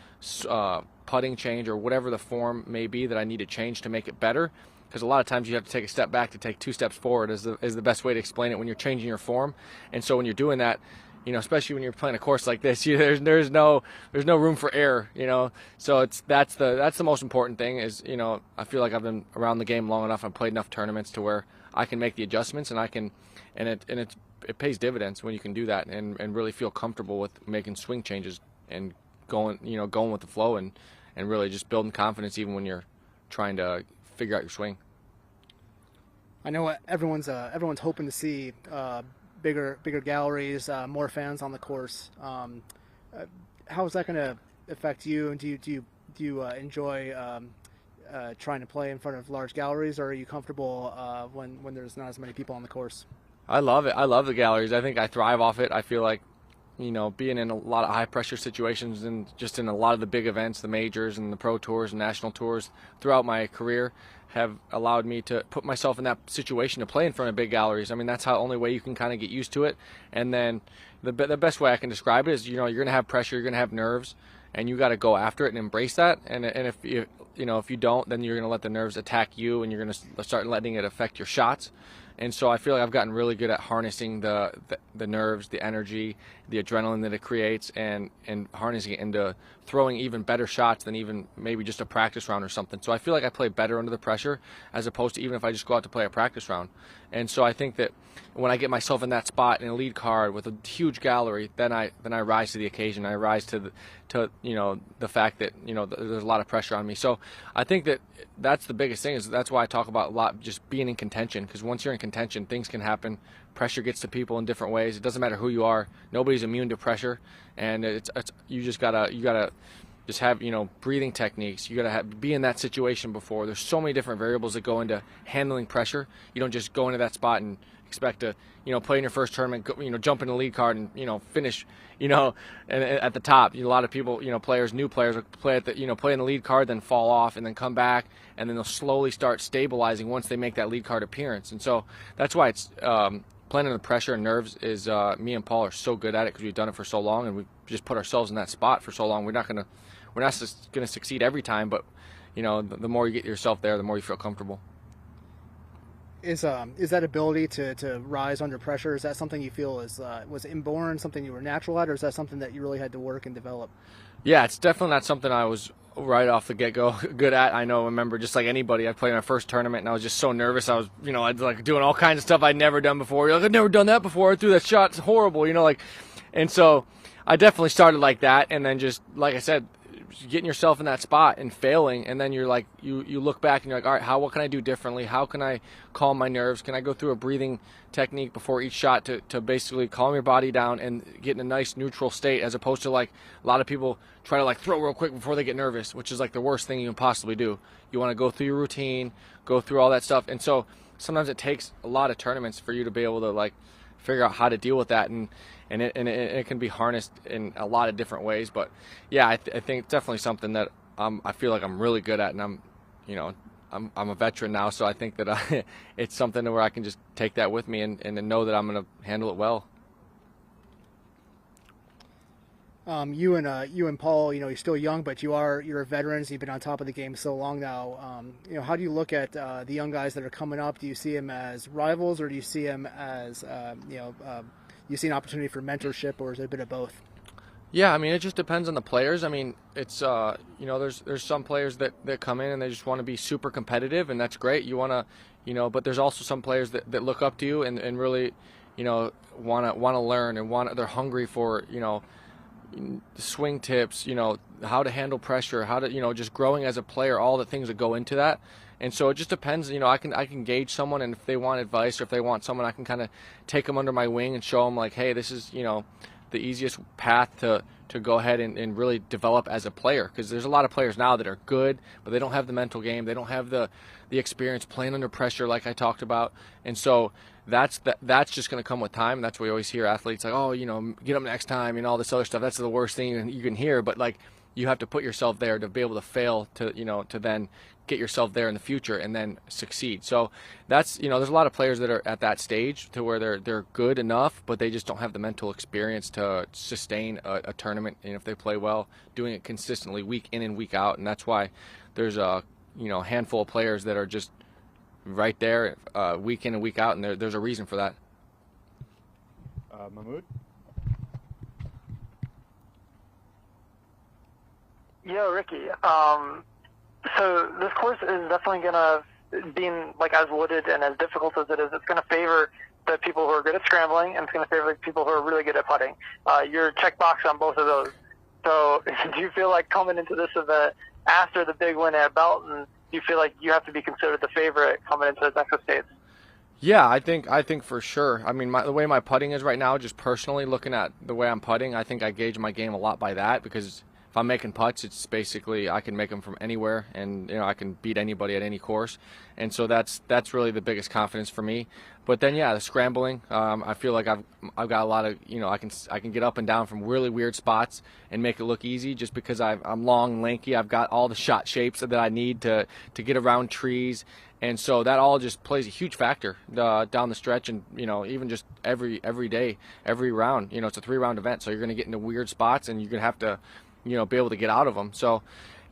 putting change or whatever the form may be that I need to change to make it better. Because a lot of times you have to take a step back to take 2 steps forward is the best way to explain it when you're changing your form. And so when you're doing that, you know, especially when you're playing a course like this, there's no room for error, you know. So that's the most important thing is, you know, I feel like I've been around the game long enough. I've played enough tournaments to where I can make the adjustments, and it pays dividends when you can do that and really feel comfortable with making swing changes and going with the flow and really just building confidence even when you're trying to figure out your swing. I know everyone's hoping to see bigger galleries, more fans on the course. How is that going to affect you? And do you enjoy trying to play in front of large galleries, or are you comfortable when there's not as many people on the course? I love it. I love the galleries. I think I thrive off it. I feel like, you know, being in a lot of high pressure situations and just in a lot of the big events, the majors and the pro tours and national tours throughout my career have allowed me to put myself in that situation to play in front of big galleries. I mean, that's the only way you can kind of get used to it. And then the best way I can describe it is, you know, you're going to have pressure, you're going to have nerves, and you got to go after it and embrace that. And if you don't, then you're going to let the nerves attack you, and you're going to start letting it affect your shots. And so I feel like I've gotten really good at harnessing the nerves, the energy, the adrenaline that it creates, and harnessing it into throwing even better shots than even maybe just a practice round or something. So I feel like I play better under the pressure as opposed to even if I just go out to play a practice round. And so I think that when I get myself in that spot in a lead card with a huge gallery, then I rise to the occasion. I rise to you know, the fact that, you know, there's a lot of pressure on me. So I think that that's the biggest thing. Is that's why I talk about a lot just being in contention, because once you're in contention, things can happen. Pressure gets to people in different ways. It doesn't matter who you are. Nobody's immune to pressure, and you gotta just have, you know, breathing techniques. You gotta be in that situation before. There's so many different variables that go into handling pressure. You don't just go into that spot and expect to, you know, play in your first tournament, you know, jump in the lead card and, you know, finish, you know, and at the top. You know, a lot of people, you know, new players play in the lead card, then fall off and then come back, and then they'll slowly start stabilizing once they make that lead card appearance. And so that's why it's playing under pressure and nerves is me and Paul are so good at it, because we've done it for so long and we just put ourselves in that spot for so long. We're not gonna succeed every time, but, you know, the more you get yourself there, the more you feel comfortable. Is that ability to rise under pressure, is that something you feel was inborn, something you were natural at, or is that something that you really had to work and develop? Yeah, it's definitely not something I was right off the get-go good at. I remember just like anybody, I played my first tournament and I was just so nervous. I was, you know, I'd like doing all kinds of stuff I'd never done before. You're like, I've never done that before. I threw that shot. It's horrible, you know, like, and so I definitely started like that. And then just, like I said, getting yourself in that spot and failing, and then you're like, you look back and you're like, all right, what can I do differently? How can I calm my nerves? Can I go through a breathing technique before each shot to basically calm your body down and get in a nice neutral state, as opposed to like a lot of people try to like throw real quick before they get nervous, which is like the worst thing you can possibly do. You want to go through your routine, go through all that stuff. And so sometimes it takes a lot of tournaments for you to be able to like figure out how to deal with that, and it can be harnessed in a lot of different ways. But yeah, I think it's definitely something that I feel like I'm really good at, and I'm a veteran now, so I think that it's something where I can just take that with me and know that I'm going to handle it well. You and Paul, you know, you're still young, but you're veterans. You've been on top of the game so long now. You know, how do you look at the young guys that are coming up? Do you see them as rivals, or do you see them as you see an opportunity for mentorship, or is it a bit of both? Yeah, I mean, it just depends on the players. I mean, it's you know, there's some players that come in and they just want to be super competitive, and that's great. You want to, you know, but there's also some players that look up to you and really, you know, want to learn and they're hungry for, you know, swing tips, you know, how to handle pressure, how to, you know, just growing as a player, all the things that go into that. And so it just depends, you know, I can gauge someone, and if they want advice or if they want someone, I can kind of take them under my wing and show them like, hey, this is, you know, the easiest path to go ahead and really develop as a player, because there's a lot of players now that are good, but they don't have the mental game, they don't have the experience playing under pressure like I talked about. And so that's just going to come with time. And that's what we always hear athletes like, oh, you know, get them next time and all this other stuff. That's the worst thing you can hear. But like, you have to put yourself there to be able to fail to, to then get yourself there in the future and then succeed. So that's, there's a lot of players that are at that stage to where they're good enough, but they just don't have the mental experience to sustain a tournament. And if they play well, doing it consistently week in and week out. And that's why there's a, handful of players that are just right there week in and week out. And there's a reason for that. Mahmoud? Yo, Ricky. So this course is definitely going to, being like as wooded and as difficult as it is, it's going to favor the people who are good at scrambling, and it's going to favor the people who are really good at putting. You're checkbox on both of those. So do you feel like coming into this event after the big win at Belton, do you feel like you have to be considered the favorite coming into the Texas States? Yeah, I think for sure. I mean, the way my putting is right now, just personally looking at the way I'm putting, I think I gauge my game a lot by that, because if I'm making putts, it's basically I can make them from anywhere, and I can beat anybody at any course, and so that's really the biggest confidence for me. But then the scrambling, I feel like I've got a lot of I can get up and down from really weird spots and make it look easy just because I'm long and lanky. I've got all the shot shapes that I need to get around trees. And so that all just plays a huge factor down the stretch, and even just every day, every round. It's a 3-round event, so you're going to get into weird spots, and you're going to have to be able to get out of them. So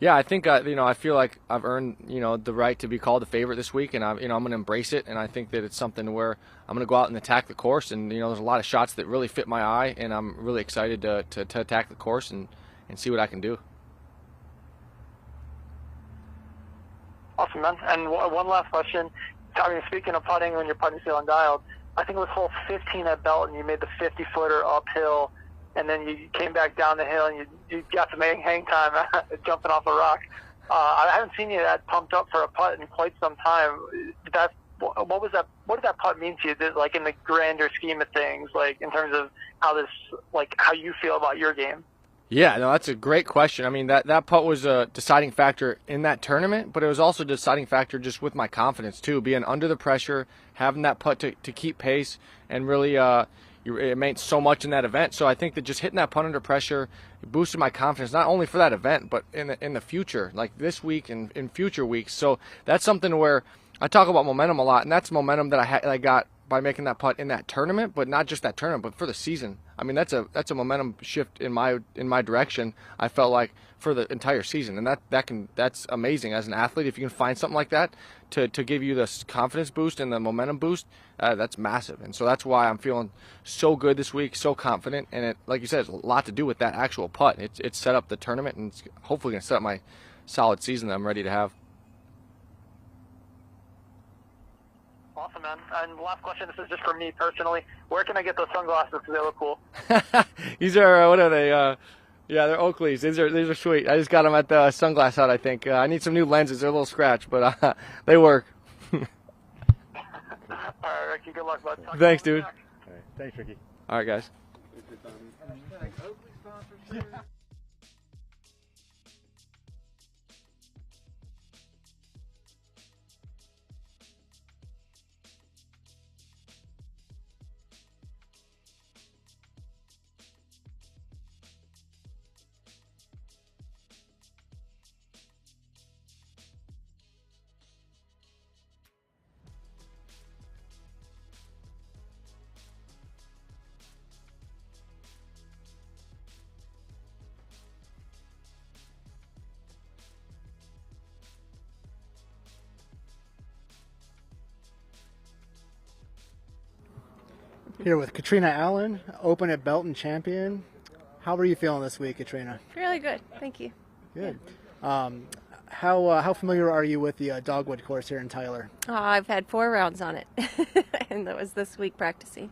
yeah, I think I feel like I've earned the right to be called the favorite this week, and I'm going to embrace it. And I think that it's something where I'm going to go out and attack the course, and there's a lot of shots that really fit my eye, and I'm really excited to attack the course and see what I can do. Awesome, man. And one last question. I mean, speaking of putting, when you're putting still undialed, I think it was hole 15 at Belton. You made the 50-footer uphill, and then you came back down the hill, and you got some hang time jumping off a rock. I haven't seen you that pumped up for a putt in quite some time. What was that? What did that putt mean to you? Like in the grander scheme of things, like in terms of how you feel about your game. Yeah, no, that's a great question. I mean, that putt was a deciding factor in that tournament, but it was also a deciding factor just with my confidence too, being under the pressure, having that putt to keep pace, and really it meant so much in that event. So I think that just hitting that putt under pressure boosted my confidence, not only for that event, but in the future, like this week and in future weeks. So that's something where I talk about momentum a lot, and that's momentum that I got by making that putt in that tournament, but not just that tournament, but for the season. I mean, that's a momentum shift in my direction. I felt like for the entire season, and that's amazing as an athlete. If you can find something like that to give you this confidence boost and the momentum boost, that's massive. And so that's why I'm feeling so good this week, so confident. And it, like you said, it's a lot to do with that actual putt. It's set up the tournament, and it's hopefully going to set up my solid season that I'm ready to have. Awesome, man. And last question, this is just for me personally. Where can I get those sunglasses because they look cool? These are, what are they? Yeah, they're Oakleys. These are sweet. I just got them at the Sunglass Hut, I think. I need some new lenses. They're a little scratched, but they work. All right, Ricky, good luck, bud. Thanks, dude. All right, thanks, Ricky. All right, guys. Here with Catrina Allen, Open at Belton champion. How are you feeling this week, Catrina? Really good, thank you. Good. How familiar are you with the Dogwood course here in Tyler? I've had 4 rounds on it, and that was this week practicing.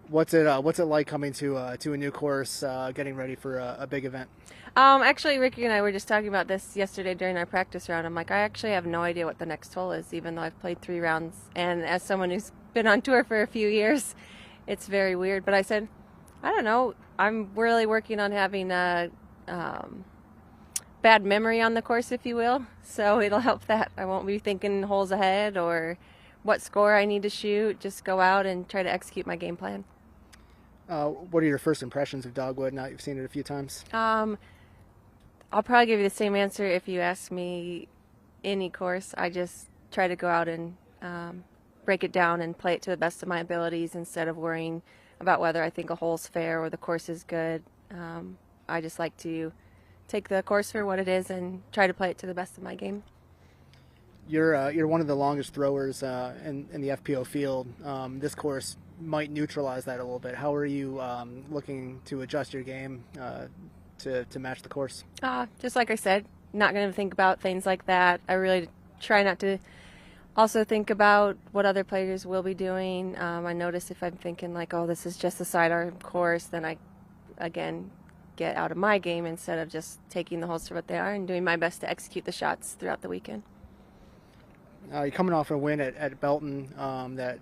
What's it like coming to a new course, getting ready for a big event? Actually, Ricky and I were just talking about this yesterday during our practice round. I'm like, I actually have no idea what the next hole is, even though I've played 3 rounds. And as someone who's been on tour for a few years, it's very weird. But I said, I don't know. I'm really working on having a bad memory on the course, if you will. So it'll help that. I won't be thinking holes ahead or what score I need to shoot. Just go out and try to execute my game plan. What are your first impressions of Dogwood now that you've seen it a few times? I'll probably give you the same answer if you ask me any course. I just try to go out and break it down and play it to the best of my abilities instead of worrying about whether I think a hole's fair or the course is good. I just like to take the course for what it is and try to play it to the best of my game. You're one of the longest throwers in the FPO field. This course might neutralize that a little bit. How are you looking to adjust your game to match the course? Just like I said, not going to think about things like that. I really try not to also think about what other players will be doing. I notice if I'm thinking like, oh, this is just a sidearm course, then I, again, get out of my game instead of just taking the holes for what they are and doing my best to execute the shots throughout the weekend. You're coming off a win at Belton that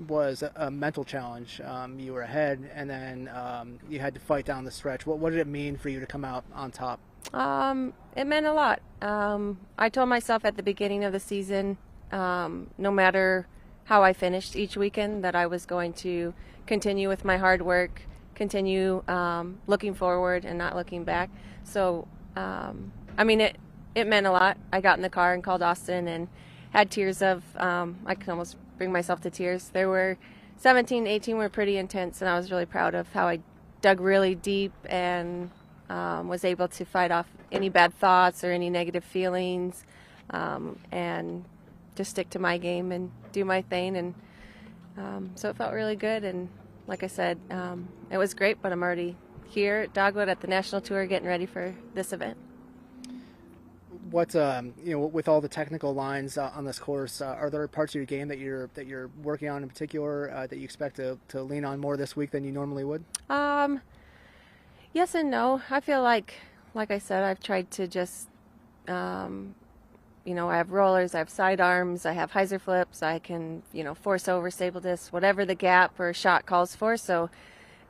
was a mental challenge. You were ahead, and then you had to fight down the stretch. What did it mean for you to come out on top? It meant a lot. I told myself at the beginning of the season, no matter how I finished each weekend, that I was going to continue with my hard work, continue looking forward and not looking back. So, I mean, it meant a lot. I got in the car and called Austin and had tears of, I can almost bring myself to tears. There were 17, 18 were pretty intense, and I was really proud of how I dug really deep and was able to fight off any bad thoughts or any negative feelings, and just stick to my game and do my thing. And so it felt really good. And like I said, it was great, but I'm already here at Dogwood at the National Tour getting ready for this event. What with all the technical lines on this course, are there parts of your game that you're working on in particular that you expect to lean on more this week than you normally would? Yes and no. I feel like I said, I've tried to just, I have rollers, I have sidearms, I have hyzer flips, I can, force over, stable disc, whatever the gap or shot calls for. So,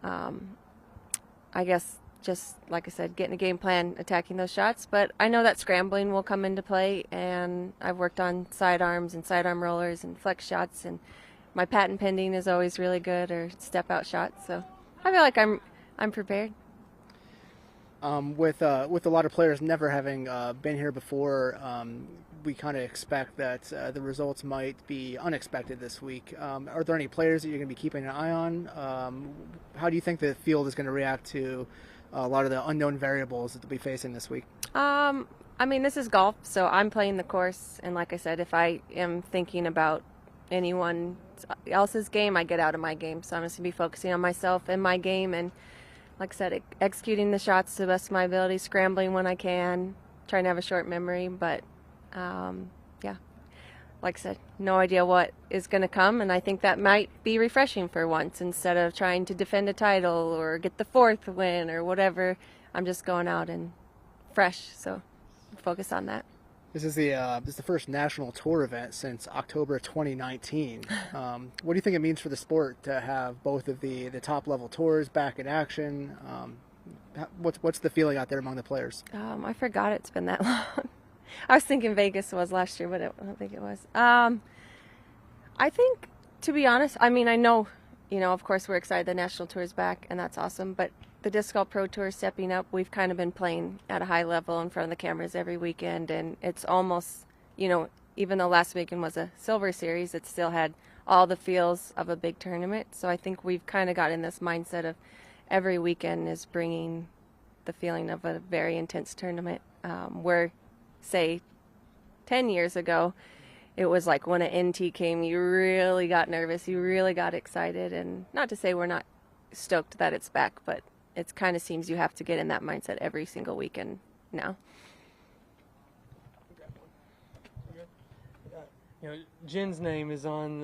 I guess just like I said, getting a game plan, attacking those shots. But I know that scrambling will come into play, and I've worked on sidearms and sidearm rollers and flex shots, and my patent pending is always really good, or step out shots. So I feel like I'm prepared. With a lot of players never having been here before, we kind of expect that the results might be unexpected this week. Are there any players that you're going to be keeping an eye on? How do you think the field is going to react to a lot of the unknown variables that they'll be facing this week? I mean, this is golf, so I'm playing the course, and like I said, if I am thinking about anyone else's game, I get out of my game. So I'm just going to be focusing on myself and my game, and like I said, executing the shots to the best of my ability, scrambling when I can, trying to have a short memory. But yeah, like I said, no idea what is going to come, and I think that might be refreshing for once. Instead of trying to defend a title or get the 4th win or whatever, I'm just going out and fresh, so focus on that. This is the first national tour event since October 2019. What do you think it means for the sport to have both of the top level tours back in action? What's the feeling out there among the players? I forgot it's been that long. I was thinking Vegas was last year, but I don't think it was. I think, to be honest, I mean, I know, of course we're excited the national tour is back, and that's awesome, but the Disc Golf Pro Tour stepping up, we've kind of been playing at a high level in front of the cameras every weekend, and it's almost, even though last weekend was a silver series, it still had all the feels of a big tournament. So I think we've kind of got in this mindset of every weekend is bringing the feeling of a very intense tournament, where, say, 10 years ago, it was like when an NT came, you really got nervous, you really got excited, and not to say we're not stoked that it's back, but it kind of seems you have to get in that mindset every single weekend now. Jen's name is on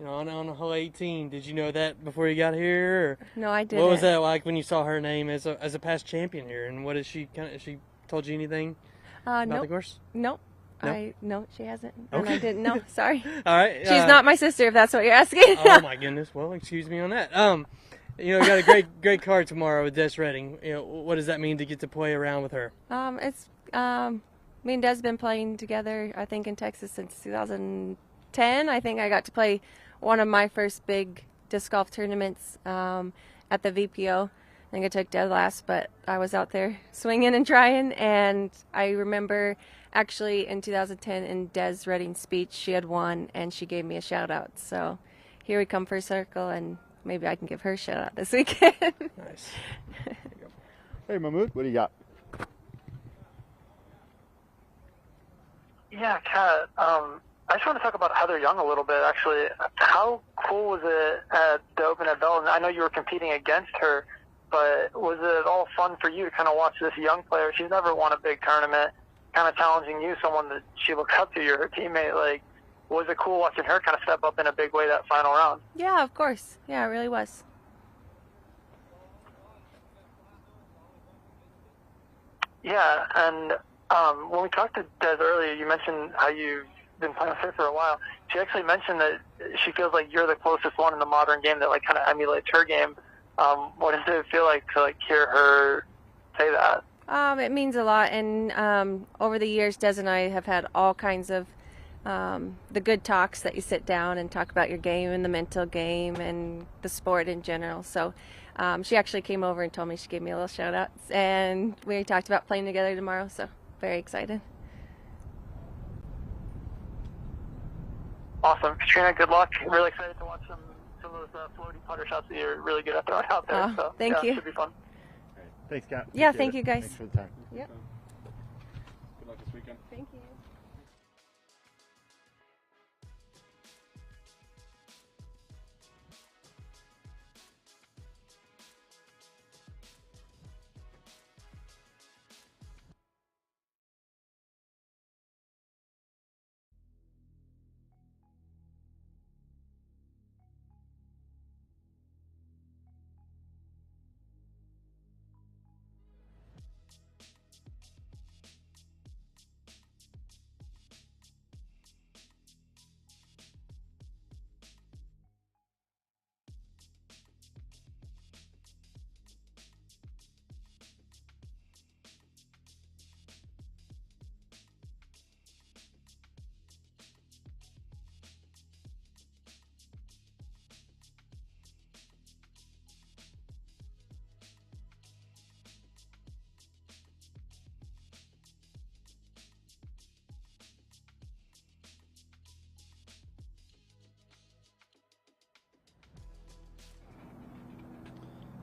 on hole 18. Did you know that before you got here? Or no, I didn't. What was that like when you saw her name as a past champion here? And what is she she told you anything about nope. the course? Nope. No? No, she hasn't. Okay. And I didn't know. Sorry. All right. She's not my sister, if that's what you're asking. Oh my goodness. Well, excuse me on that. You got a great card tomorrow with Des Redding. What does that mean to get to play around with her? It's me and Des been playing together, I think, in Texas since 2010. I think I got to play one of my first big disc golf tournaments at the VPO I think I took dead last, but I was out there swinging and trying. And I remember actually in 2010 in Des Redding's speech, she had won and she gave me a shout out. So here we come full circle, and maybe I can give her a shout out this weekend. Nice. Hey, Mahmood, what do you got? Yeah, Kat, I just want to talk about Heather Young a little bit, actually. How cool was it at the Open at Bell? And I know you were competing against her, but was it all fun for you to kind of watch this young player? She's never won a big tournament, kind of challenging you, someone that she looks up to, you're her teammate. Like, was it cool watching her kind of step up in a big way that final round? Yeah, of course. Yeah, it really was. Yeah, and when we talked to Des earlier, you mentioned how you've been playing with her for a while. She actually mentioned that she feels like you're the closest one in the modern game that like kind of emulates her game. What does it feel like to like hear her say that? It means a lot, and over the years, Des and I have had all kinds of the good talks that you sit down and talk about your game and the mental game and the sport in general. So she actually came over and told me, she gave me a little shout out, and we talked about playing together tomorrow, so very excited. Awesome. Catrina, good luck. Really excited to watch some of those floaty putter shots that you're really good at throwing out there. Oh, so, thank you. It should be fun. Thanks, Kat. Yeah, Appreciate thank it. you, guys. Thanks for the time. Yep. Good luck this weekend. Thank you.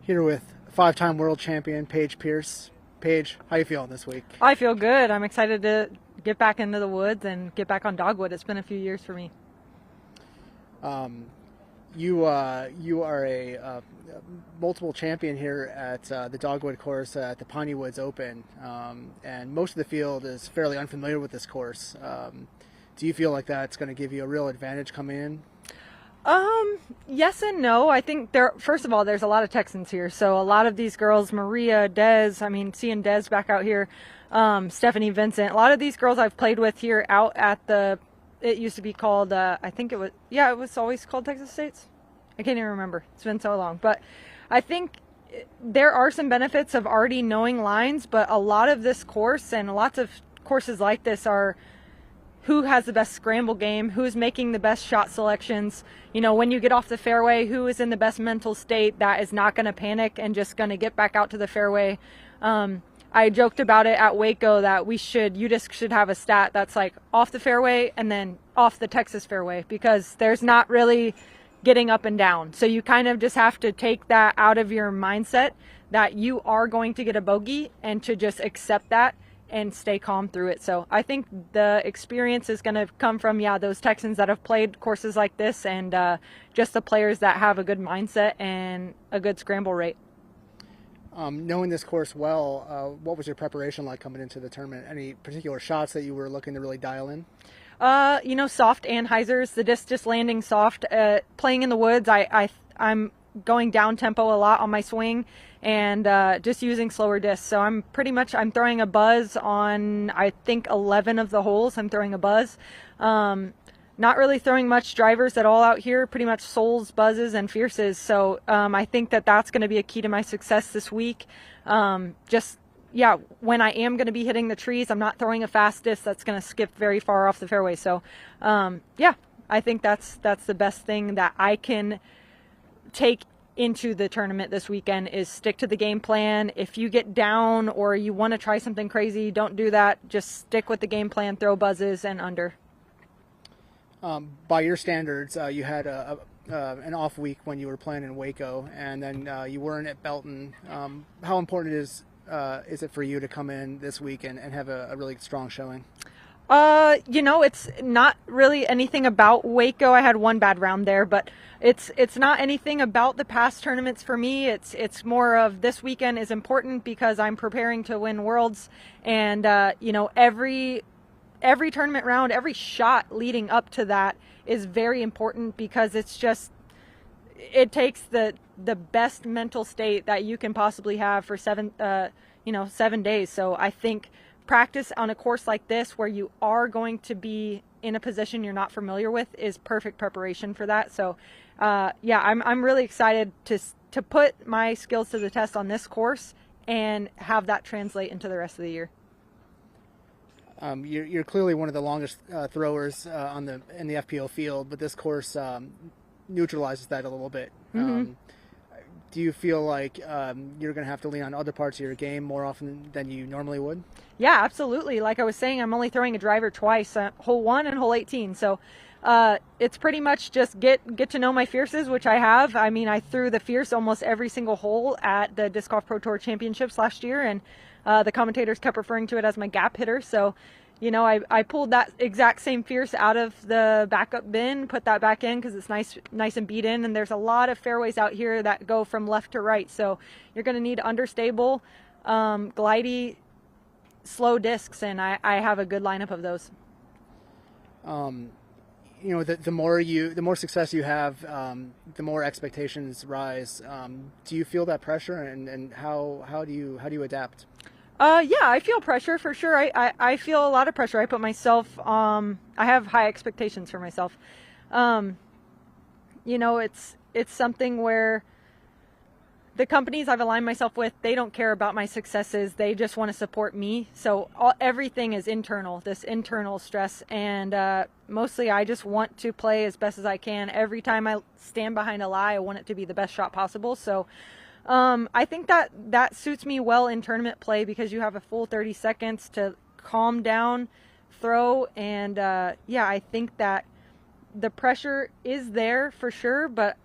Here with five-time world champion Paige Pierce. Paige, how you feeling this week? I feel good. I'm excited to get back into the woods and get back on Dogwood. It's been a few years for me. You are a multiple champion here at the Dogwood course at the Piney Woods Open, and most of the field is fairly unfamiliar with this course. Do you feel like that's going to give you a real advantage coming in? Yes and no. I think first of all, there's a lot of Texans here. So a lot of these girls, Maria, Des, seeing Des back out here, Stephanie Vincent, a lot of these girls I've played with here out at it used to be called, it was always called Texas States. I can't even remember. It's been so long. But I think there are some benefits of already knowing lines, but a lot of this course and lots of courses like this are who has the best scramble game, who's making the best shot selections. You know, when you get off the fairway, who is in the best mental state that is not going to panic and just going to get back out to the fairway. I joked about it at Waco that you just should have a stat that's like off the fairway and then off the Texas fairway, because there's not really getting up and down. So you kind of just have to take that out of your mindset that you are going to get a bogey and to just accept that and stay calm through it. So I think the experience is going to come from, those Texans that have played courses like this, and just the players that have a good mindset and a good scramble rate. Knowing this course well, what was your preparation like coming into the tournament? Any particular shots that you were looking to really dial in? Soft anhyzers, the disc just landing soft. Playing in the woods, I'm going down tempo a lot on my swing and just using slower discs. So I'm throwing a buzz on, I think, 11 of the holes. I'm throwing a buzz. Not really throwing much drivers at all out here, pretty much souls, buzzes, and fierces. So I think that's going to be a key to my success this week. When I am going to be hitting the trees, I'm not throwing a fast disc that's going to skip very far off the fairway. So I think that's the best thing that I can take into the tournament this weekend is stick to the game plan. If you get down or you want to try something crazy, don't do that. Just stick with the game plan, throw buzzes and under. By your standards, you had an off week when you were playing in Waco, and then you weren't at Belton. How important is it for you to come in this week and have a really strong showing? It's not really anything about Waco. I had one bad round there, but it's not anything about the past tournaments for me. It's more of this weekend is important because I'm preparing to win Worlds, and every tournament round, every shot leading up to that is very important because it takes the best mental state that you can possibly have for 7 days. So I think practice on a course like this where you are going to be in a position you're not familiar with is perfect preparation for that. So I'm really excited to put my skills to the test on this course and have that translate into the rest of the year. You're clearly one of the longest throwers in the FPO field, but this course neutralizes that a little bit. Mm-hmm. Do you feel like you're going to have to lean on other parts of your game more often than you normally would? Yeah, absolutely. Like I was saying, I'm only throwing a driver twice, hole 1 and hole 18. So it's pretty much just get to know my fierces, which I have. I mean, I threw the fierce almost every single hole at the Disc Golf Pro Tour Championships last year, and the commentators kept referring to it as my gap hitter. So, I pulled that exact same fierce out of the backup bin, put that back in because it's nice and beat in. And there's a lot of fairways out here that go from left to right. So you're going to need understable, glidey, slow discs, and I have a good lineup of those. The more success you have, the more expectations rise. Do you feel that pressure, and how do you adapt? Yeah, I feel pressure for sure. I feel a lot of pressure. I put myself, I have high expectations for myself. It's something where the companies I've aligned myself with, they don't care about my successes. They just want to support me. So everything is internal, this internal stress. And mostly I just want to play as best as I can. Every time I stand behind a lie, I want it to be the best shot possible. So I think that suits me well in tournament play because you have a full 30 seconds to calm down, throw, and I think that the pressure is there for sure, but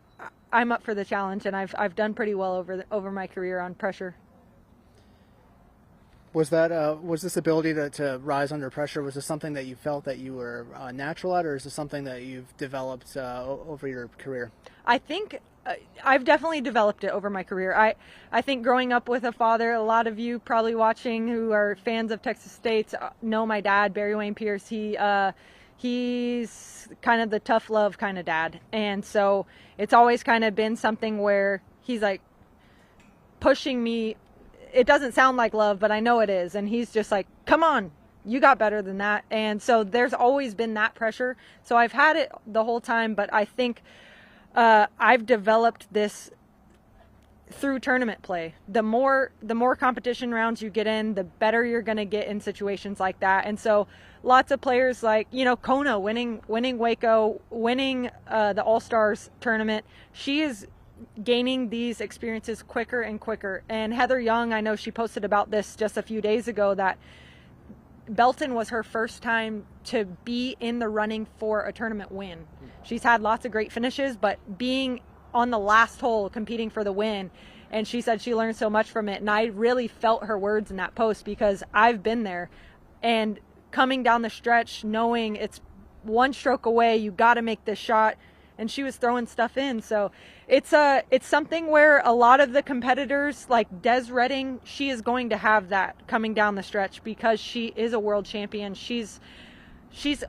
I'm up for the challenge, and I've done pretty well over my career on pressure. Was this ability to rise under pressure, was this something that you felt that you were natural at, or is this something that you've developed over your career? I think I've definitely developed it over my career. I think growing up with a father, a lot of you probably watching who are fans of Texas State know my dad, Barry Wayne Pierce. He's kind of the tough love kind of dad. And so it's always kind of been something where he's like pushing me. It doesn't sound like love, but I know it is. And he's just like, come on, you got better than that. And so there's always been that pressure. So I've had it the whole time, but I think I've developed this through tournament play. The more competition rounds you get in, the better you're going to get in situations like that. And so lots of players like, Kona winning Waco, winning the All-Stars tournament, she is gaining these experiences quicker and quicker. And Heather Young, I know she posted about this just a few days ago, that Belton was her first time to be in the running for a tournament win. She's had lots of great finishes, but being on the last hole competing for the win, and she said she learned so much from it. And I really felt her words in that post because I've been there, and coming down the stretch knowing it's one stroke away, you got to make this shot, and she was throwing stuff in. So it's something where a lot of the competitors like Des Redding, she is going to have that coming down the stretch because she is a world champion. She's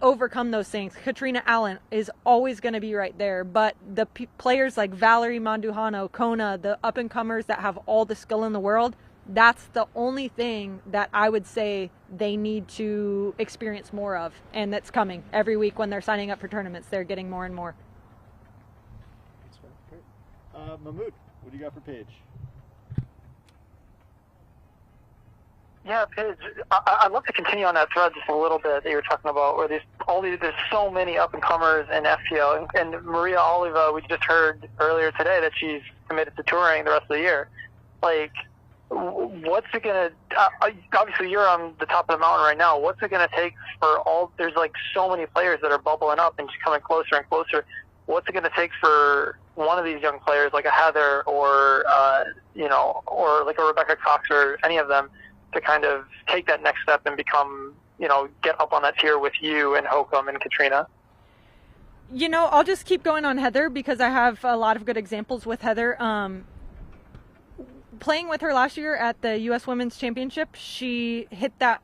overcome those things. Catrina Allen is always going to be right there, but the players like Valerie Mandujano, Kona, the up-and-comers that have all the skill in the world, that's the only thing that I would say they need to experience more of, and that's coming every week when they're signing up for tournaments. They're getting more and more. Great. Mahmood, what do you got for Paige? Yeah, Paige, I'd love to continue on that thread just a little bit that you were talking about, where there's so many up-and-comers in FPO. And Maria Oliva, we just heard earlier today that she's committed to touring the rest of the year. Like, what's it going to obviously you're on the top of the mountain right now. What's it going to take for there's like so many players that are bubbling up and just coming closer and closer. What's it going to take for one of these young players like a Heather or, or like a Rebecca Cox or any of them to kind of take that next step and become, get up on that tier with you and Hokum and Catrina? I'll just keep going on Heather because I have a lot of good examples with Heather. Playing with her last year at the U.S. Women's Championship, she hit that,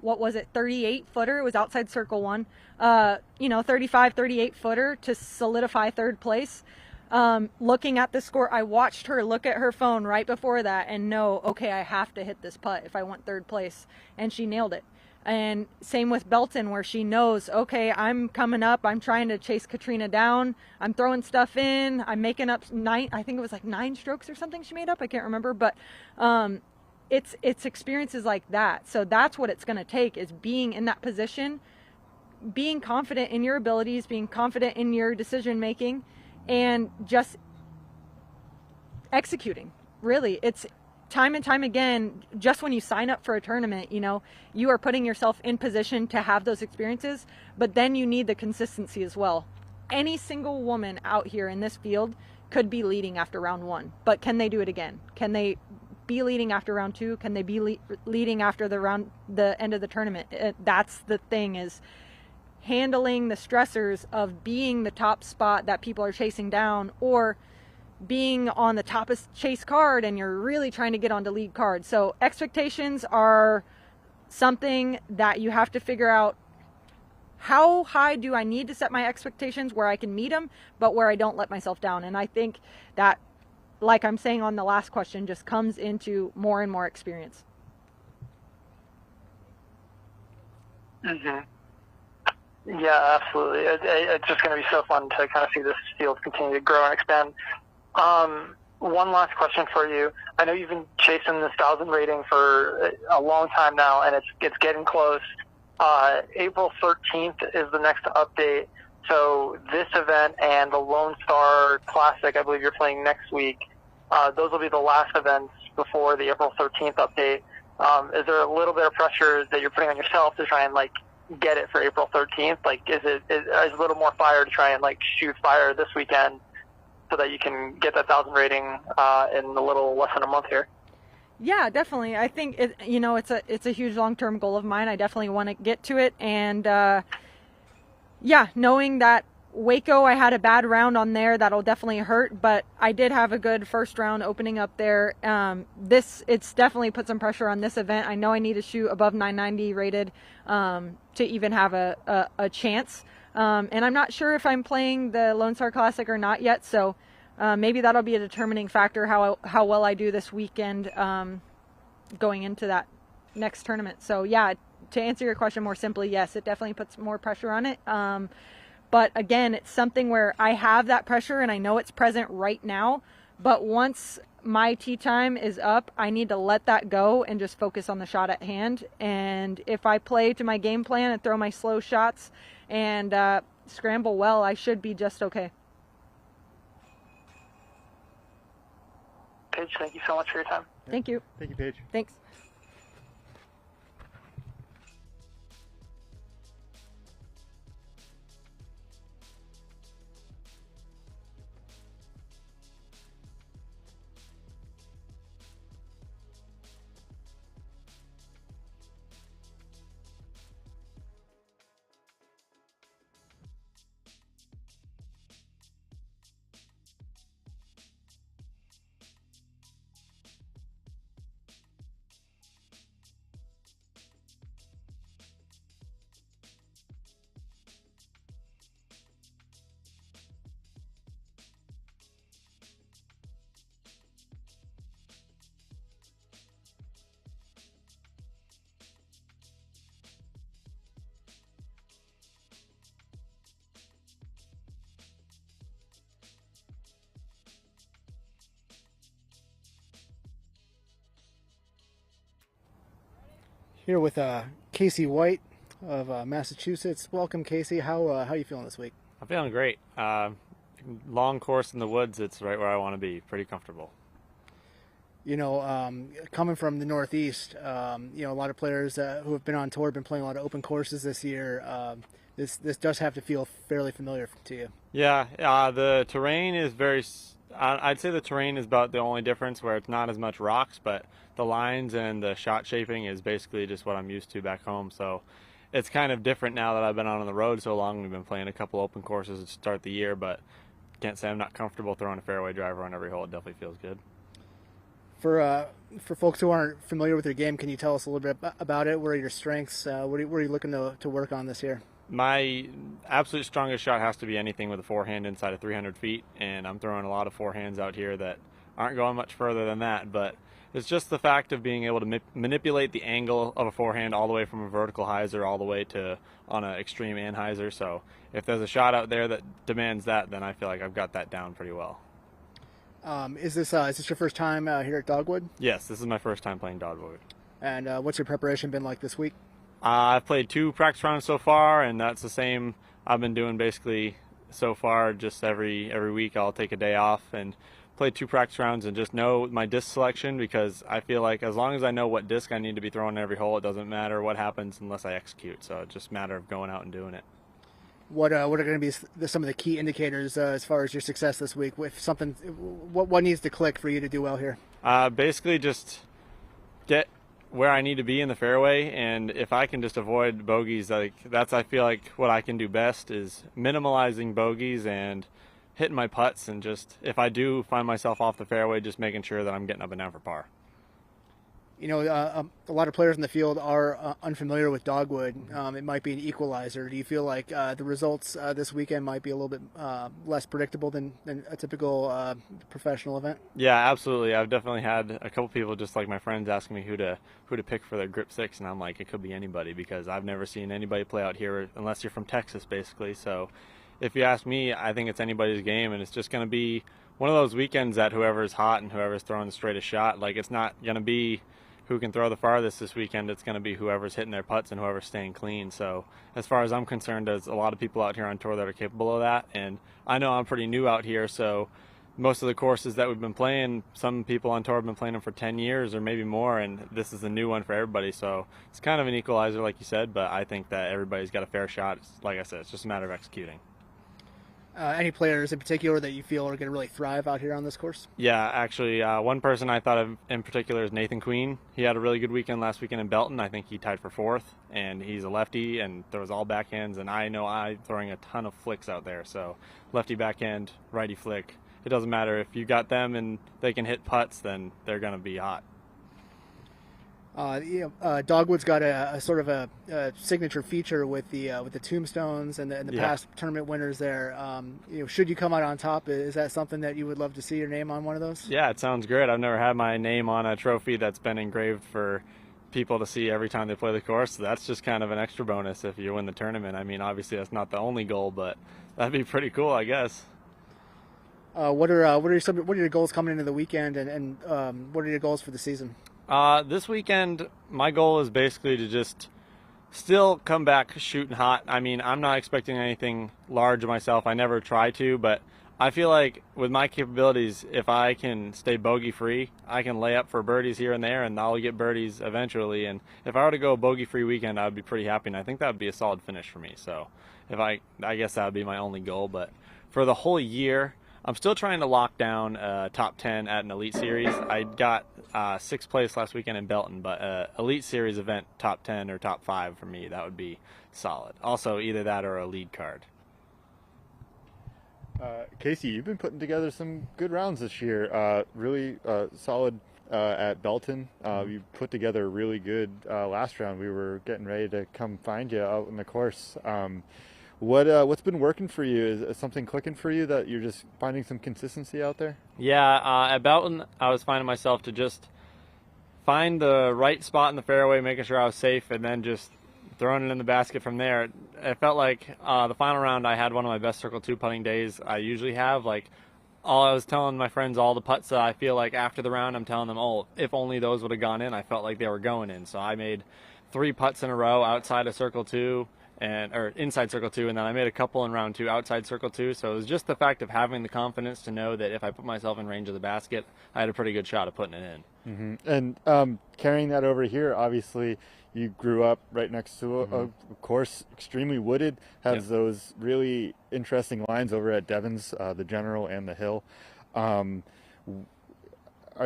38-footer. It was outside circle one. 35, 38-footer to solidify third place. Looking at the score, I watched her look at her phone right before that and know, okay, I have to hit this putt if I want third place. And she nailed it. And same with Belton, where she knows, okay, I'm coming up. I'm trying to chase Catrina down. I'm throwing stuff in. I'm making up I think it was like 9 strokes or something she made up. I can't remember. But it's experiences like that. So that's what it's going to take, is being in that position, being confident in your abilities, being confident in your decision making, and just executing. Really, it's time and time again, just when you sign up for a tournament, you are putting yourself in position to have those experiences, but then you need the consistency as well. Any single woman out here in this field could be leading after round 1, but can they do it again? Can they be leading after round 2? Can they be leading after the end of the tournament? That's the thing, is handling the stressors of being the top spot that people are chasing down, or being on the top of chase card and you're really trying to get onto lead card. So expectations are something that you have to figure out. How high do I need to set my expectations where I can meet them, but where I don't let myself down? And I think that, like I'm saying on the last question, just comes into more and more experience. Mm-hmm. Yeah, absolutely. It's just going to be so fun to kind of see this field continue to grow and expand. One last question for you. I know you've been chasing this 1,000 rating for a long time now, and it's getting close. April 13th is the next update. So this event and the Lone Star Classic, I believe you're playing next week. Those will be the last events before the April 13th update. Is there a little bit of pressure that you're putting on yourself to try and get it for April 13th? Is a little more fire to try and shoot fire this weekend, so that you can get that 1,000 rating in a little less than a month here? Yeah, definitely. I think it's a huge long-term goal of mine. I definitely want to get to it, and knowing that Waco, I had a bad round on there, that'll definitely hurt, but I did have a good first round opening up there. It's definitely put some pressure on this event. I know I need to shoot above 990 rated to even have a chance. And I'm not sure if I'm playing the Lone Star Classic or not yet, so maybe that'll be a determining factor how well I do this weekend going into that next tournament. So yeah, to answer your question more simply, yes, it definitely puts more pressure on it. But again, it's something where I have that pressure and I know it's present right now, but once my tee time is up, I need to let that go and just focus on the shot at hand. And if I play to my game plan and throw my slow shots and scramble well, I should be just okay. Paige, thank you so much for your time. Thank you. Thank you, Paige. Thanks. Here with Casey White of Massachusetts. Welcome, Casey. How are you feeling this week? I'm feeling great. Long course in the woods, it's right where I want to be. Pretty comfortable. You know, coming from the Northeast, you know, a lot of players who have been on tour have been playing a lot of open courses this year. This does have to feel fairly familiar to you. Yeah, the terrain is very. I'd say the terrain is about the only difference, where it's not as much rocks, but the lines and the shot shaping is basically just what I'm used to back home. So it's kind of different now that I've been out on the road so long. We've been playing a couple open courses to start the year, but can't say I'm not comfortable throwing a fairway driver on every hole. It definitely feels good. For folks who aren't familiar with your game, can you tell us a little bit about it? What are your strengths? What are you looking to work on this year? My absolute strongest shot has to be anything with a forehand inside of 300 feet, and I'm throwing a lot of forehands out here that aren't going much further than that, but it's just the fact of being able to manipulate the angle of a forehand all the way from a vertical hyzer all the way to on an extreme anhyzer. So if there's a shot out there that demands that, then I feel like I've got that down pretty well. Is this your first time here at Dogwood? Yes, this is my first time playing Dogwood. And what's your preparation been like this week? I've played 2 practice rounds so far, and that's the same I've been doing basically so far. Just every week I'll take a day off and play 2 practice rounds and just know my disc selection, because I feel like as long as I know what disc I need to be throwing in every hole, it doesn't matter what happens unless I execute. So it's just a matter of going out and doing it. What are going to be some of the key indicators as far as your success this week? With something, what needs to click for you to do well here? Basically just get where I need to be in the fairway, and if I can just avoid bogeys, like that's, I feel like what I can do best is minimalizing bogeys and hitting my putts, and just if I do find myself off the fairway, just making sure that I'm getting up and down for par. You know, a lot of players in the field are unfamiliar with Dogwood. It might be an equalizer. Do you feel like the results this weekend might be a little bit less predictable than a typical professional event? Yeah, absolutely. I've definitely had a couple people, just like my friends, asking me who to pick for their grip 6, and I'm like, it could be anybody, because I've never seen anybody play out here unless you're from Texas, basically. So if you ask me, I think it's anybody's game, and it's just going to be one of those weekends that whoever's hot and whoever's throwing the straightest shot, like it's not going to be who can throw the farthest this weekend. It's going to be whoever's hitting their putts and whoever's staying clean. So as far as I'm concerned, there's a lot of people out here on tour that are capable of that, and I know I'm pretty new out here, so most of the courses that we've been playing, some people on tour have been playing them for 10 years or maybe more, and this is a new one for everybody. So it's kind of an equalizer, like you said, but I think that everybody's got a fair shot. It's, like I said, it's just a matter of executing. Any players in particular that you feel are going to really thrive out here on this course? Yeah, actually, one person I thought of in particular is Nathan Queen. He had a really good weekend last weekend in Belton. I think he tied for 4th, and he's a lefty and throws all backhands, and I know I'm throwing a ton of flicks out there. So lefty backhand, righty flick. It doesn't matter. If you got them and they can hit putts, then they're going to be hot. Dogwood's got a sort of a signature feature with the tombstones and the past tournament winners there. Should you come out on top, is that something that you would love to see your name on one of those? Yeah, it sounds great. I've never had my name on a trophy that's been engraved for people to see every time they play the course. So that's just kind of an extra bonus if you win the tournament. I mean, obviously that's not the only goal, but that'd be pretty cool, I guess. What are your goals coming into the weekend, and what are your goals for the season? This weekend, my goal is basically to just still come back shooting hot. I mean, I'm not expecting anything large of myself. I never try to, but I feel like with my capabilities, if I can stay bogey free, I can lay up for birdies here and there, and I'll get birdies eventually. And if I were to go a bogey free weekend, I would be pretty happy, and I think that would be a solid finish for me. So if I guess that would be my only goal. But for the whole year, I'm still trying to lock down top 10 at an Elite Series. I got 6th place last weekend in Belton, but Elite Series event top 10 or top 5 for me, that would be solid. Also, either that or a lead card. Casey, you've been putting together some good rounds this year. Really solid at Belton. You put together a really good last round. We were getting ready to come find you out in the course. What's been working for you? Is something clicking for you that you're just finding some consistency out there? Yeah, at Belton, I was finding myself to just find the right spot in the fairway, making sure I was safe, and then just throwing it in the basket from there. It felt like the final round I had one of my best Circle 2 putting days I usually have. Like, I was telling my friends all the putts that I feel like after the round, I'm telling them, oh, if only those would have gone in, I felt like they were going in. So I made 3 putts in a row outside of circle 2 or inside circle 2, and then I made a couple in round 2 outside circle 2. So it was just the fact of having the confidence to know that if I put myself in range of the basket, I had a pretty good shot of putting it in. And carrying that over here, obviously you grew up right next to a course extremely wooded, has those really interesting lines over at Devon's, the General and the Hill. Are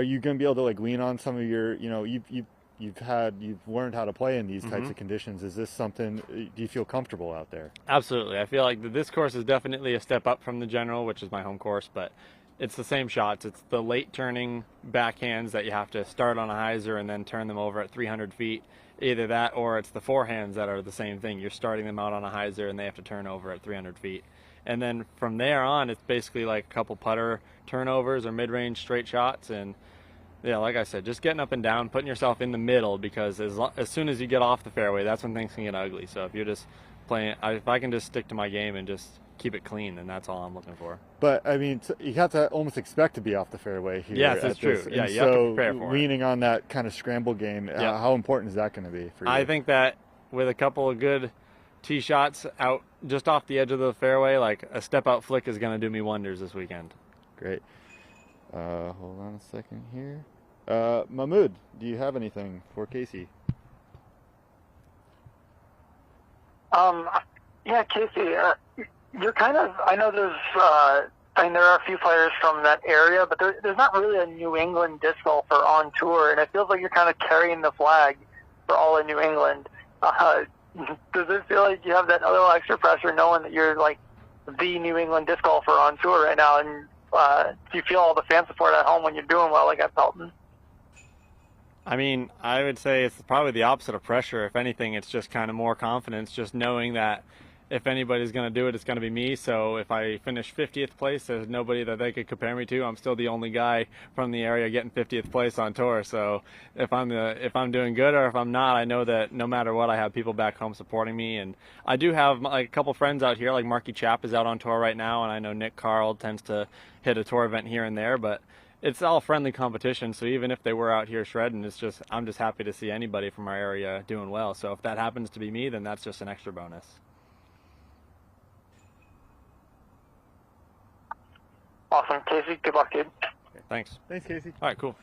you going to be able to like lean on some of your, you've learned how to play in these types of conditions. Is this something, do you feel comfortable out there? Absolutely. I feel like this course is definitely a step up from the General, which is my home course, but it's the same shots. It's the late turning backhands that you have to start on a hyzer and then turn them over at 300 feet. Either that or it's the forehands that are the same thing. You're starting them out on a hyzer and they have to turn over at 300 feet. And then from there on, it's basically like a couple putter turnovers or mid-range straight shots. And yeah, like I said, just getting up and down, putting yourself in the middle, because as soon as you get off the fairway, that's when things can get ugly. So if you're just playing, if I can just stick to my game and just keep it clean, then that's all I'm looking for. But I mean, you have to almost expect to be off the fairway here. Yes, that's true. Yeah, you have to prepare for it. Leaning on that kind of scramble game, how important is that going to be for you? I think that with a couple of good tee shots out just off the edge of the fairway, like a step out flick is going to do me wonders this weekend. Great. Hold on a second here. Mahmood, do you have anything for Casey? Yeah, Casey, you're kind of, I know there's, there are a few players from that area, but there's not really a New England disc golfer on tour, and it feels like you're kind of carrying the flag for all of New England. Does it feel like you have that little extra pressure knowing that you're like the New England disc golfer on tour right now, and do you feel all the fan support at home when you're doing well like at Pelton? I mean, I would say it's probably the opposite of pressure. If anything, it's just kind of more confidence, just knowing that if anybody's going to do it, it's going to be me. So if I finish 50th place, there's nobody that they could compare me to. I'm still the only guy from the area getting 50th place on tour. So if I'm doing good or if I'm not, I know that no matter what, I have people back home supporting me. And I do have like a couple friends out here, like Marky Chapp is out on tour right now, and I know Nick Carl tends to hit a tour event here and there, but it's all friendly competition. So even if they were out here shredding, I'm just happy to see anybody from our area doing well. So if that happens to be me, then that's just an extra bonus. Awesome. Casey, good luck, dude. Thanks. Thanks, Casey. All right, cool.